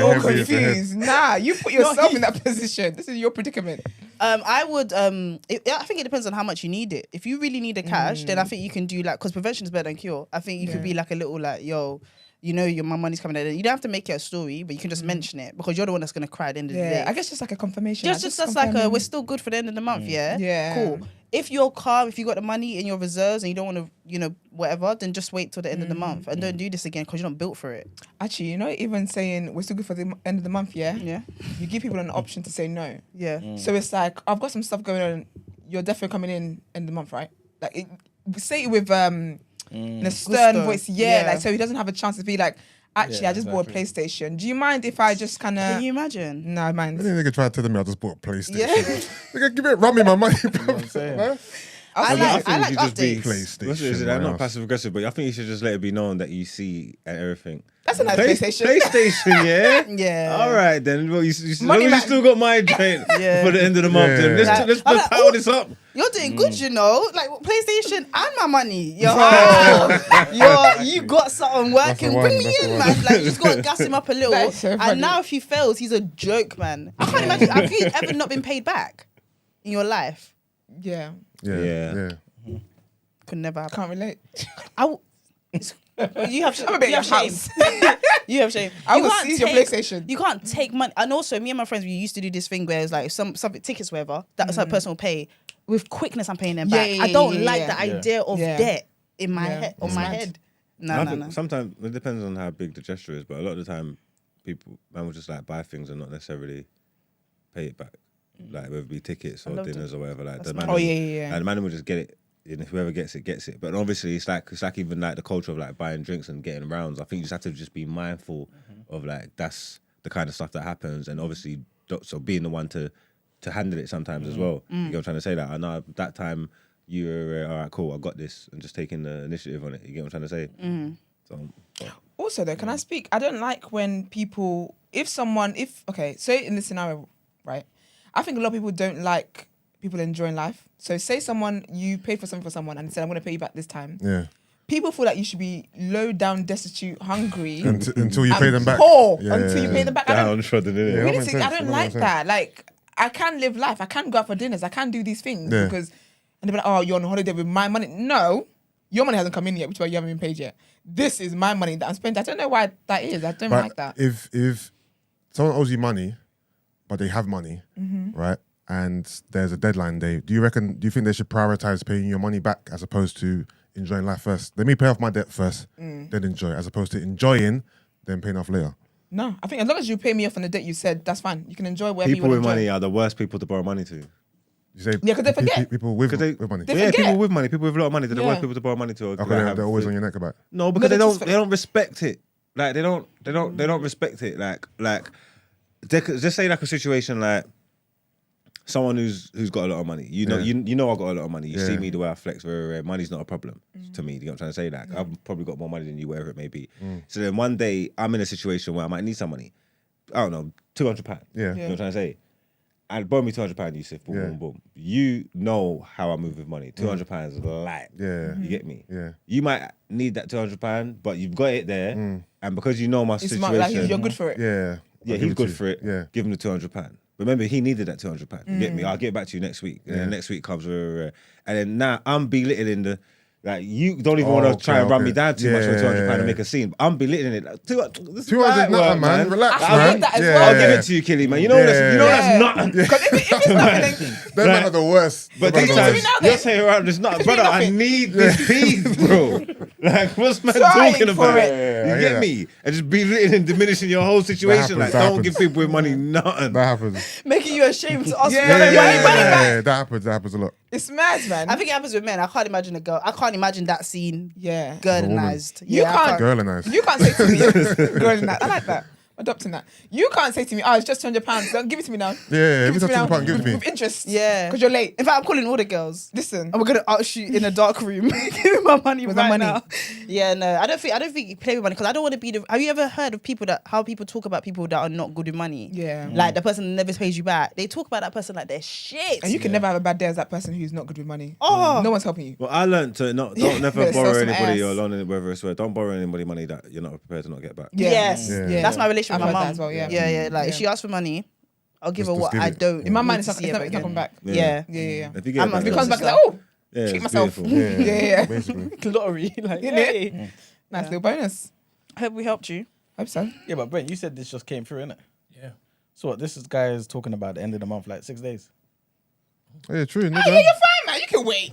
all heavy is the head. confused. Nah, you put yourself in that position. This is your predicament. I would. I think it depends on how much you need it. If you really need the cash, then I think you can do like, because prevention is better than cure. I think you could be like a little like, yo, you know, my money's coming out. You don't have to make it a story, but you can just mention it because you're the one that's gonna cry at the end of the day. I guess just like a confirmation. Just that's like we're still good for the end of the month, yeah? Yeah. Cool. If you're calm, if you got the money in your reserves and you don't want to, you know, whatever, then just wait till the end of the month and don't do this again because you're not built for it. Actually, you know, even saying we're still good for the end of the month, yeah? Yeah. You give people an option to say no. Yeah. So it's like, I've got some stuff going on. You're definitely coming in end of the month, right? Like, say it with in a stern Gusto. voice, like, so he doesn't have a chance to be like, actually, I just bought a PlayStation. Do you mind if I just kind Can of... you imagine? No, I mind. I think they could try to tell me I just bought a PlayStation. Yeah. They could give it, run me my money, bro. I'm saying. Man. I like you should just be updates. PlayStation. What's it? my Not ass. passive aggressive, but I think you should just let it be known that you see and everything. That's a nice PlayStation. PlayStation, yeah. Yeah. All right then. Well, you Money man. still got my joint Yeah. for the end of the month. Then Yeah. let's I'm like, power this up. You're doing good, you know. Like PlayStation and my money. You got something working. the one, Bring me that's the in, one. man. Like you just gotta gas him up a little. That is so funny. And now if he fails, he's a joke, man. I can't imagine. Have you ever not been paid back in your life? Yeah. Yeah. Could never happen. Can't relate. You have, I'm a bit you have your shame. house. You have shame. I You will can't seize your take- PlayStation. You can't take money. And also, me and my friends, we used to do this thing where it's like something tickets, whatever. That some person will pay with quickness. I'm paying them back. Yeah, I don't like yeah. the idea of Yeah. debt in my Yeah. head. On It's my mad. head. I No. think sometimes it depends on how big the gesture is, but a lot of the time, man will just like buy things and not necessarily pay it back, like whether it be tickets or love dinners or whatever. Like That's the nice. man, Oh, yeah. and the man will just get it. And whoever gets it, gets it. But obviously, it's like even like the culture of like buying drinks and getting rounds. I think you just have to just be mindful of like that's the kind of stuff that happens, and obviously, so being the one to handle it sometimes as well. You get what I'm trying to say? Like I know that time you were all right, cool, I got this, and just taking the initiative on it. You get what I'm trying to say? So, Also, though, can I speak? I don't like when people, say in this scenario, right? I think a lot of people don't like people enjoying life. So say you paid for something for someone and said, I'm going to pay you back this time. Yeah. People feel like you should be low down, destitute, hungry. Until you pay and them back. Poor Yeah. until you pay them back. I don't, downtrodden, innit? Yeah. really makes think- I sense. don't That like makes sense. that. Like, I can live life. I can go out for dinners. I can do these things Yeah. because, and they're like, oh, you're on holiday with my money. No, your money hasn't come in yet, which is why you haven't been paid yet. This is my money that I'm spending. I don't know why that is. I don't But like that. if someone owes you money, but they have money, right, and there's a deadline day, do you think they should prioritize paying your money back as opposed to enjoying life first? Let me pay off my debt first, then enjoy, as opposed to enjoying, then paying off later. No, I think as long as you pay me off on the date you said, that's fine. You can enjoy whatever People you with want to money enjoy. are the worst people to borrow money to. You say Yeah, 'cause they forget. people with They- money. They Yeah, forget. people with money, people with a lot of money, they're the Yeah. worst people to borrow money to. Or Okay, like, they're always on your neck about it. No, because they they just- don't respect it. Like they don't respect it. Like just say like a situation like someone who's got a lot of money. You know I got a lot of money. You see me the way I flex very rare. Money's not a problem to me. You know what I'm trying to say? Like I've probably got more money than you, whatever it may be. So then one day I'm in a situation where I might need some money. I don't know, £200. Yeah. You know what I'm trying to say? And borrow me £200, Yusuff. Boom, Yeah. boom, boom. You know how I move with money. £200 is light. Yeah. You get me? Yeah. You might need that £200, but you've got it there, and because you know my It's situation, smart, like you're good for it. Yeah. yeah, I'll he's give good to for you. it. Yeah. Give him the £200. Remember, he needed that £200. You get me? I'll get back to you next week. And then next week comes, and then now I'm belittling the. Like you don't even want to try and run me down too much for £200 and make a scene. But I'm belittling it. Like, this is 200 light nothing, work, man. Relax, I man. get that as yeah. well. I'll give it to you, Killy, man. You know that's nothing. Because if it's nothing, Them men are the worst. But Them these men are the times, now worst. then. you're saying around this nothing, Give me brother. I nothing. need this piece, bro. Like, what's man Trying talking for about? it. Yeah, You I get hear me? And just belittling and diminishing your whole situation. happens, Like, that don't give happens. people with money nothing. That happens. Making you ashamed to ask Yeah, for Yeah, money. yeah, money yeah, back. yeah, that happens. That happens a lot. it's mad, man. I think it happens with men. I can't imagine a girl. I can't imagine that scene yeah. girlinized. You Yeah, I can't- Girl and nice. You can't say to me, girl in that. I like that. Adopting that. You can't say to me, oh, it's just £200. Don't give it to me now. Yeah, Give if it it's to me now. £200, give it to me. With interest. Yeah. Because you're late. In fact, I'm calling all the girls. Listen. And we're gonna ask you in a dark room. Give me my money With right my money. now. Yeah, no, I don't think you play with money because I don't want to be the. Have you ever heard of how people talk about people that are not good with money? Yeah. Like the person never pays you back. They talk about that person like they're shit. And you can never have a bad day as that person who's not good with money. Oh. No one's helping you. Well, I learned to don't never Yeah, borrow sell some anybody ass. or loan anybody, whether it's where. Don't borrow anybody money that you're not prepared to not get back. Yeah. Yes, Yeah. that's my relationship I've with my heard mum that as well, yeah. yeah. Like if Yeah. she asks for money, I'll give her Just what give I it. don't. In my need mind, to it's not see ever coming again. back. Yeah. Yeah. If you get I'm back, If it a comes back, sister. it's like, oh, yeah, treat it's myself. beautiful. Yeah. Basically. Lottery, like Isn't yay. it? Nice little bonus. Hope we helped you. Hope so. Yeah, but Brent, you said this just came through, innit? Yeah. So what? This is guys talking about the end of the month, like 6 days. Oh, yeah, true. Oh, nigga. yeah, you're fine, man. You can wait.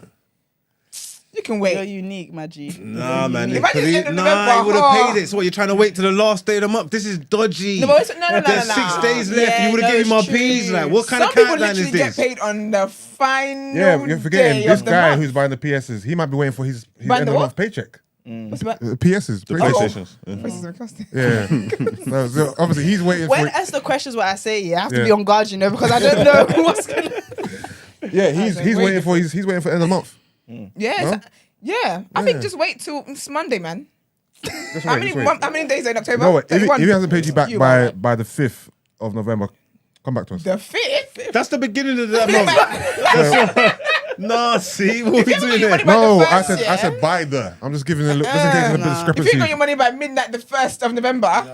You can You're wait. unique, Maggie. Nah, man. Imagine the end of Nah, November, you would have oh. paid it. So what, you're trying to wait till the last day of the month? This is dodgy. No, but it's- no, There's no. 6 days left. Yeah, you would have no, given me it's my peas. true. Like, what kind Some of people countdown literally is get this? paid on the final Yeah, you're forgetting day this of the guy month. who's buying the PSs. He might be waiting for his Buying end the of what? month paycheck. What's about? PSs. The PlayStation. PlayStations. Yeah. Prices are costing. Yeah. So obviously he's waiting When for. ask the questions what I say, I have to Yeah. be on guard, because I don't know what's gonna. Yeah, he's waiting for he's waiting for end of month. Yeah, No? yeah. I think just wait till it's Monday, man. Just How wait, many just wait. how many days are in October? No, wait. If 31. he hasn't paid you back You by are right. the 5th of November, come back to us. the 5th. That's the beginning of that month. Nah, see? What are we you haven't got doing your there? money by No, the I first, said yeah? by the. I'm just giving a look just in case there's a bit of If you discrepancy. got your money by midnight, the 1st of November, Oh,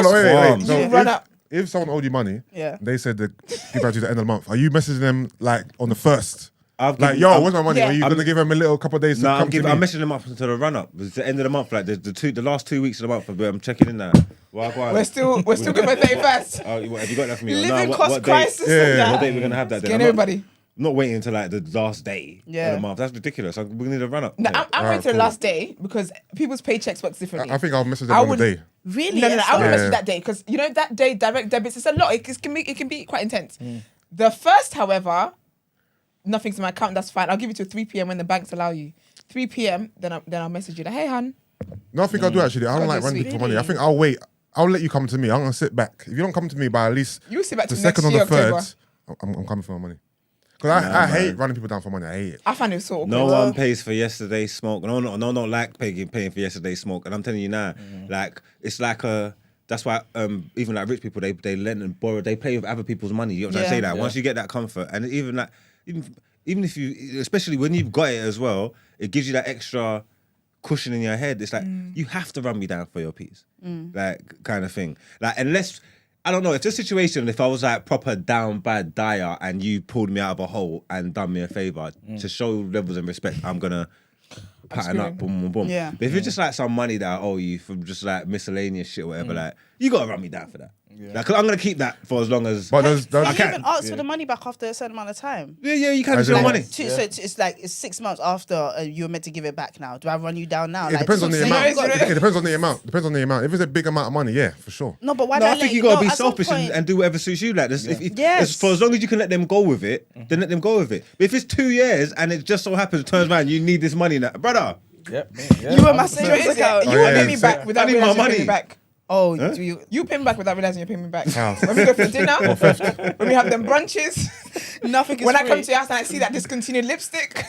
no, wait. Wrong. So You run up. if someone owed you money, Yeah. they said they give back to you the end of the month. Are you messaging them like on the 1st? I've Like, given- yo, I'm- where's my money? Yeah. Are you gonna give them a little couple of days to No, come to me? I'm messaging them up until the run up. It's the end of the month, like the last 2 weeks of the month. But I'm checking in now. we're still good for 31st. What, have you got that for me? Living what cost date? crisis. Yeah. and that. What date we're gonna have that? Then? Getting I'm not- everybody. Not waiting until like the last day Yeah. of the month. That's ridiculous. We need a run up. No, I'm waiting Alright, to the cool. last day because people's paychecks works differently. I think I'll message them I on would- the day. Really? No, I would Yeah. message that day because you know that day direct debits. It's a lot. It can be quite intense. The 1st, however, nothing's in my account. That's fine. I'll give you till 3 p.m. when the banks allow you. 3 p.m. Then I'll message you. Like, hey, hun. No, I think I'll do actually. I don't God, like you're running sweet. for money. I think I'll wait. I'll let you come to me. I'm gonna sit back. If you don't come to me by at least You sit back the to next 2nd or year, the 3rd, October. I'm coming for my money. Because I hate running people down for money. I hate it. I find it so awkward. No one pays for yesterday's smoke. No, like paying for yesterday's smoke. And I'm telling you now, like it's like a. That's why even like rich people they lend and borrow. They play with other people's money. You know what I'm trying to say? That once you get that comfort, and even like even if you, especially when you've got it as well, it gives you that extra cushion in your head. It's like you have to run me down for your piece, like kind of thing. Like unless. I don't know, if this situation, if I was like proper down bad dire and you pulled me out of a hole and done me a favour, to show levels of respect, I'm gonna pattern up, boom, boom, boom. Yeah. But if it's just like some money that I owe you from just like miscellaneous shit or whatever, like, You gotta run me down for that. Like, 'cause I'm gonna keep that for as long as. But does You I can. even ask for the money back after a certain amount of time. Yeah, you can As have your in- money. So it's 6 months after you're meant to give it back now. Do I run you down now? it Like, depends on the so amount. you've got- It depends on the amount. Depends on the amount. If it's a big amount of money, yeah, for sure. No, but why No, not I think let you gotta be at some selfish point- and do whatever suits you. Like this, Yes. for as long as you can let them go with it, then let them go with it. But if it's 2 years and it just so happens turns around, you need this money now, brother. Yep. You were my 100%. savings account. You Oh, will yeah, pay me back without I need my realizing you're money. paying me back. Oh, Huh? do you? You pay me back without realizing you're paying me back. How? When we go for dinner, when we have them brunches, Nothing is when I free. come to your house and I see that discontinued lipstick,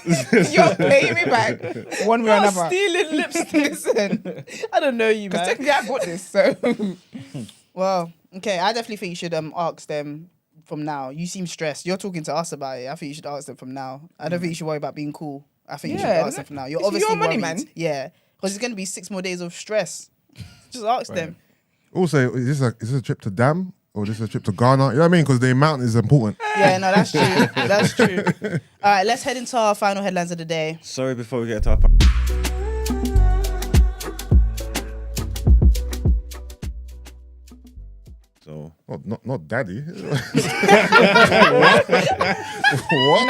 you're paying me back one way or You're another. stealing lipstick. Listen, I don't know you, because man. technically I bought this, so Well, okay, I definitely think you should ask them from now. You seem stressed. You're talking to us about it. I think you should ask them from now. I don't think you should worry about being cool. I think you should Yeah, ask them from now. You're it's obviously your money, worried. man. Yeah, because it's going to be 6 more days of stress. Just ask them. Also, is this a trip to Dam or is this a trip to Ghana? You know what I mean? Because the amount is important. Yeah, no, that's true. That's true. All right, let's head into our final headlines of the day. Sorry, before we get to our. So Not daddy. You know,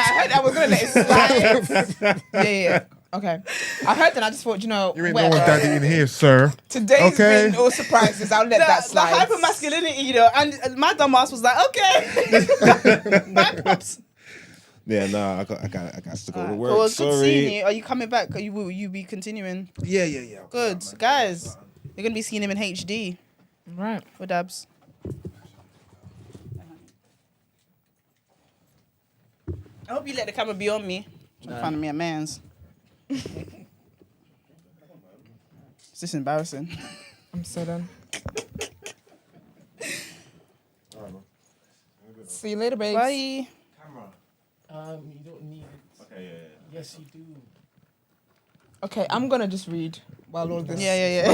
I heard I was gonna let it slide. yeah. Okay. I heard that. I just thought, you know, You ain't no daddy in here, sir. Today's Okay. been all surprises. I'll let that The slide. hyper masculinity, you know, and my dumb ass was like, okay. My pops. yeah, no, I got to go to Well, work. it was good seeing Sorry. you. Are you coming back? Will you be continuing? Yeah. Good. Guys, you're going to be seeing him in HD Right. for Dabs. I hope you let the camera be on me. Trying to find me a man's. Is this embarrassing? I'm so done. See you later, babes. Bye. You don't need it. Okay, Yes, you do. Okay, I'm gonna just read while all this. Yeah.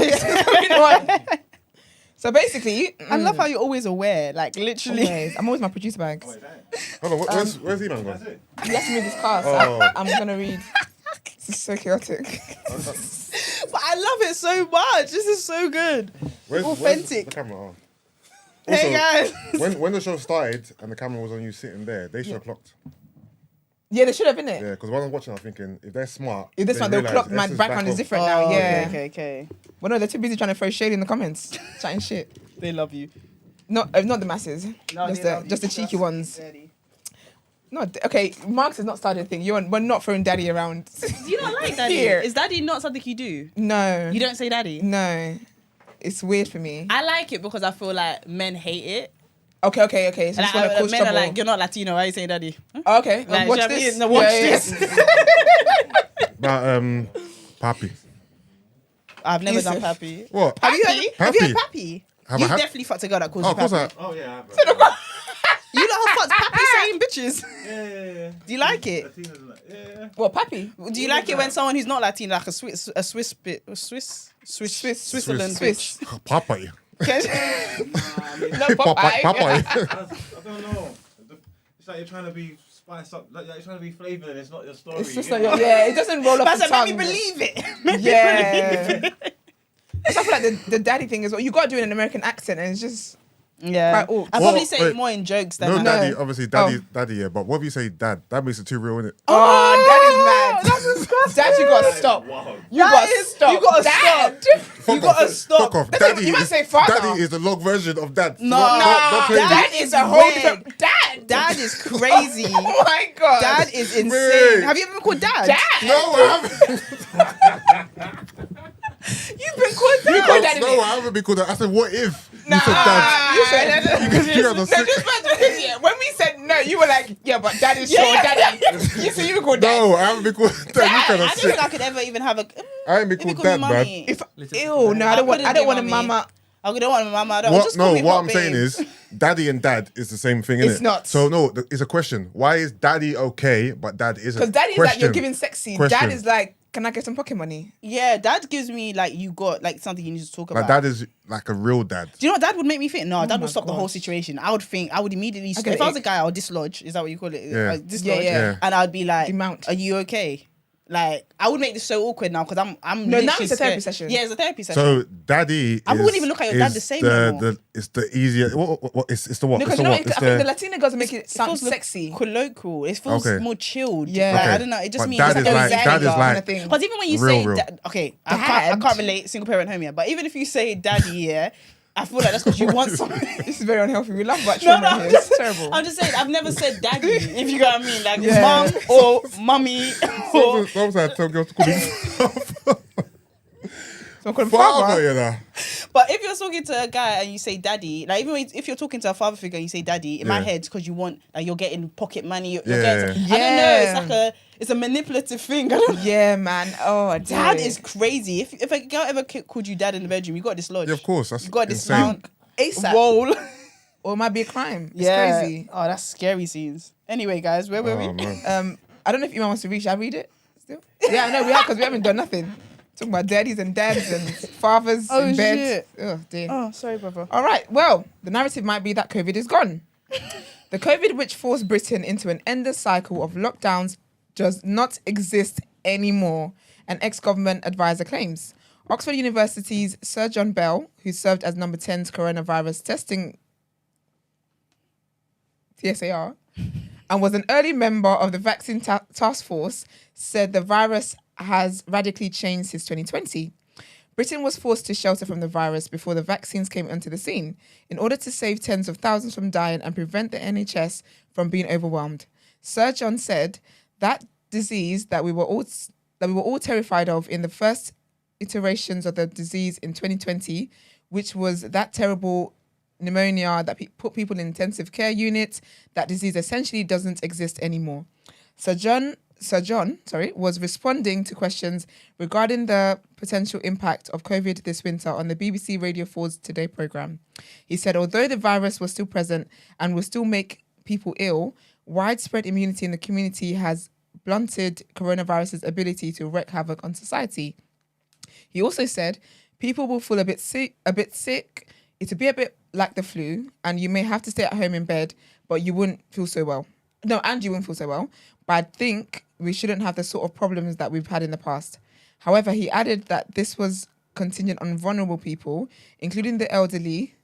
You know what? So basically, I love how you're always aware, like literally. always, I'm always my producer bags. Hold on, where's he man gone? He left me with his car, so Oh. I'm gonna read. This is so chaotic. But I love it so much. This is so good. Where's Authentic. the camera on? Hey Also, guys. when the show started and the camera was on you sitting there, they should have clocked. Yeah, they should have, innit? Yeah, because when I was watching, I was thinking, if they're smart, If this they one, they'll realise clock my Esther's background back is on. different now. Yeah. Okay. Well, no, they're too busy trying to throw shade in the comments, chatting shit. They love you. Not the masses, just the cheeky ones. No, okay. Marx has not started a thing. We're not throwing daddy around. You don't like daddy? Here. Is daddy not something you do? No, You don't say daddy? no, it's weird for me. I like it because I feel like men hate it. Okay. So And just want to cause men are trouble. like, you're not Latino, why are you saying daddy? Oh, okay, Like, watch do you know what I this. mean? No, watch Yeah. this. But, Papi. I've never done Yusuff. Pappy. What? Have you heard Pappy? Pappy? Have You I had- definitely fucked a girl that calls Oh, you of course Pappy. I. Oh yeah, bro. You lot have fucked Pappy saying bitches. Yeah. Do you like it? Yeah. Well, Pappy. Do you like it when someone who's not Latino, like a Swiss Switzerland Swiss. Papi. bitch? No, Popeye. I don't know. It's like you're trying to be spiced up, like you're trying to be flavoured, and it's not your story. It's just you like, get yeah, it doesn't roll off That's the what tongue. made me believe it. Made me Yeah. believe it. I feel like the daddy thing is what you got to do in an American accent, and it's just Yeah. Quite awkward. I probably Well, say wait. it more in jokes than No, like, daddy, obviously, daddy, yeah. But what if you say dad? That makes it too real, innit? oh, that is mad. That's disgusting. Dad, you got to stop. You got to stop. You gotta Dad. You gotta stop. Fuck off. Listen, Daddy you might is, say father. daddy is the long version of dad. No, Not crazy. dad That is a whole weird. different. Dad. Dad is crazy. Oh my god. Dad is insane. Wait. Have you ever been called dad? Dad. No, I haven't. You've been called dad. You called daddy. No, I haven't been called that. I said, what if Nah. you said dad? You said that. You guys are No, sick. just imagine, yeah. When we said no, you were like, yeah, but dad is sure, daddy. You said you were called dad. No, I haven't been called dad. You Dad, kind I of don't sick. think I could ever even have a. I ain't been Let me called call dad, me man. mummy. Ew, no, I don't want a mummy. mama. I don't want my mama. I don't What? just call No, me what hot I'm saying babe. is, daddy and dad is the same thing, innit? It's not. So no, it's a question. Why is daddy okay, but dad isn't? Because daddy is like, you're giving sexy. Question. Dad is like, can I get some pocket money? Yeah, dad gives me like you got like something you need to talk My about. dad is like a real dad. Do you know what dad would make me think? No, dad my would stop the whole gosh. situation. I would immediately. Okay, If I was a guy, I would dislodge. Is that what you call it? Yeah. Dislodge. Yeah. Yeah. And I'd be like, Demount. "Are you okay? Like, I would make this so awkward now because I'm. No, now literally it's a therapy scared. session. Yeah, it's a therapy session. So daddy, I wouldn't even look at your dad the same anymore. It's the easier. What? It's the what? No, It's because the you know, what? I It's think the the Latina girls make it sound feels sexy. colloquial. It feels Okay. more chilled. Yeah. Like, Okay. I don't know. It just But means dad like, is like- zen. dad is like- kind of thing. Because even when you Real, say, real. okay, I can't relate single parent home yet, but even if you say daddy, yeah, I feel like that's because you want something. This is very unhealthy. We laugh about No, trauma no, here. It's terrible. I'm just saying, I've never said daddy, if you know what I mean. Like, Yeah. mom or mummy or... Sometimes I tell girls to call me So I'm calling father, father. you know. But if you're talking to a guy and you say daddy, like even if you're talking to a father figure and you say daddy, in my Yeah. head, because you want, like you're getting pocket money, you're Yeah. getting, I don't know, it's a manipulative thing. I don't know. Yeah, man. Oh, Dad dear. is crazy. If a girl ever called you dad in the bedroom, you got this lodge. Yeah, of course. That's You got this insane. mount ASAP. roll. Or it might be a crime. It's Yeah. crazy. Oh, that's scary scenes. Anyway, guys, where were we? Oh, man. I don't know if Iman wants to read. Shall I read it still? Yeah, no, we have because we haven't done nothing. Talking about daddies and dads and fathers Oh, in bed. shit. Oh, dear. Oh, sorry, brother. All right. Well, the narrative might be that COVID is gone. The COVID which forced Britain into an endless cycle of lockdowns does not exist anymore, an ex-government advisor claims. Oxford University's Sir John Bell, who served as number 10's coronavirus testing TSAR and was an early member of the vaccine task force, said the virus has radically changed since 2020. Britain was forced to shelter from the virus before the vaccines came onto the scene in order to save tens of thousands from dying and prevent the NHS from being overwhelmed. Sir John said that disease that we were all terrified of in the first iterations of the disease in 2020, which was that terrible pneumonia that put people in intensive care units, that disease essentially doesn't exist anymore. Sir John was responding to questions regarding the potential impact of COVID this winter on the BBC Radio 4's Today programme. He said, although the virus was still present and will still make people ill, widespread immunity in the community has blunted coronavirus's ability to wreak havoc on society. He also said, people will feel a bit sick. It'll be a bit like the flu, and you may have to stay at home in bed, but you wouldn't feel so well. No, and you wouldn't feel so well. But I think we shouldn't have the sort of problems that we've had in the past. However, he added that this was contingent on vulnerable people, including the elderly,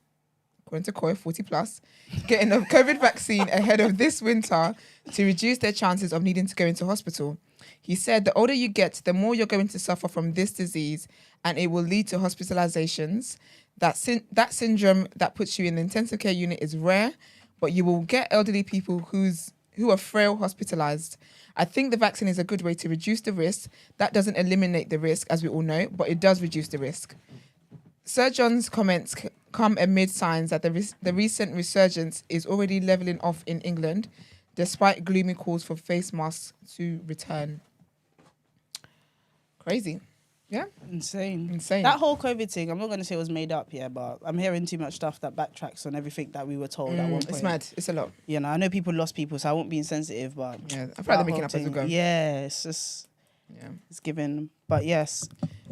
according to COI, 40 plus, getting a COVID vaccine ahead of this winter to reduce their chances of needing to go into hospital. He said the older you get, the more you're going to suffer from this disease, and it will lead to hospitalizations. That syndrome that puts you in the intensive care unit is rare, but you will get elderly people who are frail hospitalized. I think the vaccine is a good way to reduce the risk. That doesn't eliminate the risk, as we all know, but it does reduce the risk. Sir John's comments come amid signs that the recent resurgence is already levelling off in England, despite gloomy calls for face masks to return. Crazy. Yeah? Insane. Insane. That whole COVID thing, I'm not going to say it was made up, yeah, but I'm hearing too much stuff that backtracks on everything that we were told at one point. It's mad. It's a lot. You know, I know people lost people, so I won't be insensitive, but... Yeah, I feel like that they're making whole up as we thing- go. Yeah, it's just... Yeah. It's given... But yes.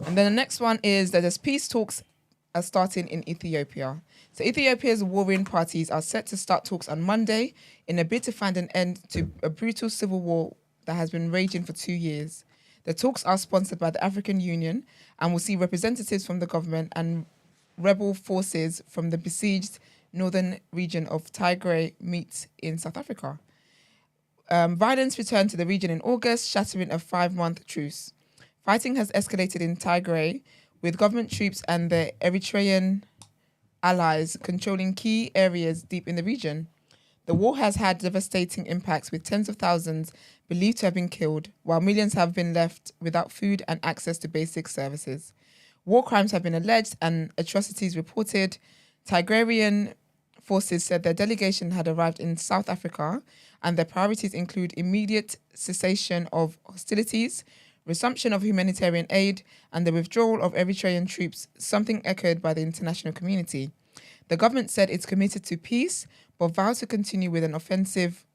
And then the next one is that there's peace talks are starting in Ethiopia. So Ethiopia's warring parties are set to start talks on Monday in a bid to find an end to a brutal civil war that has been raging for 2 years. The talks are sponsored by the African Union and will see representatives from the government and rebel forces from the besieged northern region of Tigray meet in South Africa. Violence returned to the region in August, shattering a 5-month truce. Fighting has escalated in Tigray, with government troops and their Eritrean allies controlling key areas deep in the region. The war has had devastating impacts, with tens of thousands believed to have been killed, while millions have been left without food and access to basic services. War crimes have been alleged and atrocities reported. Tigrayrian forces said their delegation had arrived in South Africa and their priorities include immediate cessation of hostilities, resumption of humanitarian aid, and the withdrawal of Eritrean troops, something echoed by the international community. The government said it's committed to peace, but vows to continue with an offensive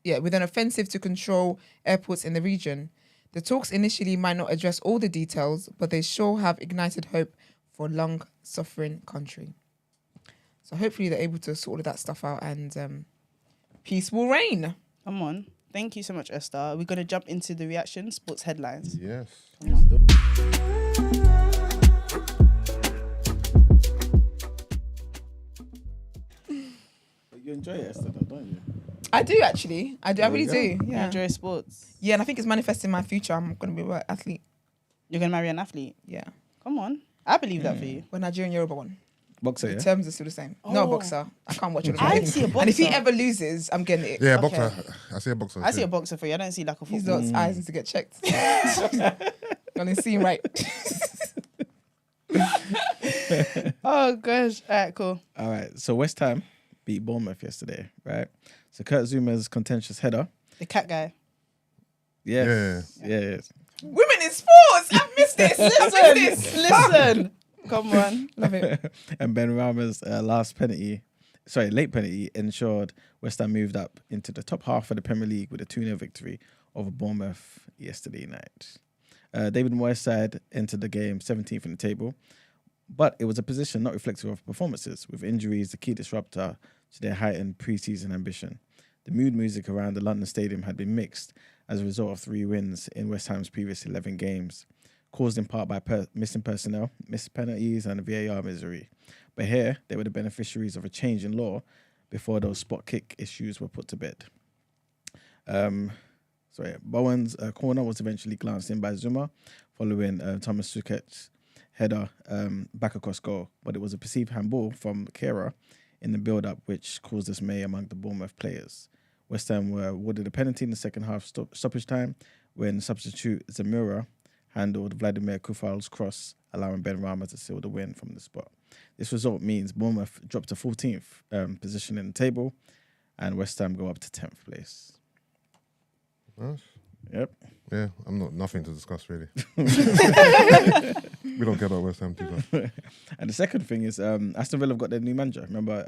to control airports in the region. The talks initially might not address all the details, but they sure have ignited hope for a long-suffering country. So hopefully they're able to sort all of that stuff out and peace will reign. Come on. Thank you so much, Esther. We're going to jump into the reaction sports headlines. Yes. You enjoy it, Esther, though, don't you? I do actually. I do. I really do. You Yeah. enjoy sports. Yeah, and I think it's manifesting my future. I'm going to be an athlete. You're going to marry an athlete. Yeah. Come on. I believe that for you. We're Nigerian Yoruba one. Boxer, The yeah? terms are still the same. No Oh. boxer. I can't watch it. I see a And if he boxer. ever loses, I'm getting it. Yeah, Okay. boxer. I see a boxer. I see too. a boxer for you. I don't see like a His football. lot's eyes need to get checked. Gonna seem right. Oh, gosh. All right, cool. All right. So West Ham beat Bournemouth yesterday, right? So Kurt Zuma's contentious header. The cat guy. Yes. Yeah. Women in sports. I missed this. I missed this. Listen. Come on. Love it. And Ben Rama's late penalty ensured West Ham moved up into the top half of the Premier League with a 2-0 victory over Bournemouth yesterday night. David Moyes' side entered the game 17th in the table, but it was a position not reflective of performances, with injuries the key disruptor to their heightened pre-season ambition. The mood music around the London Stadium had been mixed as a result of 3 wins in West Ham's previous 11 games, caused in part by missing personnel, missed penalties and VAR misery. But here, they were the beneficiaries of a change in law before those spot kick issues were put to bed. Bowen's corner was eventually glanced in by Zuma following Thomas Suchet's header back across goal, but it was a perceived handball from Kera in the build-up which caused dismay among the Bournemouth players. West Ham were awarded a penalty in the second half stoppage time when substitute Zamora handled Vladimir Kufal's cross, allowing Ben Rama to seal the win from the spot. This result means Bournemouth dropped to 14th position in the table and West Ham go up to 10th place. Nice. Yep. Yeah, I'm not nothing to discuss really. We don't care about West Ham too much. And the second thing is Aston Villa have got their new manager. Remember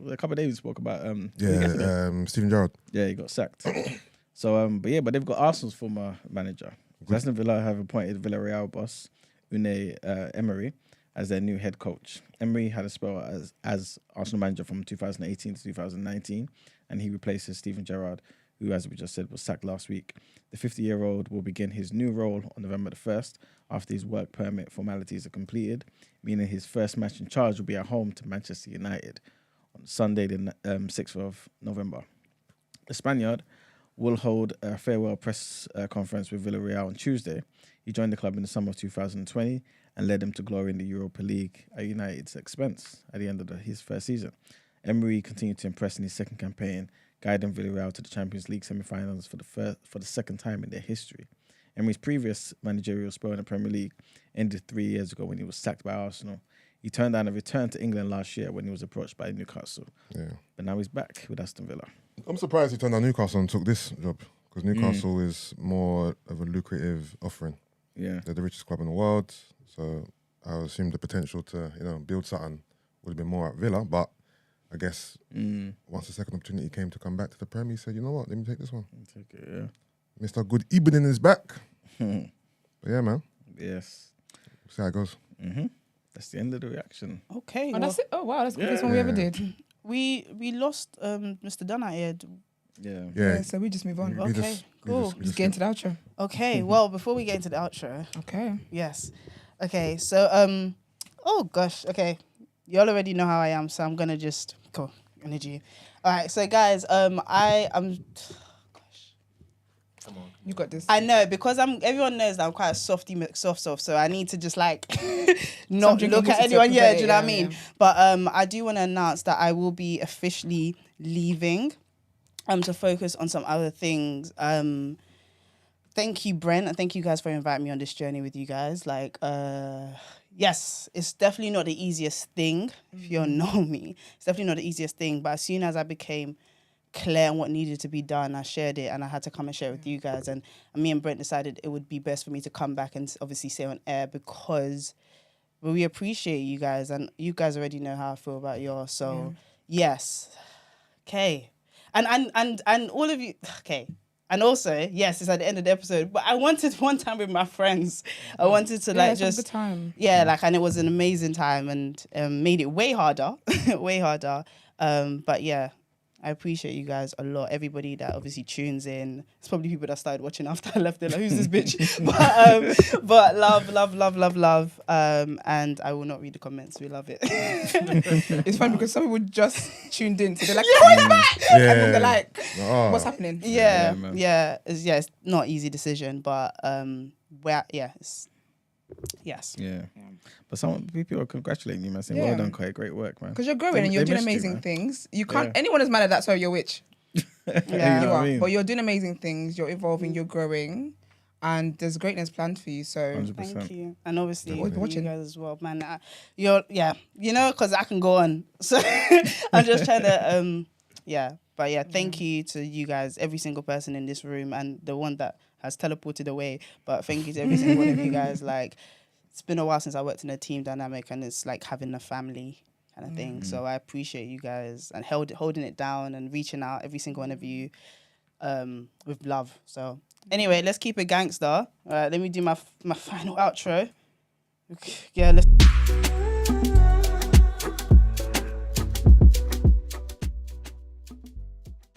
a couple of days we spoke about Steven Gerrard. Yeah, he got sacked. But they've got Arsenal's former manager. Aston Villa have appointed Villarreal boss Unai Emery as their new head coach. Emery had a spell as Arsenal manager from 2018 to 2019, and he replaces Steven Gerrard, who, as we just said, was sacked last week. The 50-year-old will begin his new role on November the 1st after his work permit formalities are completed, meaning his first match in charge will be at home to Manchester United on Sunday, the 6th of November. The Spaniard will hold a farewell press conference with Villarreal on Tuesday. He joined the club in the summer of 2020 and led them to glory in the Europa League at United's expense at the end of his first season. Emery continued to impress in his second campaign, guiding Villarreal to the Champions League semi-finals for the second time in their history. Emery's previous managerial spell in the Premier League ended 3 years ago when he was sacked by Arsenal. He turned down a return to England last year when he was approached by Newcastle. Yeah. But now he's back with Aston Villa. I'm surprised he turned down Newcastle and took this job because Newcastle is more of a lucrative offering. Yeah. They're the richest club in the world, so I would assume the potential to build something would have been more at Villa. But I guess once the second opportunity came to come back to the Premier, he said, "You know what? Let me take this one." Take it, yeah. Mr. Good Evening is back. But yeah, man. Yes. See how it goes. Mm-hmm. That's the end of the reaction. Okay. Oh, well, that's it. Oh, wow. That's the quickest one we ever did. we lost Mr. Dunn here. Yeah. Yeah. So we just move on. We Okay, cool. Just get into the outro. Okay. Well, before we get into the outro, Okay. yes. Okay. So oh gosh. Okay. You all already know how I am, so I'm gonna just go energy. All right. So guys, I'm. Come on. You got this. I know because everyone knows that I'm quite a soft, so I need to just like not Something look you at need to anyone. Yeah, prepare, do you know what I yeah, mean? yeah. But I do want to announce that I will be officially leaving, to focus on some other things. Thank you, Brent, and thank you guys for inviting me on this journey with you guys. Like, yes, it's definitely not the easiest thing. If you know me, it's definitely not the easiest thing. But as soon as I became clear on what needed to be done, I shared it and I had to come and share it with you guys. And me and Brent decided it would be best for me to come back and obviously say on air because we appreciate you guys and you guys already know how I feel about yours. So yes. Okay. And all of you, okay. And also, yes, it's at the end of the episode, but I wanted one time with my friends. I wanted to like just just the time. yeah, like, and it was an amazing time and made it way harder, way harder. But yeah, I appreciate you guys a lot. Everybody that obviously tunes in. It's probably people that started watching after I left. They're like, who's this bitch? But love. And I will not read the comments. We love it. It's funny because some people just tuned in, so they're like, "Yeah, you're back!" And then they're like, "What's happening?" It's not easy decision, but yes. Yeah. But some people are congratulating you, man, saying, well done, quite great work, man. Because you're growing and you're doing amazing things. You can't. Anyone is mad at that. Sorry, you're a witch. You know You what are, I mean? but you're doing amazing things. You're evolving. You're growing, and there's greatness planned for you. So 100%. Thank you. And obviously, Definitely. you guys as well, man. Because I can go on. So I'm just trying to, thank you to you guys, every single person in this room, and the one that has teleported away. But thank you to every single one of you guys. Like, it's been a while since I worked in a team dynamic, and it's like having a family kind of thing. So I appreciate you guys and holding it down and reaching out, every single one of you, with love. So anyway, let's keep it gangster. All right, let me do my final outro. Yeah, let's.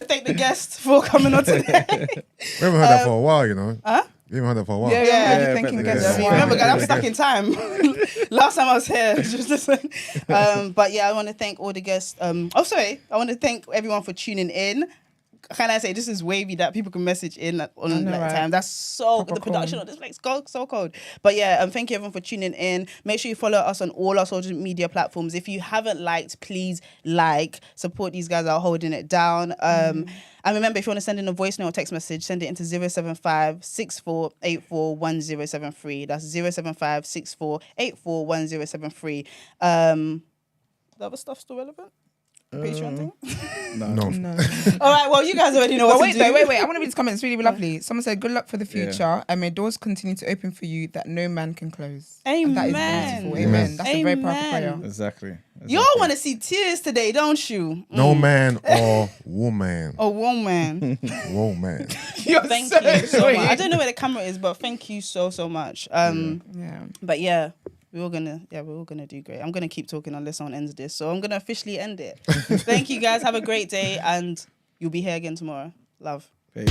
Thank the guest for coming on today. We haven't heard that for a while, you know. Huh? We haven't heard that for a while. yeah, thanking guests. Yeah. Remember, guys, I'm stuck in time. Last time I was here, just listen. But yeah, I want to thank all the guests. I want to thank everyone for tuning in. Can I say this is wavy that people can message in on time? That's so Proper the production of this place so cold. But yeah, thank you everyone for tuning in. Make sure you follow us on all our social media platforms. If you haven't liked, please support these guys are holding it down. And remember, if you want to send in a voice note or text message, send it into 075 6484 1073. That's 075 6484 1073. The other stuff still relevant? Patreon thing? No. All right, well, you guys already know what to do. Wait. I want to read this comment. It's really lovely. Someone said, good luck for the future and may doors continue to open for you that no man can close. Amen. And that is beautiful. Amen. That's a very powerful prayer. Exactly. Y'all want to see tears today, don't you? No man or woman. Oh, woman. Woman. Thank you so much. I don't know where the camera is, but thank you so much. But yeah. We're all gonna do great. I'm gonna keep talking unless someone ends this. So I'm gonna officially end it. Thank you guys. Have a great day, and you'll be here again tomorrow. Love. Peace.